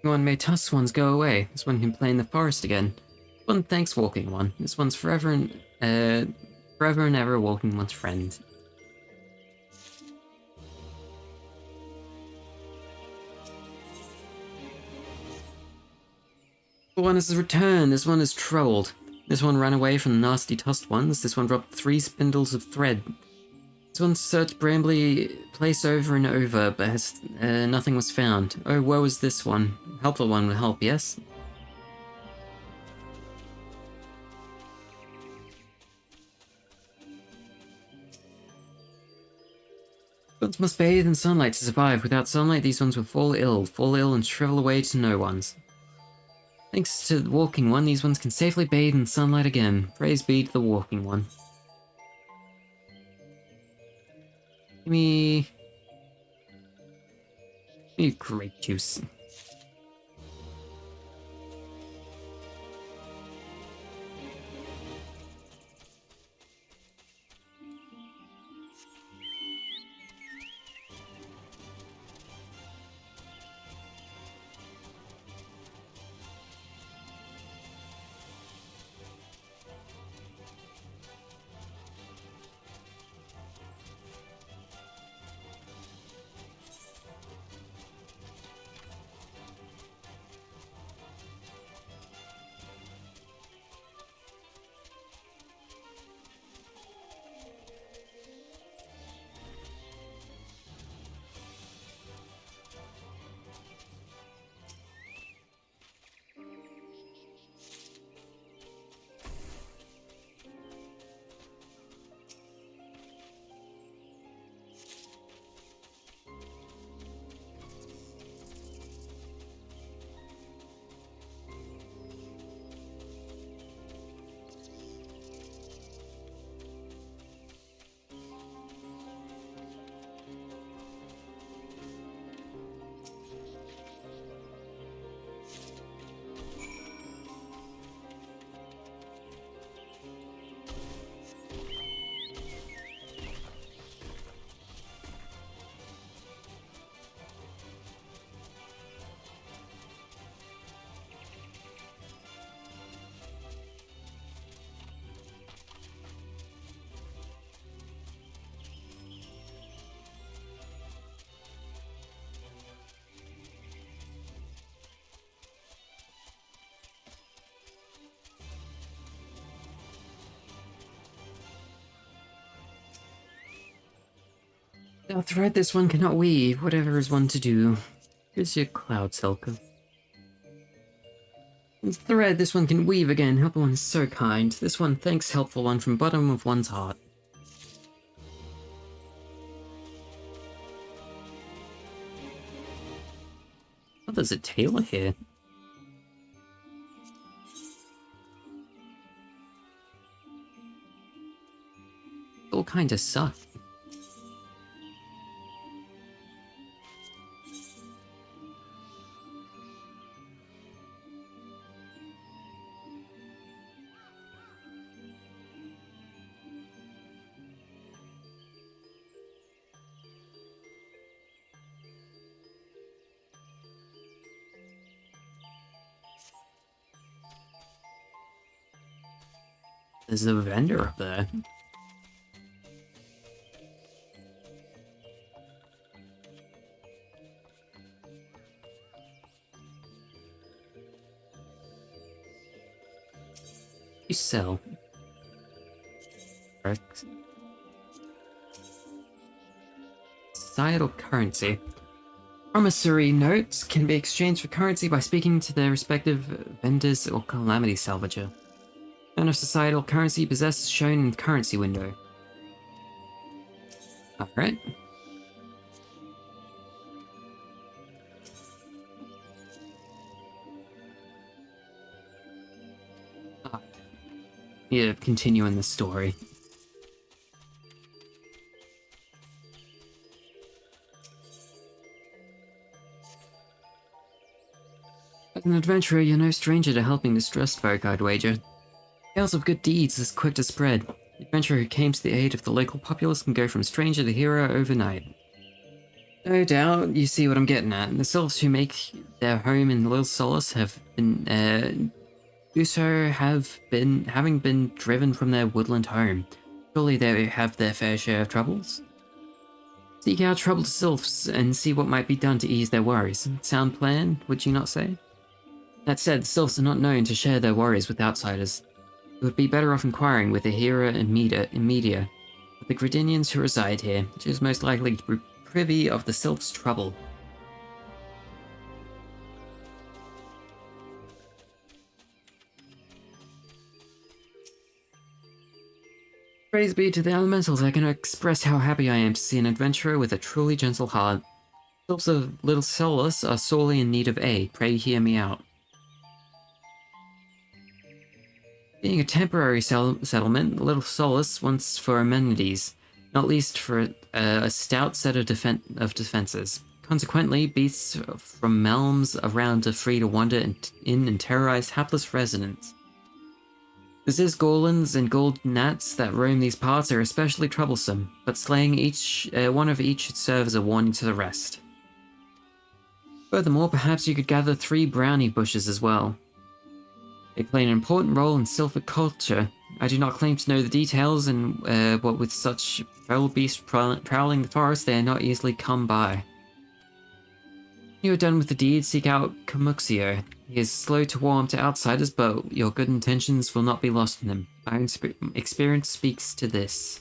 One may toss ones go away. This one can play in the forest again. One thanks walking one. This one's forever and ever walking one's friend. One has returned. This one is trolled. This one ran away from the nasty tossed ones. This one dropped 3 spindles of thread. This one searched Brambly place over and over, but nothing was found. Oh, woe is this one. Helpful one will help, yes? Ones must bathe in sunlight to survive. Without sunlight, these ones will fall ill and shrivel away to no ones. Thanks to the walking one, these ones can safely bathe in sunlight again. Praise be to the walking one. Give me grape juice. The thread this one cannot weave, whatever is one to do. Here's your cloud silker. It's thread this one can weave again, helpful one is so kind. This one thanks helpful one from bottom of one's heart. Oh, there's a tailor here. All kinda suck. There's a vendor up there. You sell. Societal currency. Promissory notes can be exchanged for currency by speaking to their respective vendors or calamity salvager. Amount of societal currency possessed is shown in the currency window. Alright. Yeah, continuing the story. As an adventurer, you're no stranger to helping distressed folk, I'd wager. Tales of good deeds is quick to spread. The adventurer who came to the aid of the local populace can go from stranger to hero overnight. No doubt you see what I'm getting at. The sylphs who make their home in Lil Solace have been, having been driven from their woodland home. Surely they have their fair share of troubles? Seek out troubled sylphs and see what might be done to ease their worries. Sound plan, would you not say? That said, the sylphs are not known to share their worries with outsiders. You would be better off inquiring with the Hera and Media. With the Gridinians who reside here, she is most likely to be privy of the sylphs' trouble. Praise be to the elementals, I can express how happy I am to see an adventurer with a truly gentle heart. Sylphs of Little Solace are sorely in need of aid, pray hear me out. Being a temporary settlement, Little Solace wants for amenities, not least for a stout set of defenses. Consequently, beasts from realms around are free to wander in and terrorize hapless residents. The Zizgorlins and gold gnats that roam these parts are especially troublesome, but slaying one of each should serve as a warning to the rest. Furthermore, perhaps you could gather 3 brownie bushes as well. They play an important role in sylphic culture. I do not claim to know the details, and what with such feral beasts prowling the forest, they are not easily come by. When you are done with the deed, seek out Kamuxio. He is slow to warm to outsiders, but your good intentions will not be lost on him. My own experience speaks to this.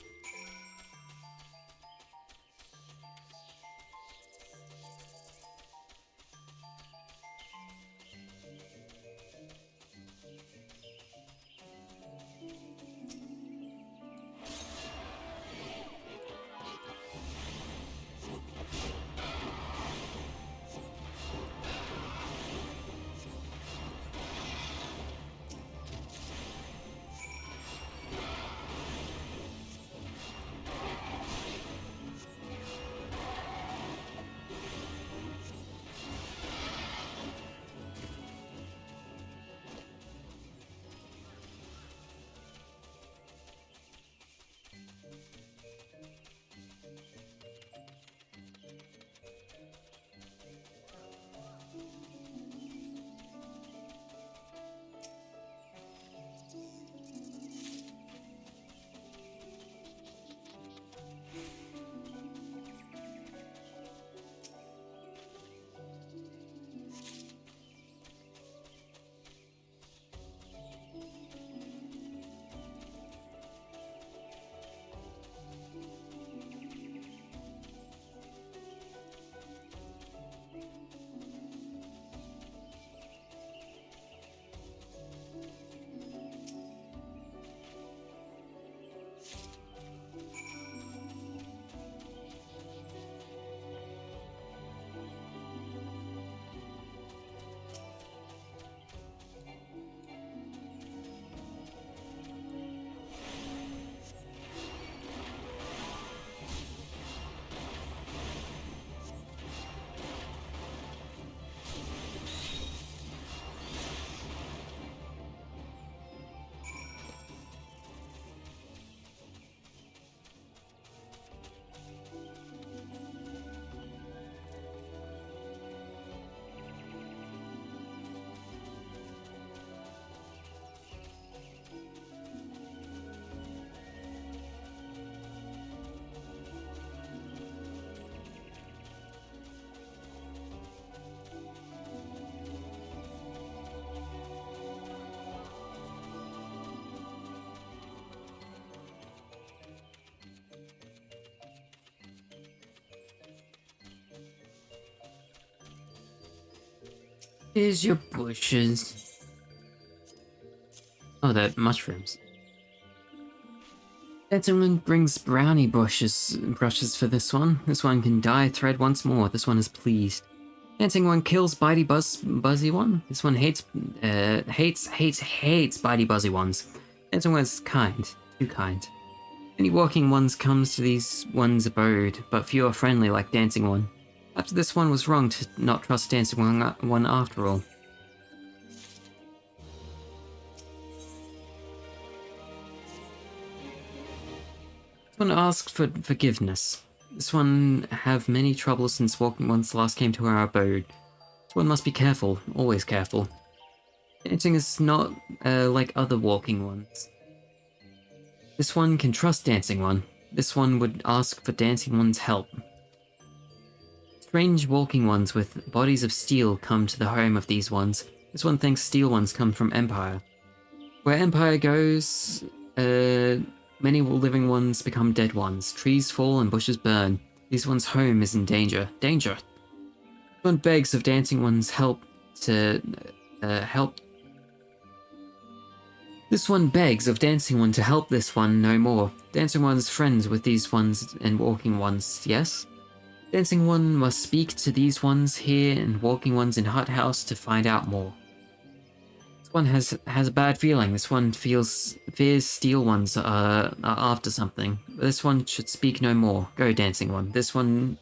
Here's your bushes. Oh, they're mushrooms. Gentleman brings brownie brushes for this one. This one can dye thread once more. This one is pleased. Dancing one kills buzzy one. This one hates bitey buzzy ones. Dancing one's kind, too kind. Many walking ones comes to these one's abode, but few are friendly like dancing one. Perhaps this one was wrong to not trust dancing one after all. This one asked for forgiveness. This one have many troubles since walking ones last came to our abode. This one must be careful, always careful. Dancing is not like other walking ones. This one can trust dancing one. This one would ask for dancing one's help. Strange walking ones with bodies of steel come to the home of these ones. This one thinks steel ones come from Empire. Where Empire goes, many living ones become dead ones. Trees fall and bushes burn. These ones' home is in danger. Danger! This one begs of dancing one's help to help. This one begs of dancing one to help this one no more. Dancing one's friends with these ones and walking ones, yes? Dancing one must speak to these ones here and walking ones in Hut House to find out more. This one has a bad feeling. This one fears steel ones are after something. This one should speak no more. Go, dancing one. This one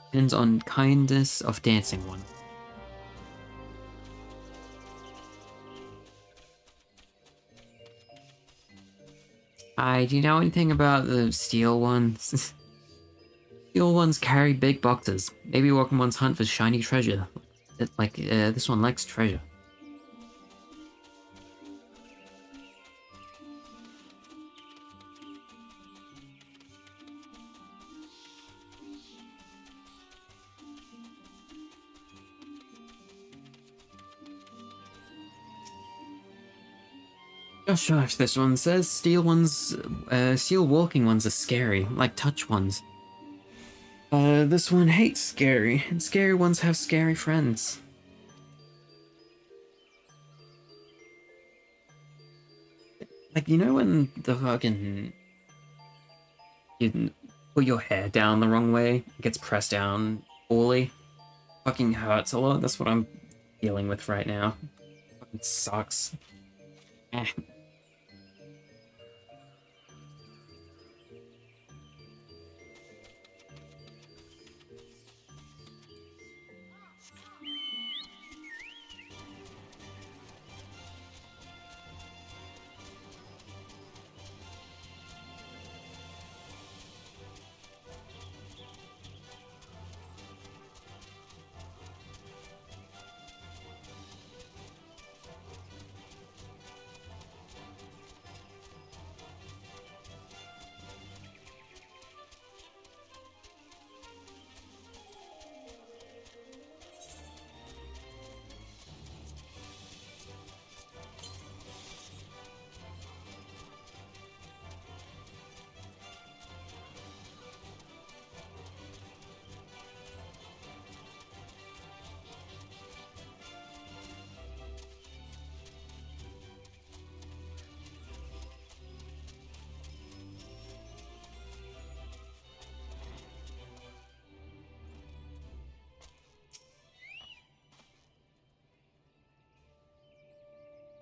depends on kindness of dancing one. Hi, do you know anything about the steel ones? Steel ones carry big boxes. Maybe walking ones hunt for shiny treasure. This one likes treasure. Josh, this one says steel walking ones are scary, like touch ones. This one hates scary, and scary ones have scary friends. Like, you know when the fucking... you put your hair down the wrong way, it gets pressed down poorly? Fucking hurts a lot, that's what I'm dealing with right now. Fucking sucks. Eh.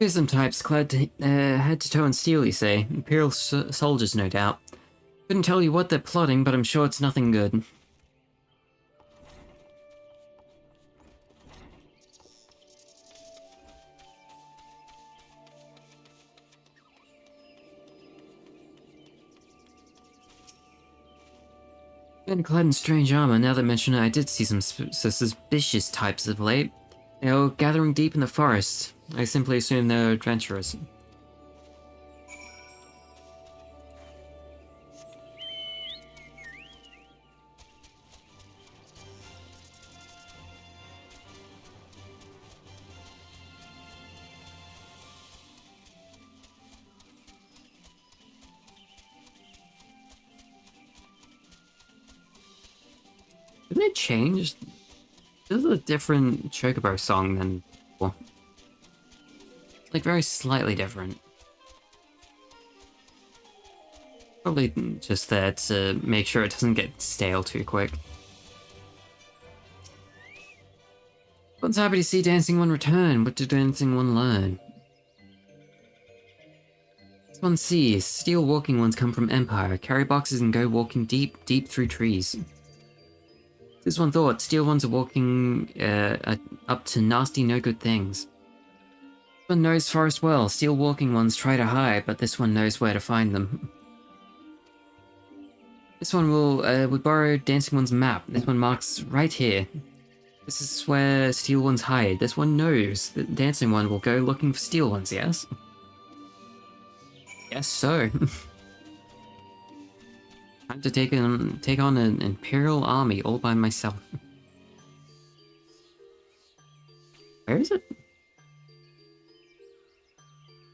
Fearsome types clad head to toe in steel, you say. Imperial soldiers, no doubt. Couldn't tell you what they're plotting, but I'm sure it's nothing good. Been clad in strange armor. Now that I mention it, I did see some suspicious types of late. They were gathering deep in the forest. I simply assume they're adventurers. Didn't it change? This is a different Chocobo song than Like, very slightly different. Probably just there to make sure it doesn't get stale too quick. One's happy to see Dancing One return. What did Dancing One learn? This one sees. Steel walking ones come from Empire. Carry boxes and go walking deep, deep through trees. This one thought. Steel ones are walking up to nasty, no good things. This one knows forest well. Steel walking ones try to hide, but this one knows where to find them. This one would borrow Dancing One's map. This one marks right here. This is where Steel Ones hide. This one knows that Dancing One will go looking for Steel Ones, yes? Yes, so. Time to take on an Imperial army all by myself. Where is it?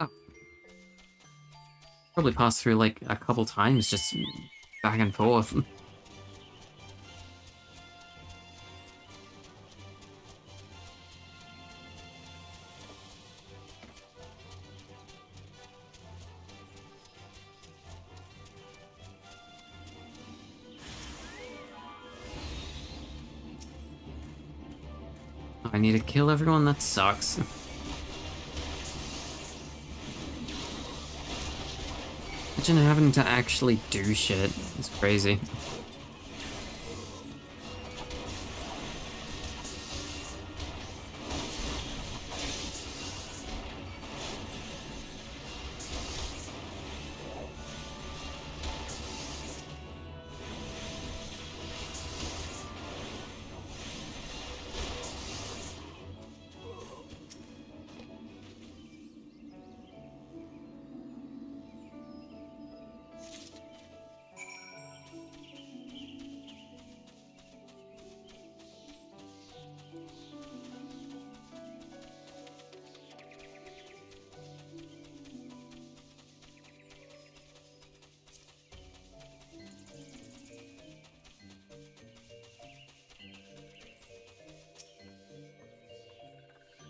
Oh. Probably passed through like a couple times, just back and forth. I need to kill everyone? That sucks. Imagine having to actually do shit. It's crazy.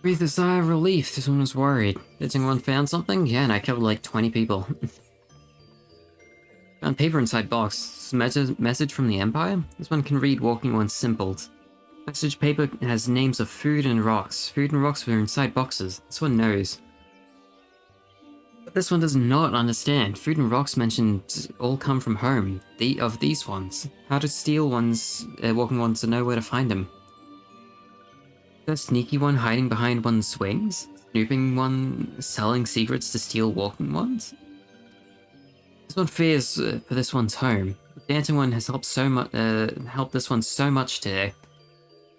Breathe a sigh of relief. This one was worried. Did anyone found something? Yeah, and I killed like 20 people. Found paper inside box. Message from the Empire? This one can read walking one's symbols. Message paper has names of food and rocks. Food and rocks were inside boxes. This one knows. But this one does not understand. Food and rocks mentioned all come from home. Of these ones. How do steel ones, walking ones know where to find them? The sneaky one hiding behind one's wings? Snooping one selling secrets to steal walking ones? This one fears for this one's home. Dancing One has helped this one so much today.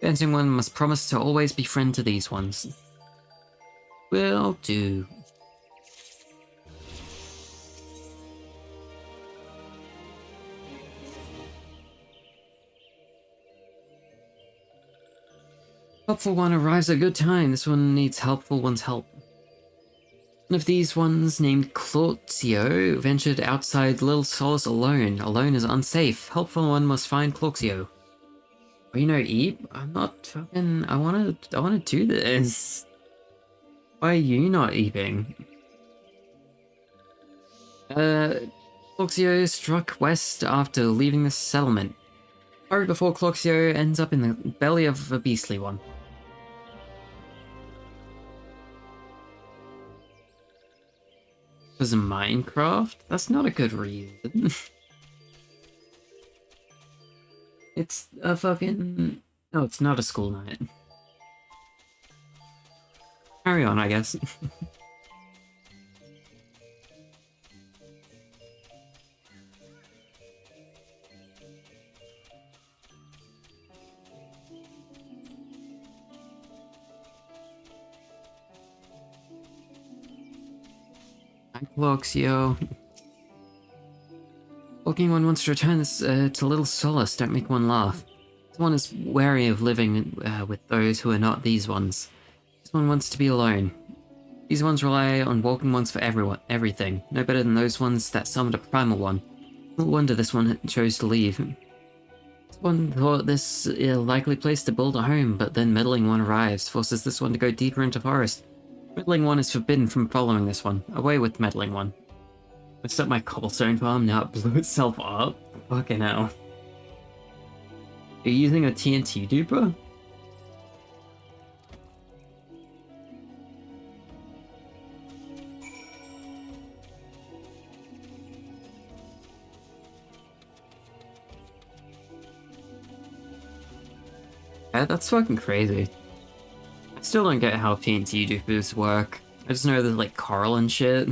Dancing One must promise to always be friend to these ones. Will do. Helpful one arrives at a good time. This one needs helpful one's help. One of these ones, named Clauxio, ventured outside Little Solace alone. Alone is unsafe. Helpful one must find Clauxio. Oh, you know, Eep? I'm not fucking... I wanna do this. Why are you not eeping? Clauxio struck west after leaving the settlement. Hurry before Clauxio ends up in the belly of a beastly one. Because of Minecraft? That's not a good reason. It's a fucking... No, it's not a school night. Carry on, I guess. Luxio. Walking one wants to return this to Little Solace. Don't make one laugh. This one is wary of living with those who are not these ones. This one wants to be alone. These ones rely on walking ones for everything. No better than those ones that summoned a primal one. No wonder this one chose to leave. This one thought this a likely place to build a home, but then meddling one arrives, forces this one to go deeper into forest. Meddling one is forbidden from following this one. Away with meddling one. I set my cobblestone farm, now it blew itself up. Fucking hell. Are you using a TNT duper? Yeah, that's fucking crazy. I still don't get how TNT dupers work. I just know there's like coral and shit.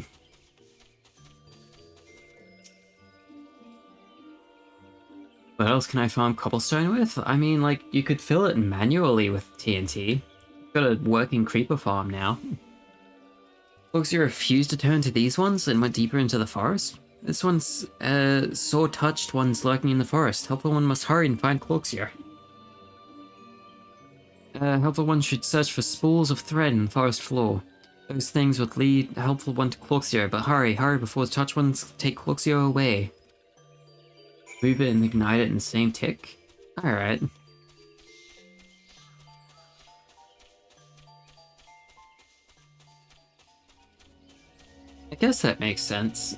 What else can I farm cobblestone with? I mean, like, you could fill it manually with TNT. Got a working creeper farm now. Cloxier refused to turn to these ones and went deeper into the forest. This one's, sore-touched one's lurking in the forest. Helpful one must hurry and find Cloxier. Helpful one should search for spools of thread in the forest floor. Those things would lead helpful one to Cloxier, but hurry before the touch ones take Cloxier away. Move it and ignite it in the same tick? Alright. I guess that makes sense.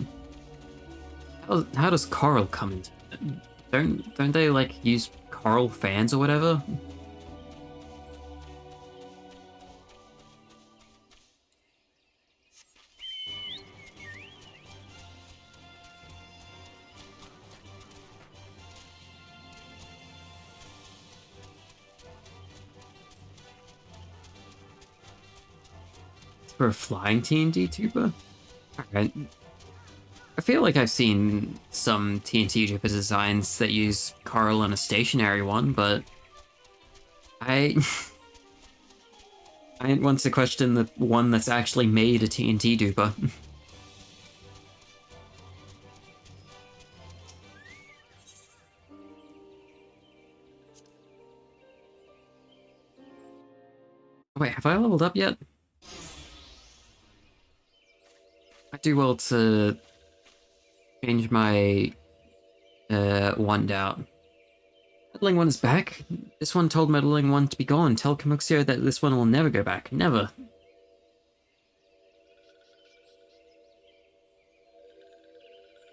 How does coral come into it? Don't they, like, use coral fans or whatever? For a flying TNT tuber? Alright. I feel like I've seen some TNT tuber designs that use coral on a stationary one, but I want to question the one that's actually made a TNT duper. Wait, have I leveled up yet? I do well to change my wand out. Meddling one is back. This one told Meddling one to be gone. Tell Kamuxio that this one will never go back. Never.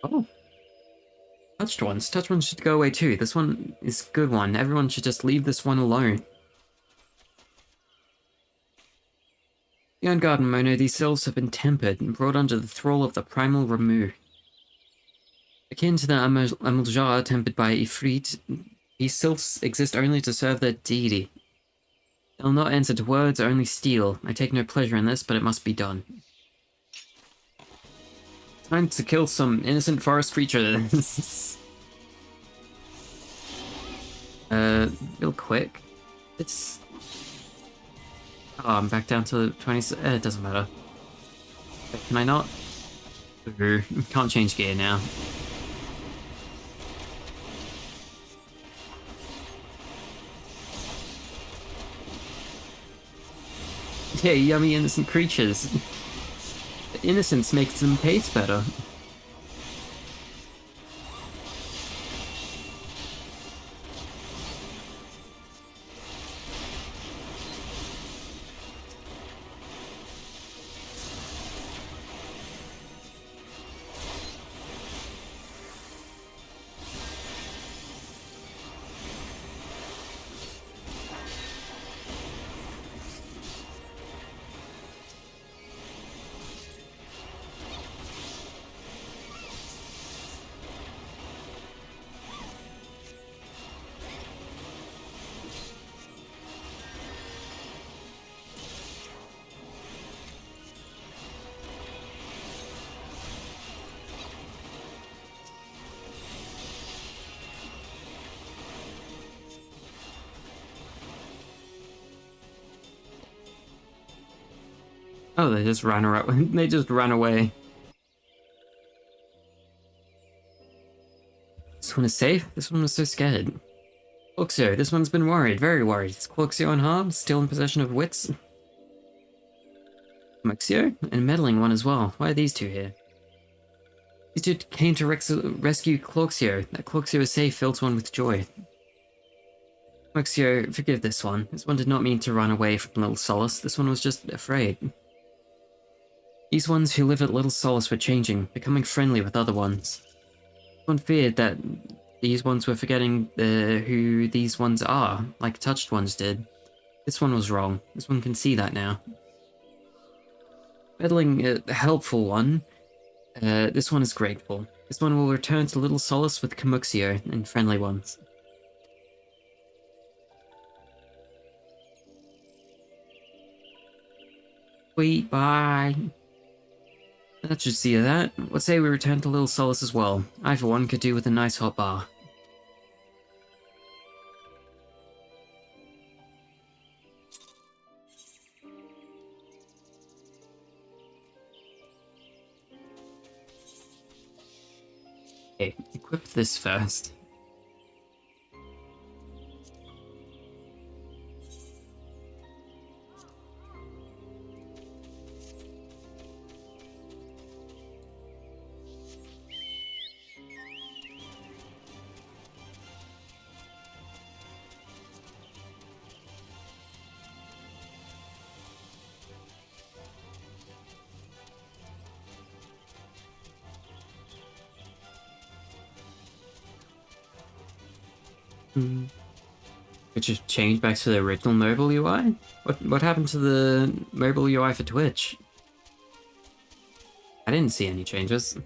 Oh. Touched ones. Touched ones should go away too. This one is a good one. Everyone should just leave this one alone. The ungarden Mono, these cells have been tempered and brought under the thrall of the primal Ramu. Akin to the Amuljar tempered by Ifrit, these sylphs exist only to serve their deity. They'll not answer to words, only steal. I take no pleasure in this, but it must be done. Time to kill some innocent forest creatures. Real quick. It's... Oh, I'm back down to 20... it doesn't matter. Wait, can I not? Ooh, can't change gear now. Yeah, yummy innocent creatures. The innocence makes them taste better. Oh, they just ran around. They just ran away. This one is safe. This one was so scared. Cloxio, this one's been worried, very worried. Is Cloxio unharmed? Still in possession of wits? Muxio? And meddling one as well. Why are these two here? These two came to rescue Cloxio. That Cloxio is safe fills one with joy. Muxio, forgive this one. This one did not mean to run away from little Solace. This one was just afraid. These ones who live at little solace were changing, becoming friendly with other ones. One feared that these ones were forgetting who these ones are, like touched ones did. This one was wrong. This one can see that now. Meddling a helpful one, this one is grateful. This one will return to little solace with Kamuxio and friendly ones. Sweet, bye. That should see that. What say we return to little solace as well? I, for one, could do with a nice hot bar. Okay, equip this first. Which just changed back to the original mobile UI? What happened to the mobile UI for Twitch? I didn't see any changes.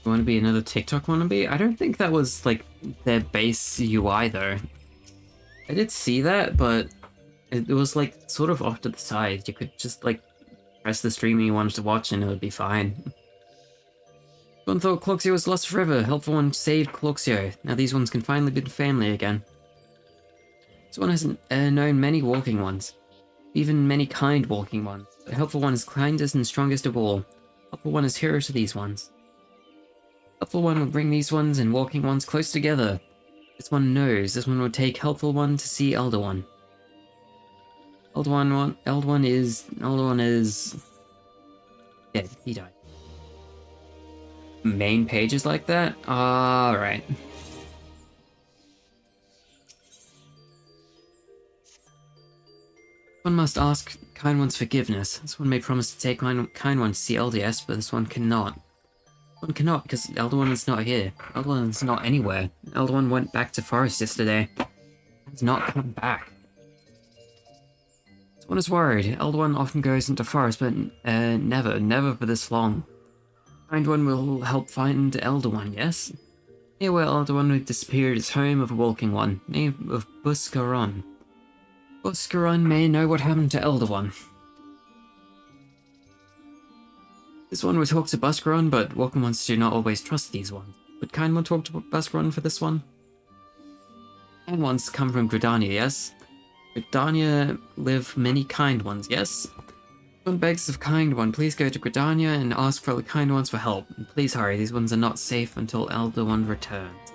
You want to be another TikTok wannabe? I don't think that was, like, their base UI, though. I did see that, but it was, like, sort of off to the side. You could just, like, press the stream you wanted to watch and it would be fine. One thought Cloxio was lost forever. Helpful one saved Cloxio. Now these ones can finally be family again. This one has known many walking ones. Even many kind walking ones. The helpful one is kindest and strongest of all. Helpful one is hero to these ones. Helpful one will bring these ones and walking ones close together. This one knows. This one will take helpful one to see elder one. Elder one is dead. He died. Main pages like that? Alright. One must ask kind one's forgiveness. This one may promise to take kind one to see LDS, but this one cannot. One cannot because Elder One is not here. Elder One is not anywhere. Elder One went back to forest yesterday. Has not come back. This one is worried. Elder One often goes into forest, but never for this long. Kind One will help find Elder One, yes? Near where Elder One disappeared is home of a walking one, name of Buscaron. Buscaron may know what happened to Elder One. This one will talk to Buscaron, but walking ones do not always trust these ones. Would kind one talk to Buscaron for this one? Kind ones come from Gridania, yes? Gridania live many kind ones, yes? One begs of kind one, please go to Gridania and ask for the kind ones for help. And please hurry, these ones are not safe until Elder One returns.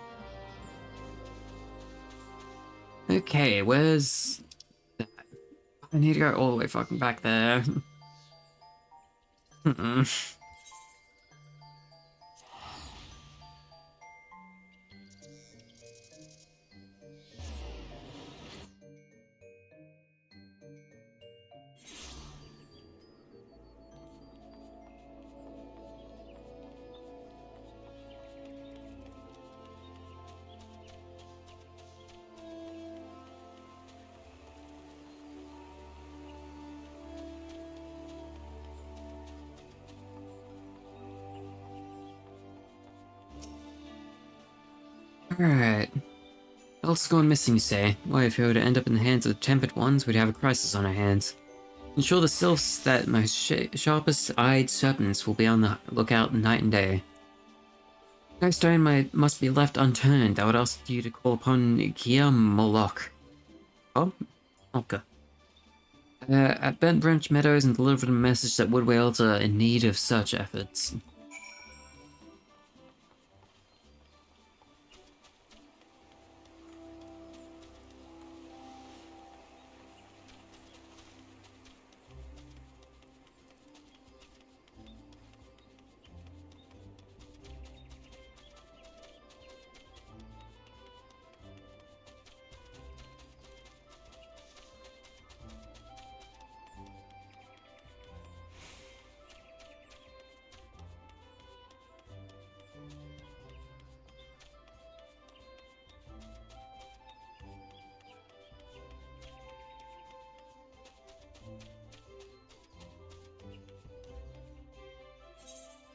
Okay, where's that? I need to go all the way fucking back there. Alright. Elf's gone missing, you say? Why, if he were to end up in the hands of the tempered ones, we'd have a crisis on our hands. Ensure the sylphs that my sharpest-eyed serpents will be on the lookout night and day. No stone must be left unturned. I would ask you to call upon Gia Moloch. Oh? Okay. At Bent Branch Meadows and deliver a message that Wood Whales are in need of such efforts.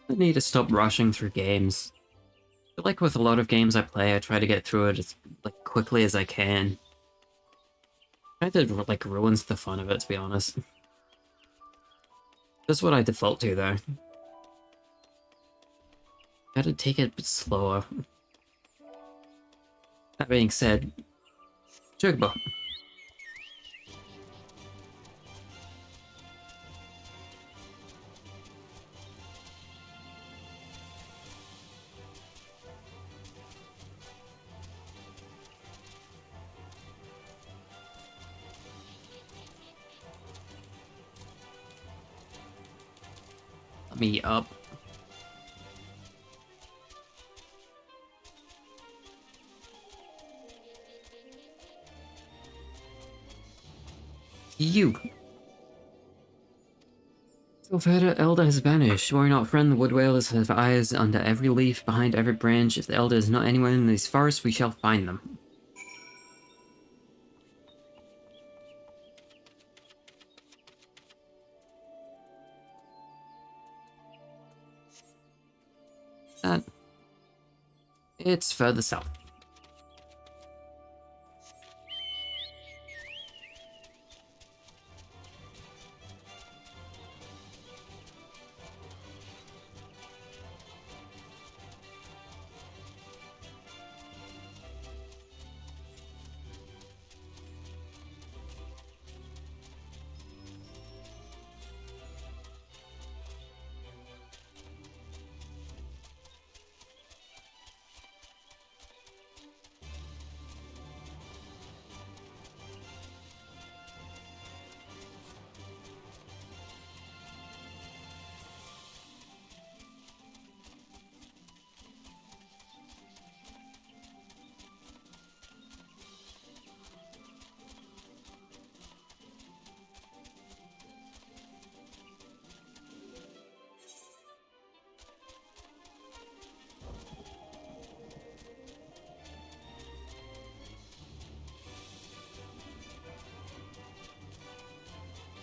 I need to stop rushing through games. I feel like with a lot of games I play, I try to get through it as like quickly as I can. Kind of like ruins the fun of it, to be honest. That's what I default to, though. Gotta take it a bit slower. That being said, Chocobo. Let me up. You! Sylphetta Elder has vanished. Worry not, friend. The wood whalers have eyes under every leaf, behind every branch. If the Elder is not anywhere in these forests, we shall find them. It's further south.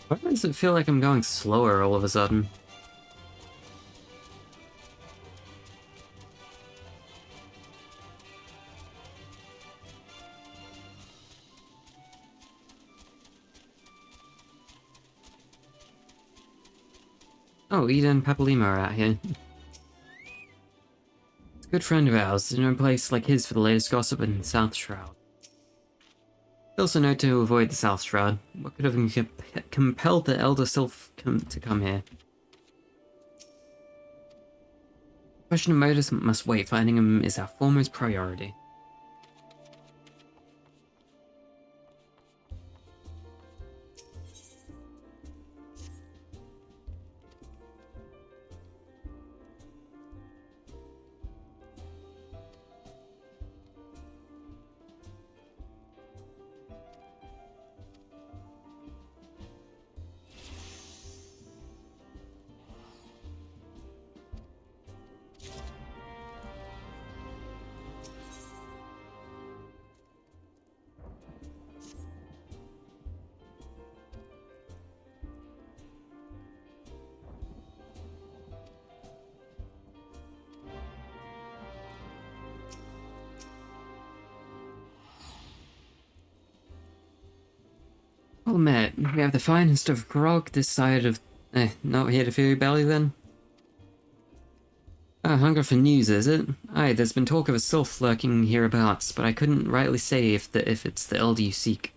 Why does it feel like I'm going slower all of a sudden? Oh, Ida and Papalima are out here. It's a good friend of ours. There's no place like his for the latest gossip in the South Shroud. Also note to avoid the South Shroud. What could have compelled the Elder Sylph to come here? Question of motives must wait. Finding him is our foremost priority. Well met, we have the finest of grog this side of... not here to fill your belly then? Ah, hunger for news, is it? Aye, there's been talk of a sylph lurking hereabouts, but I couldn't rightly say if it's the elder you seek.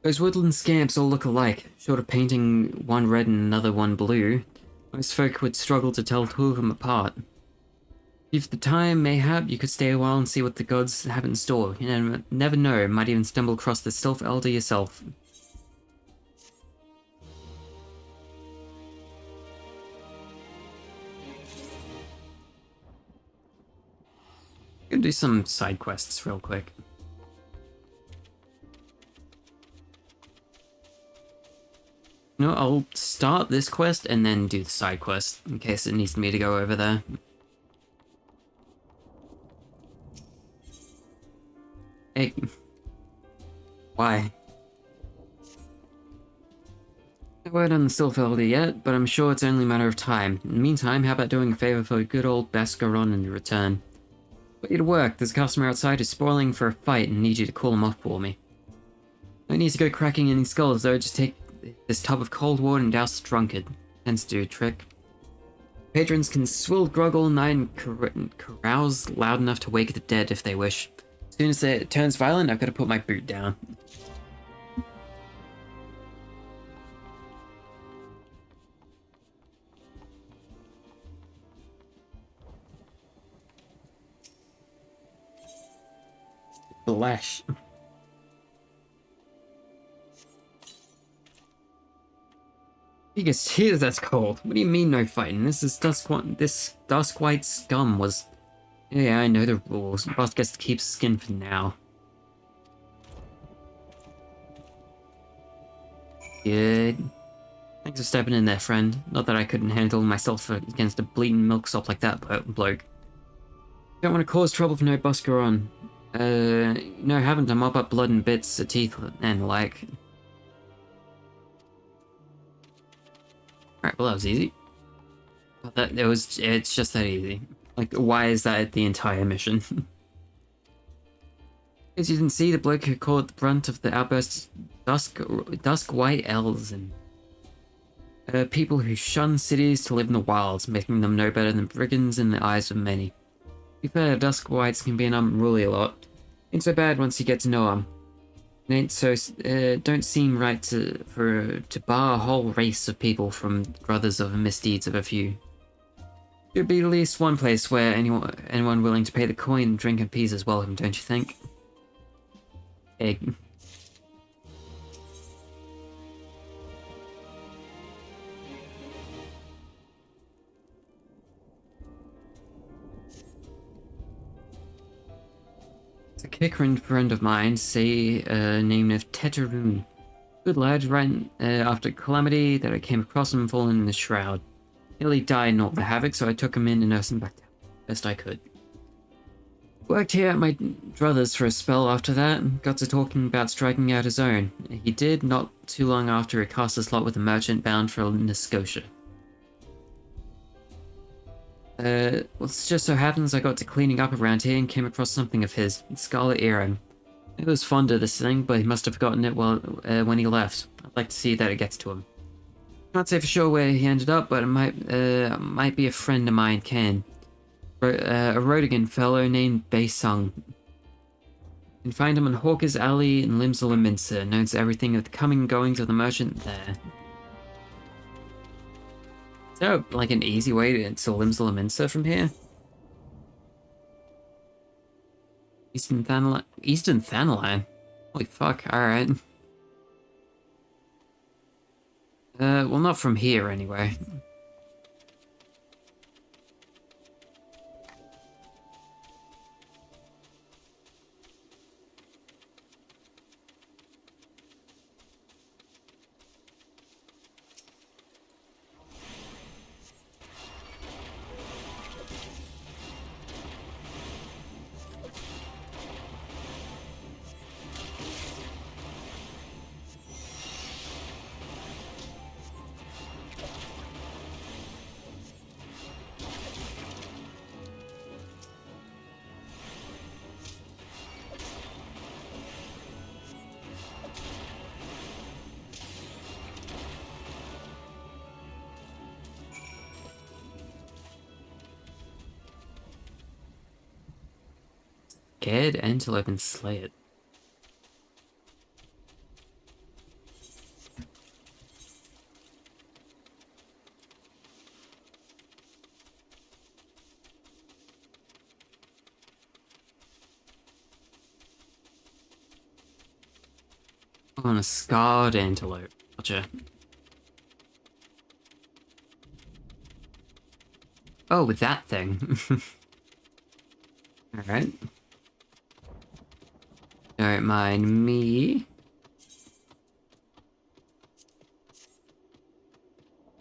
Those woodland scamps all look alike, short of painting one red and another one blue. Most folk would struggle to tell two of them apart. If the time, mayhap, you could stay a while and see what the gods have in store. You never know, might even stumble across the Sylph Elder yourself. Gonna do some side quests real quick. No, I'll start this quest and then do the side quest, in case it needs me to go over there. Hey. Why? No word on the Sylph Elder yet, but I'm sure it's only a matter of time. In the meantime, how about doing a favor for good old Bascaron in return? Put you to work. There's a customer outside who's spoiling for a fight and needs you to cool him off for me. No need to go cracking any skulls though, just take this tub of cold water and douse the drunkard. Tends to do a trick. Patrons can swill grog all night and carouse loud enough to wake the dead if they wish. As soon as it turns violent, I've got to put my boot down. Flesh. Biggest tears, that's cold. What do you mean no fighting? This Duskwhite scum was... Yeah, I know the rules. Boss gets to keep skin for now. Good. Thanks for stepping in there, friend. Not that I couldn't handle myself against a bleeding milksop like that bloke. Don't want to cause trouble for no Buscaron. No, haven't to mop up blood and bits, teeth, and the like. Alright, well that was easy. It's just that easy. Like, why is that the entire mission? As you can see, the bloke who caught the brunt of the outburst, dusk white elves and people who shun cities to live in the wilds, making them no better than brigands in the eyes of many. To be fair, dusk whites can be an unruly lot. Ain't so bad once you get to know them. It ain't so don't seem right to bar a whole race of people from brothers of the misdeeds of a few. Should be at least one place where anyone willing to pay the coin and drink in peace is welcome, don't you think? Egg. It's a Kikrin friend of mine, say named of Teteroon. Good lad, right after calamity that I came across him fallen in the shroud. Nearly died in all the havoc, so I took him in and nursed him back down best I could. Worked here at my brother's for a spell after that, and got to talking about striking out his own. He did not too long after he cast his lot with a merchant bound for Nova Scotia. Well, it just so happens I got to cleaning up around here and came across something of his, Scarlet Earring. He was fond of this thing, but he must have forgotten it when he left. I'd like to see that it gets to him. Can't say for sure where he ended up, but it might be a friend of mine, Ken. A Rodigan fellow named Baesung. You can find him on Hawker's Alley in Limsala Minster, knows everything of the coming and goings of the merchant there. Is there like an easy way to Limsala Minster from here? Eastern Thanalan? Holy fuck, alright. Well, not from here anyway. Scared antelope and slay it. On a scarred antelope. Gotcha. Oh, with that thing. Alright. Don't mind me.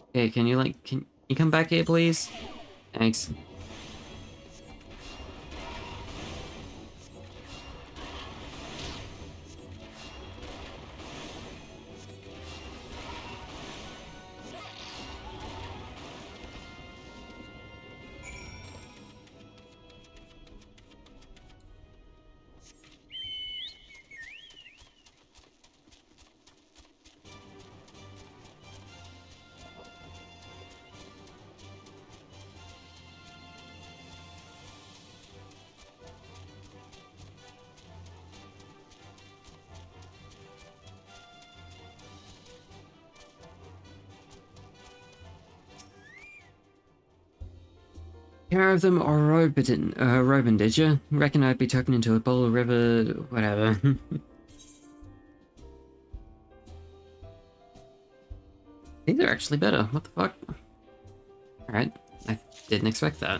Okay, can you come back here, please? Thanks. Care of them or Robin, did you? Reckon I'd be tucking into a bowl of river, whatever. These are actually better. What the fuck? Alright, I didn't expect that.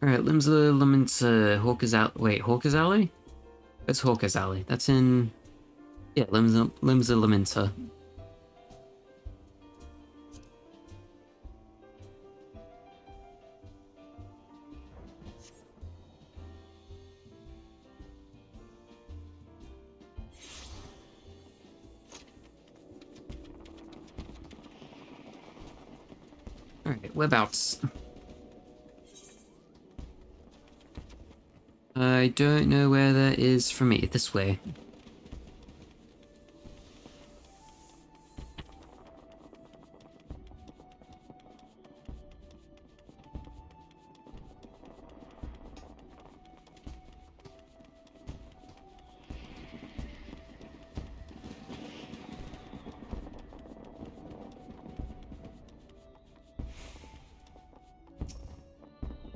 Alright, Limsa, Lemons, Hawker's Alley. Wait, Hawker's Alley? That's Hawker's Alley. That's in... Yeah, Limsa, Leminsa. Alright, whereabouts? I don't know where that is from me. This way.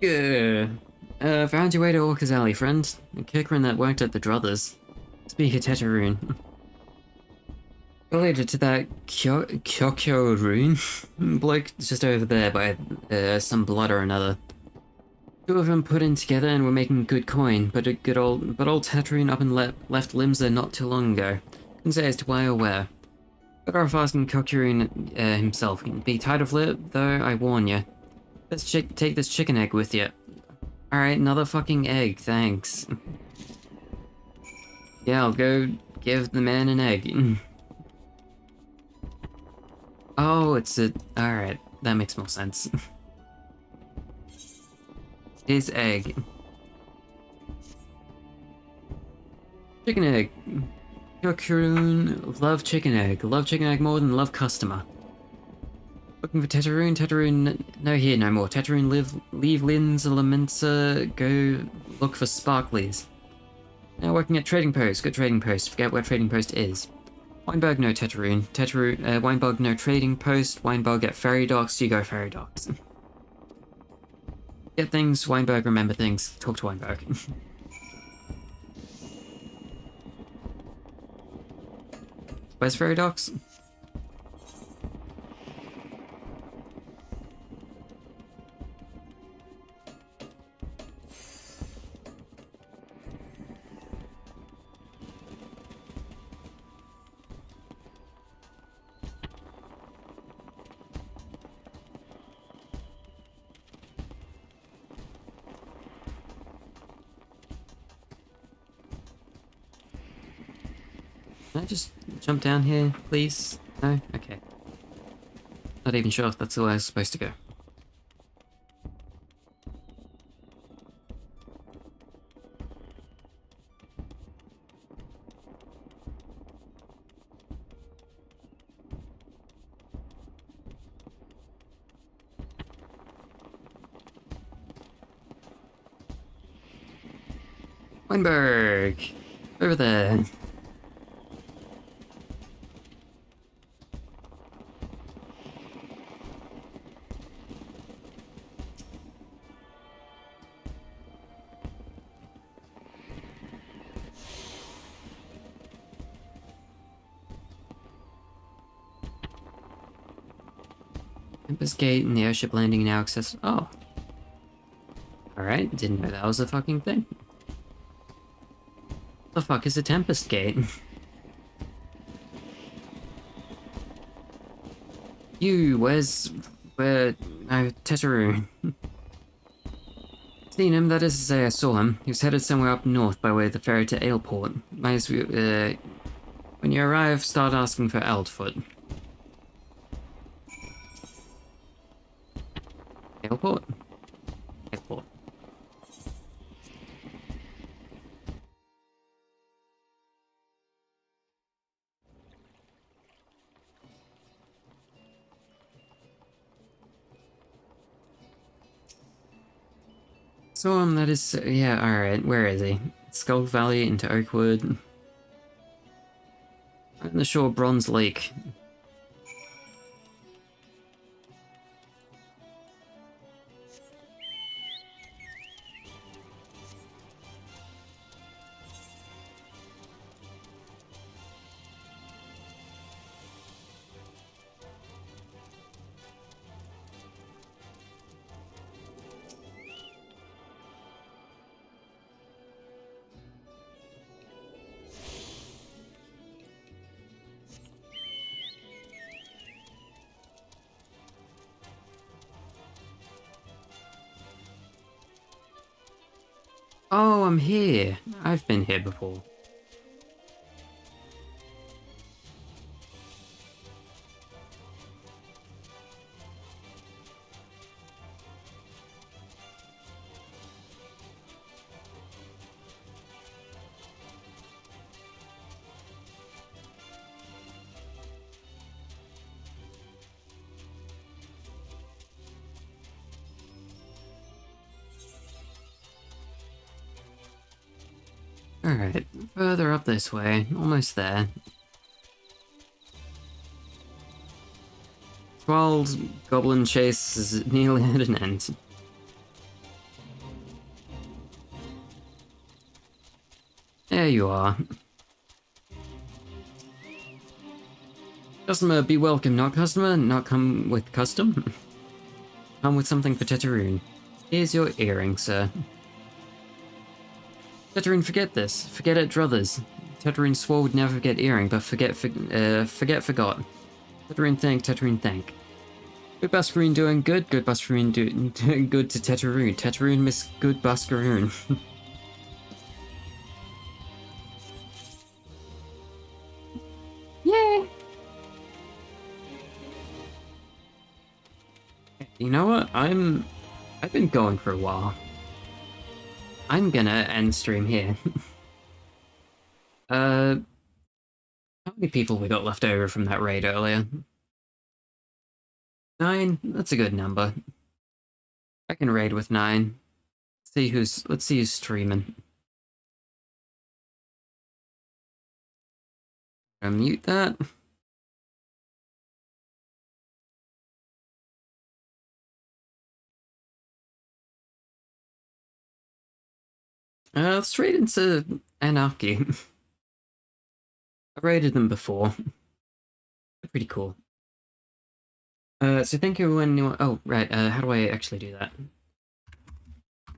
Good. Found your way to Orca's Alley, friend. A Kirkran that worked at the Druthers. Speak of Teteroon. Related to that Kyokyo rune? Bloke just over there by some blood or another. Two of them put in together and were making good coin, but old Teteroon up and left Limsa not too long ago. Couldn't say as to why or where. Better off asking Kyokurin himself. Be tight of lip, though, I warn you. Let's take this chicken egg with you. Alright, another fucking egg, thanks. Yeah, I'll go give the man an egg. Oh, it's a... Alright, that makes more sense. His egg. Chicken egg. Kyokurun, love chicken egg. Love chicken egg more than love customer. Looking for Teteroon? Teteroon, no here no more. Teteroon, leave Lin's Lemensa, go look for Sparklies. Now working at Trading Post. Good Trading Post. Forget where Trading Post is. Weinberg, no Teteroon. Weinberg, no Trading Post. Weinberg at Ferry Docks, you go Ferry Docks. Get things, Weinberg, remember things. Talk to Weinberg. Where's Ferry Docks? Can I just jump down here, please? No? Okay. Not even sure if that's the way I was supposed to go. Weinberg! Over there. Campus Gate and the airship landing now access. Oh. Alright, didn't know that was a fucking thing. The fuck is a Tempest Gate? Where... No, Teteroon. Seen him, that is to say I saw him. He was headed somewhere up north by way of the ferry to Aleport. Might as well, when you arrive, start asking for Eldfoot. Aleport? Aleport. Saw him, that is... Yeah, alright, where is he? Skull Valley into Oakwood. And the shore Bronze Lake. Oh, I'm here. I've been here before. Alright, further up this way. Almost there. Thrall's goblin chase is nearly at an end. There you are. Customer, be welcome, not customer, not come with custom. Come with something for Teteroon. Here's your earring, sir. Teteroon, forget this. Forget it, druthers. Teteroon swore would never forget earring, but forget forgot. Teteroon thank, Teteroon thank. Good Buscaroon doing good, good Buscaroon doing good to Teteroon. Teteroon miss good Buscaroon. Yay! You know what? I've been going for a while. I'm gonna end stream here. How many people we got left over from that raid earlier? 9? That's a good number. I can raid with 9. Let's see who's streaming. Mute that. Let's raid into Anarchy. I've raided them before. They're pretty cool. So thank you anyone. Oh, right. How do I actually do that?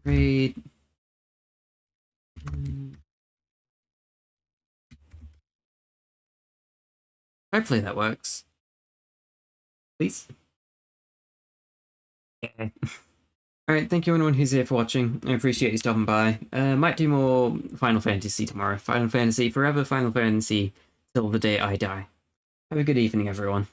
Raid. Hopefully that works. Please. Okay. Alright, thank you anyone who's here for watching. I appreciate you stopping by. Might do more Final Fantasy tomorrow. Final Fantasy forever, Final Fantasy till the day I die. Have a good evening, everyone.